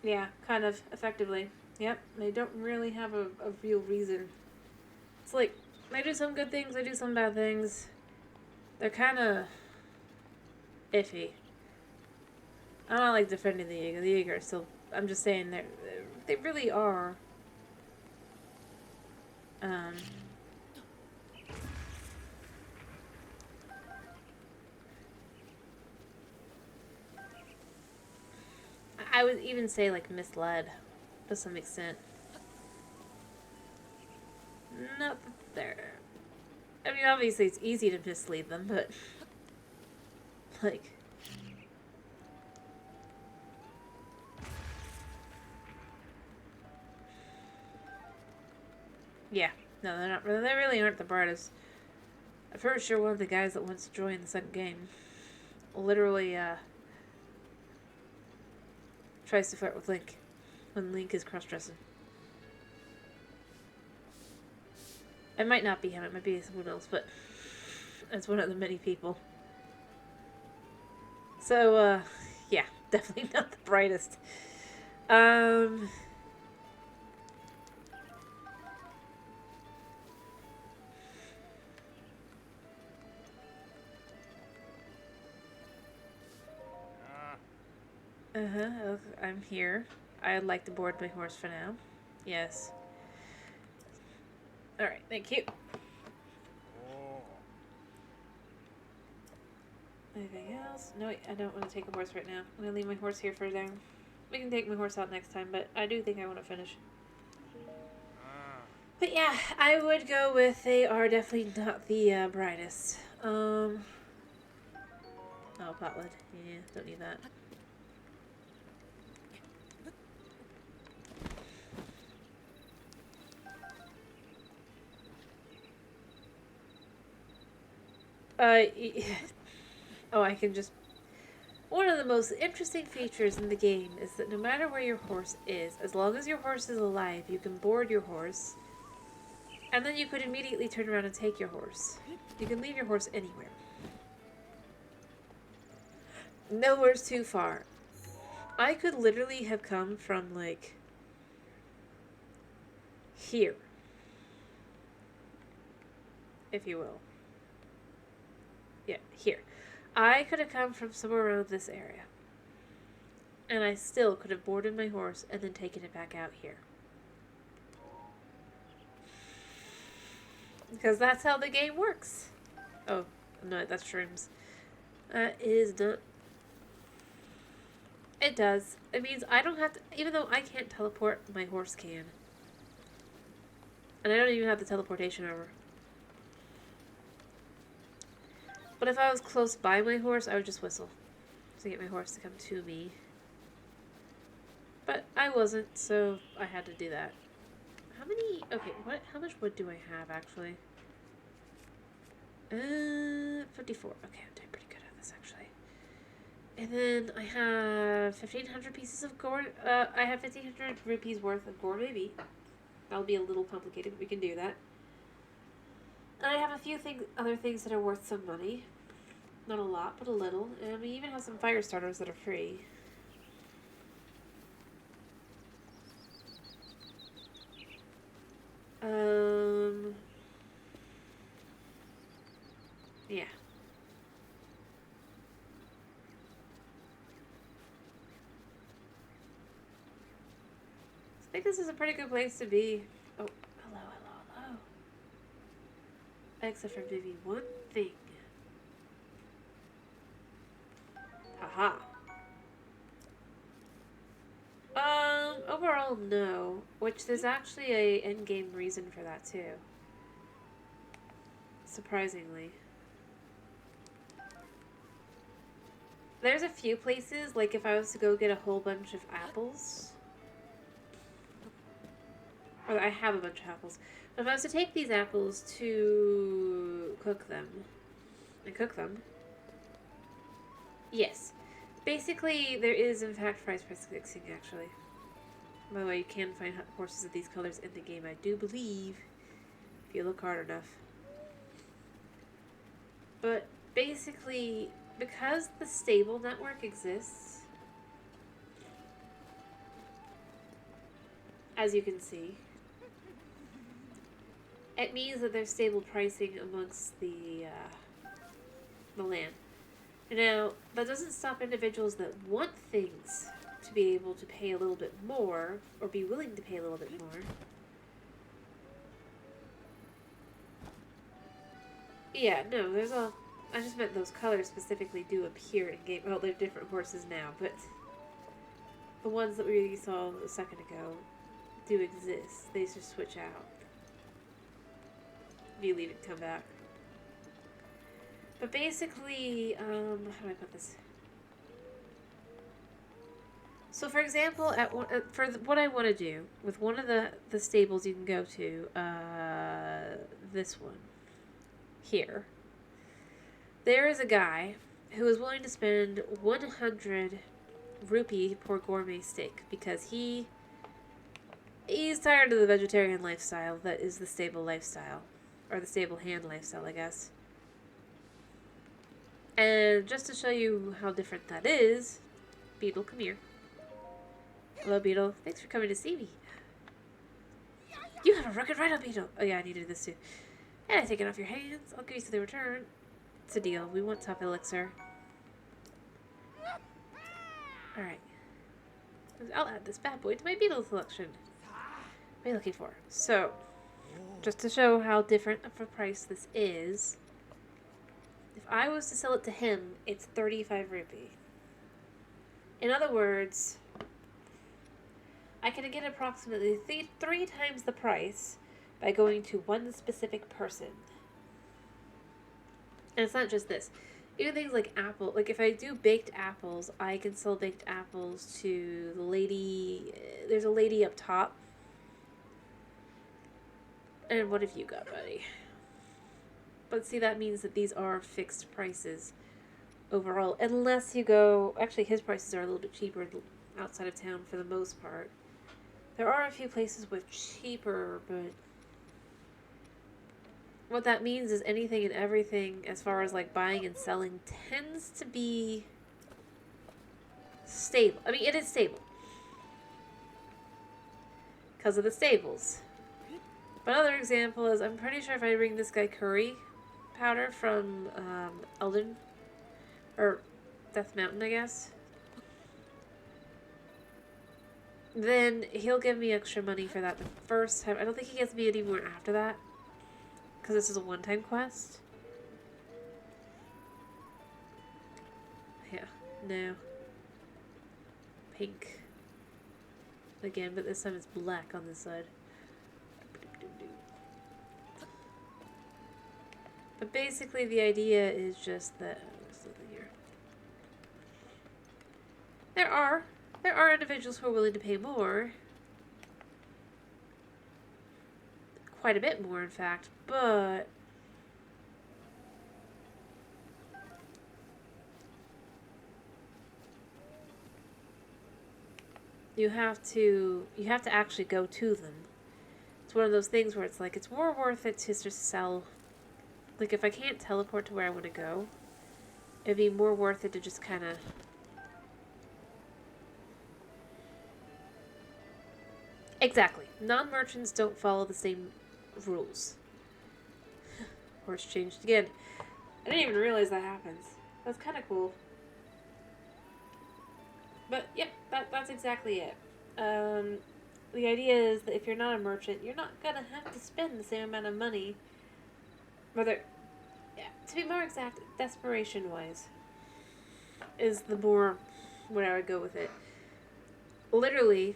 Yeah, kind of, effectively. Yep, they don't really have a real reason. It's like, they do some good things, they do some bad things. They're kind of iffy. I'm not like defending the Yiga. The Yiga are still... I'm just saying they really are. I would even say like misled to some extent. Not that they're... I mean, obviously it's easy to mislead them, but... Like... Yeah. No, they're not. They really aren't the brightest. I'm pretty sure one of the guys that wants to join the second game literally, tries to flirt with Link when Link is cross-dressing. It might not be him, it might be someone else, but it's one of the many people. So, yeah, definitely not the brightest. I'm here. I'd like to board my horse for now. Yes. Alright, thank you. Anything else? No, I don't want to take a horse right now. I'm going to leave my horse here for now. We can take my horse out next time, but I do think I want to finish. But yeah, I would go with they are definitely not the brightest. Oh, potwood. Yeah, don't need that. Oh, I can just... One of the most interesting features in the game is that no matter where your horse is, as long as your horse is alive, you can board your horse. And then you could immediately turn around and take your horse. You can leave your horse anywhere. Nowhere's too far. I could literally have come from, like, here. If you will. Yeah, here. I could have come from somewhere around this area. And I still could have boarded my horse and then taken it back out here. Because that's how the game works. Oh, no, that's shrooms. That is not... It does. It means I don't have to... Even though I can't teleport, my horse can. And I don't even have the teleportation over. But if I was close by my horse, I would just whistle to get my horse to come to me. But I wasn't, so I had to do that. How many... Okay, what? How much wood do I have, actually? 54. Okay, I'm doing pretty good at this, actually. And then I have 1,500 pieces of gourd. I have 1,500 rupees worth of gourmet meat. That'll be a little complicated, but we can do that. And I have a few other things that are worth some money. Not a lot, but a little. And we even have some fire starters that are free. Yeah. I think this is a pretty good place to be. Oh, hello. Except for maybe one thing. Haha. Overall, no. Which there's actually a endgame reason for that, too. Surprisingly. There's a few places, like if I was to go get a whole bunch of apples, or I have a bunch of apples, but if I was to take these apples to cook them, yes. Basically, there is in fact price fixing, actually. By the way, you can find horses of these colors in the game, I do believe, if you look hard enough. But basically, because the stable network exists, as you can see, it means that there's stable pricing amongst the land. Now, that doesn't stop individuals that want things to be able to pay a little bit more, or be willing to pay a little bit more. Yeah, no, there's a... I just meant those colors specifically do appear in game. Well, they're different horses now, but the ones that we saw a second ago do exist. They just switch out. You leave it and come back. But basically, how do I put this? So, for example, for what I want to do with one of the stables you can go to, this one here. There is a guy who is willing to spend 100 rupee per gourmet steak because he's tired of the vegetarian lifestyle that is the stable lifestyle, or the stable hand lifestyle, I guess. And just to show you how different that is, Beetle, come here. Hello, Beetle. Thanks for coming to see me. You have a rugged rhino, Beetle. Oh yeah, I needed this too. And I take it off your hands. I'll give you something in return. It's a deal. We want tough elixir. Alright. I'll add this bad boy to my Beetle selection. What are you looking for? So, just to show how different of a price this is, if I was to sell it to him, it's 35 rupee. In other words, I can get approximately three times the price by going to one specific person. And it's not just this. Even things like apple. Like if I do baked apples, I can sell baked apples to the lady. There's a lady up top. And what have you got, buddy? But see, that means that these are fixed prices overall. Unless you go... Actually, his prices are a little bit cheaper outside of town for the most part. There are a few places with cheaper, but... What that means is anything and everything as far as like buying and selling tends to be stable. I mean, it is stable because of the stables. But another example is I'm pretty sure if I bring this guy curry powder from Elden or Death Mountain, I guess, then he'll give me extra money for that the first time. I don't think he gives me any more after that. Because this is a one-time quest. Yeah, no. Pink. Again, but this time it's black on this side. But basically the idea is just that... There's something here. There are individuals who are willing to pay more. Quite a bit more, in fact, but you have to actually go to them. It's one of those things where it's like it's more worth it to just sell. Like if I can't teleport to where I want to go, it'd be more worth it to just kind of exactly. Non-merchants don't follow the same rules. Horse changed again. I didn't even realize that happens. That's kind of cool. But yep, that's exactly it. The idea is that if you're not a merchant, you're not gonna have to spend the same amount of money. Whether, yeah, to be more exact, desperation-wise is the more where I would go with it. Literally,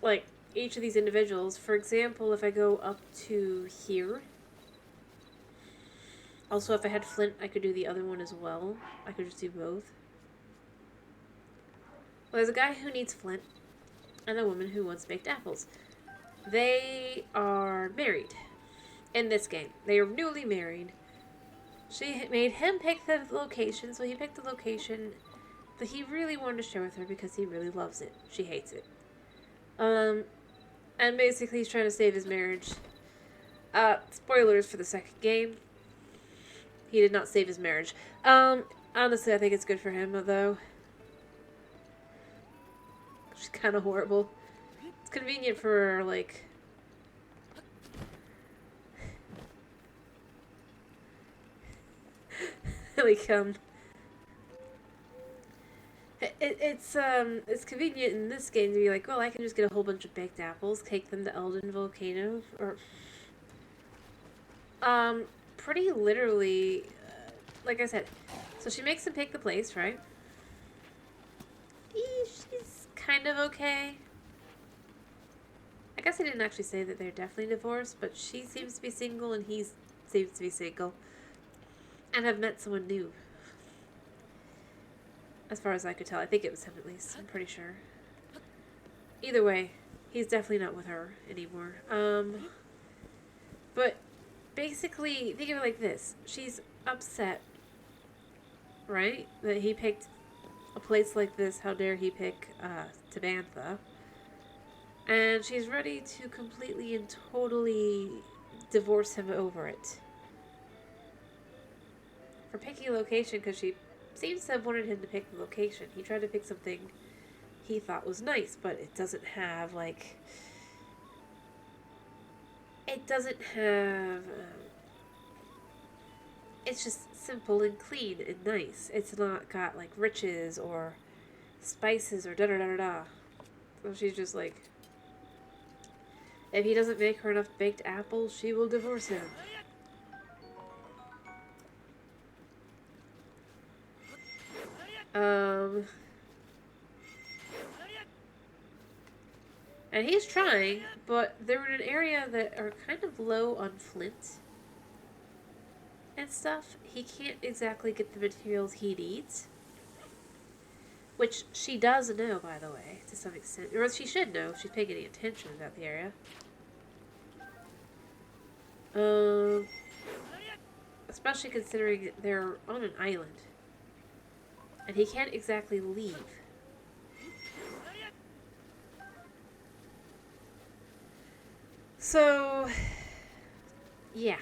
like, each of these individuals, for example, if I go up to here, Also, if I had flint, I could do the other one as well. I could just do both. Well, there's a guy who needs flint and a woman who wants baked apples. They are married in this game. They are newly married. She made him pick the location, so he picked the location that he really wanted to share with her because he really loves it. She hates it. And basically he's trying to save his marriage. Spoilers for the second game. He did not save his marriage. Honestly, I think it's good for him, though. She's kind of horrible. It's convenient for, like... it's convenient in this game to be like, well, I can just get a whole bunch of baked apples, take them to Elden Volcano, or... pretty literally, like I said, so she makes him pick the place, right? She's kind of okay. I guess I didn't actually say that they're definitely divorced, but she seems to be single and he seems to be single. And have met someone new. As far as I could tell. I think it was him at least. I'm pretty sure. Either way, he's definitely not with her anymore. But basically, think of it like this. She's upset, right? That he picked a place like this. How dare he pick Tabantha. And she's ready to completely and totally divorce him over it. For picking a location, because she seems to have wanted him to pick the location. He tried to pick something he thought was nice, but it doesn't have, like... It doesn't have... it's just simple and clean and nice. It's not got, like, riches or spices or da-da-da-da-da. So she's just like... If he doesn't make her enough baked apples, she will divorce him. And he's trying, but they're in an area that are kind of low on flint and stuff. He can't exactly get the materials he needs. Which she does know, by the way, to some extent. Or she should know if she's paying any attention about the area. Especially considering they're on an island. And he can't exactly leave. So, yeah.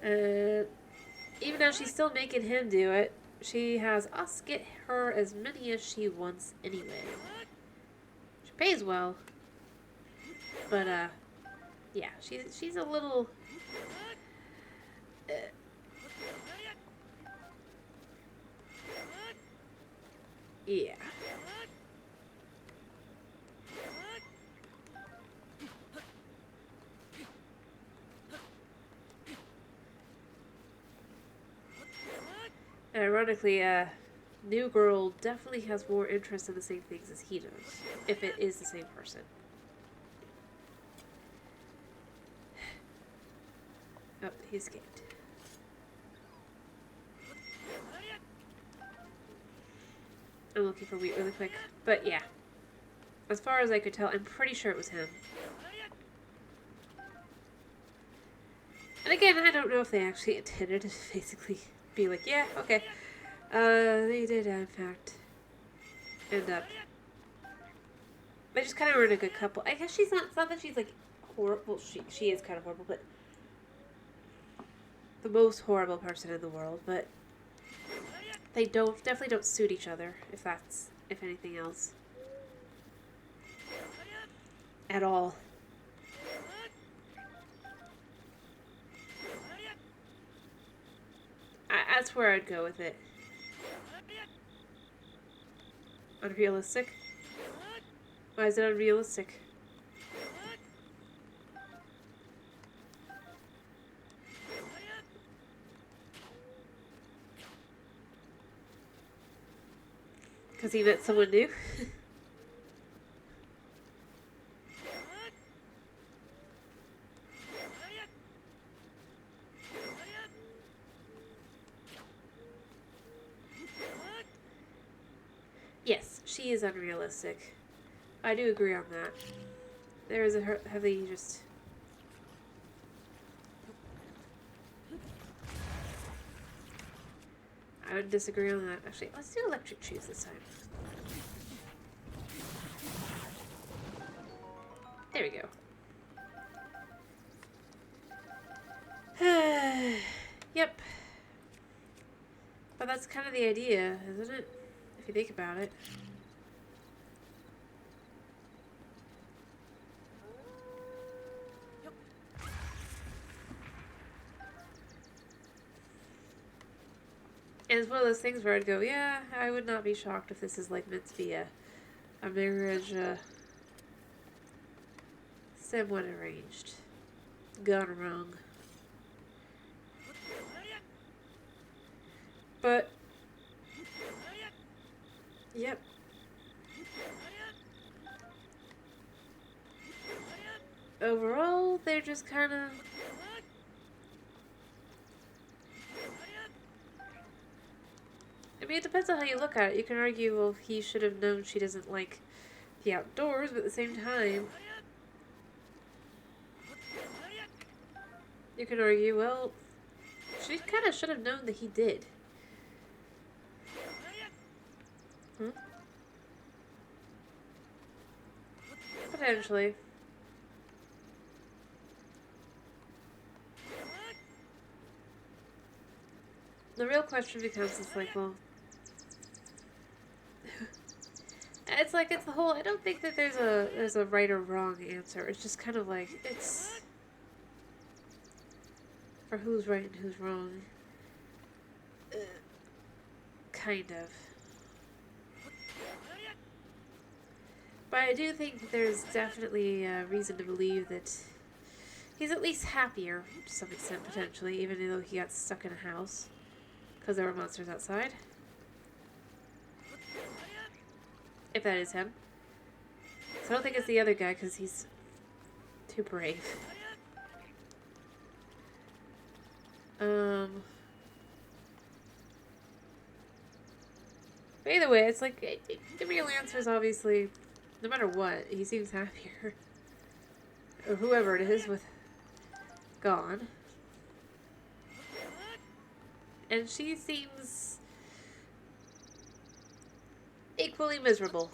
Even though she's still making him do it, she has us get her as many as she wants anyway. She pays well. But, yeah, she's a little... yeah. Ironically, new girl definitely has more interest in the same things as he does, if it is the same person. Oh, he escaped. I'm looking for wheat really quick. But yeah. As far as I could tell, I'm pretty sure it was him. And again, I don't know if they actually intended to basically be like, yeah, okay. They did, in fact, end up. They just kind of were in a good couple. I guess she's not, it's not that she's like horrible. She is kind of horrible, but the most horrible person in the world, but they definitely don't suit each other, if anything else. At all. That's where I'd go with it. Unrealistic? Why is it unrealistic? Because he met someone new? Yes, she is unrealistic. I do agree on that. There is a heavy just... I would disagree on that. Actually, let's do electric shoes this time. There we go. Yep. But that's kind of the idea, isn't it? If you think about it. And it's one of those things where I'd go, yeah, I would not be shocked if this is like meant to be a marriage somewhat arranged. Gone wrong. But, yep. Overall, they're just kind of... I mean, it depends on how you look at it. You can argue, well, he should have known she doesn't like the outdoors, but at the same time, you can argue, well, she kind of should have known that he did. Hmm? Potentially. The real question becomes, it's like, well... it's like, it's the whole... I don't think that there's a right or wrong answer. It's just kind of like, it's... for who's right and who's wrong. Kind of. But I do think that there's definitely a reason to believe that he's at least happier, to some extent, potentially, even though he got stuck in a house. Because there were monsters outside. If that is him. So I don't think it's the other guy, because he's too brave. But either way, it's like, the real answer is obviously, no matter what, he seems happier. Or whoever it is with gone. And she seems equally miserable.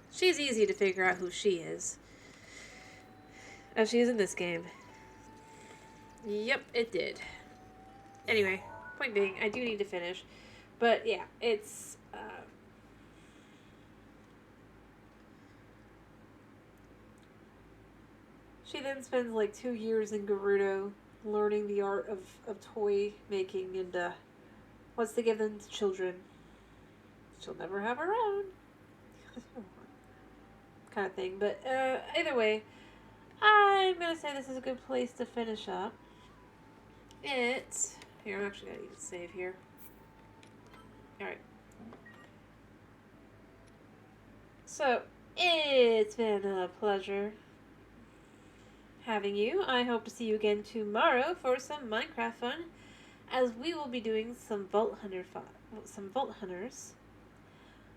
She's easy to figure out who she is. As she is in this game. Yep, it did. Anyway, point being, I do need to finish. But yeah, it's... she then spends like 2 years in Gerudo learning the art of toy making and wants to give them to children. She'll never have her own. kind of thing. But either way, I'm going to say this is a good place to finish up. It's... Here, I'm actually going to need to save here. Alright. So, it's been a pleasure having you. I hope to see you again tomorrow for some Minecraft fun, as we will be doing some Vault Hunters.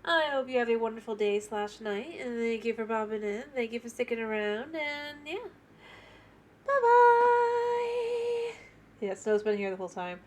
I hope you have a wonderful day / night, and thank you for popping in. Thank you for sticking around, and yeah. Bye-bye! Yeah, Snow's been here the whole time.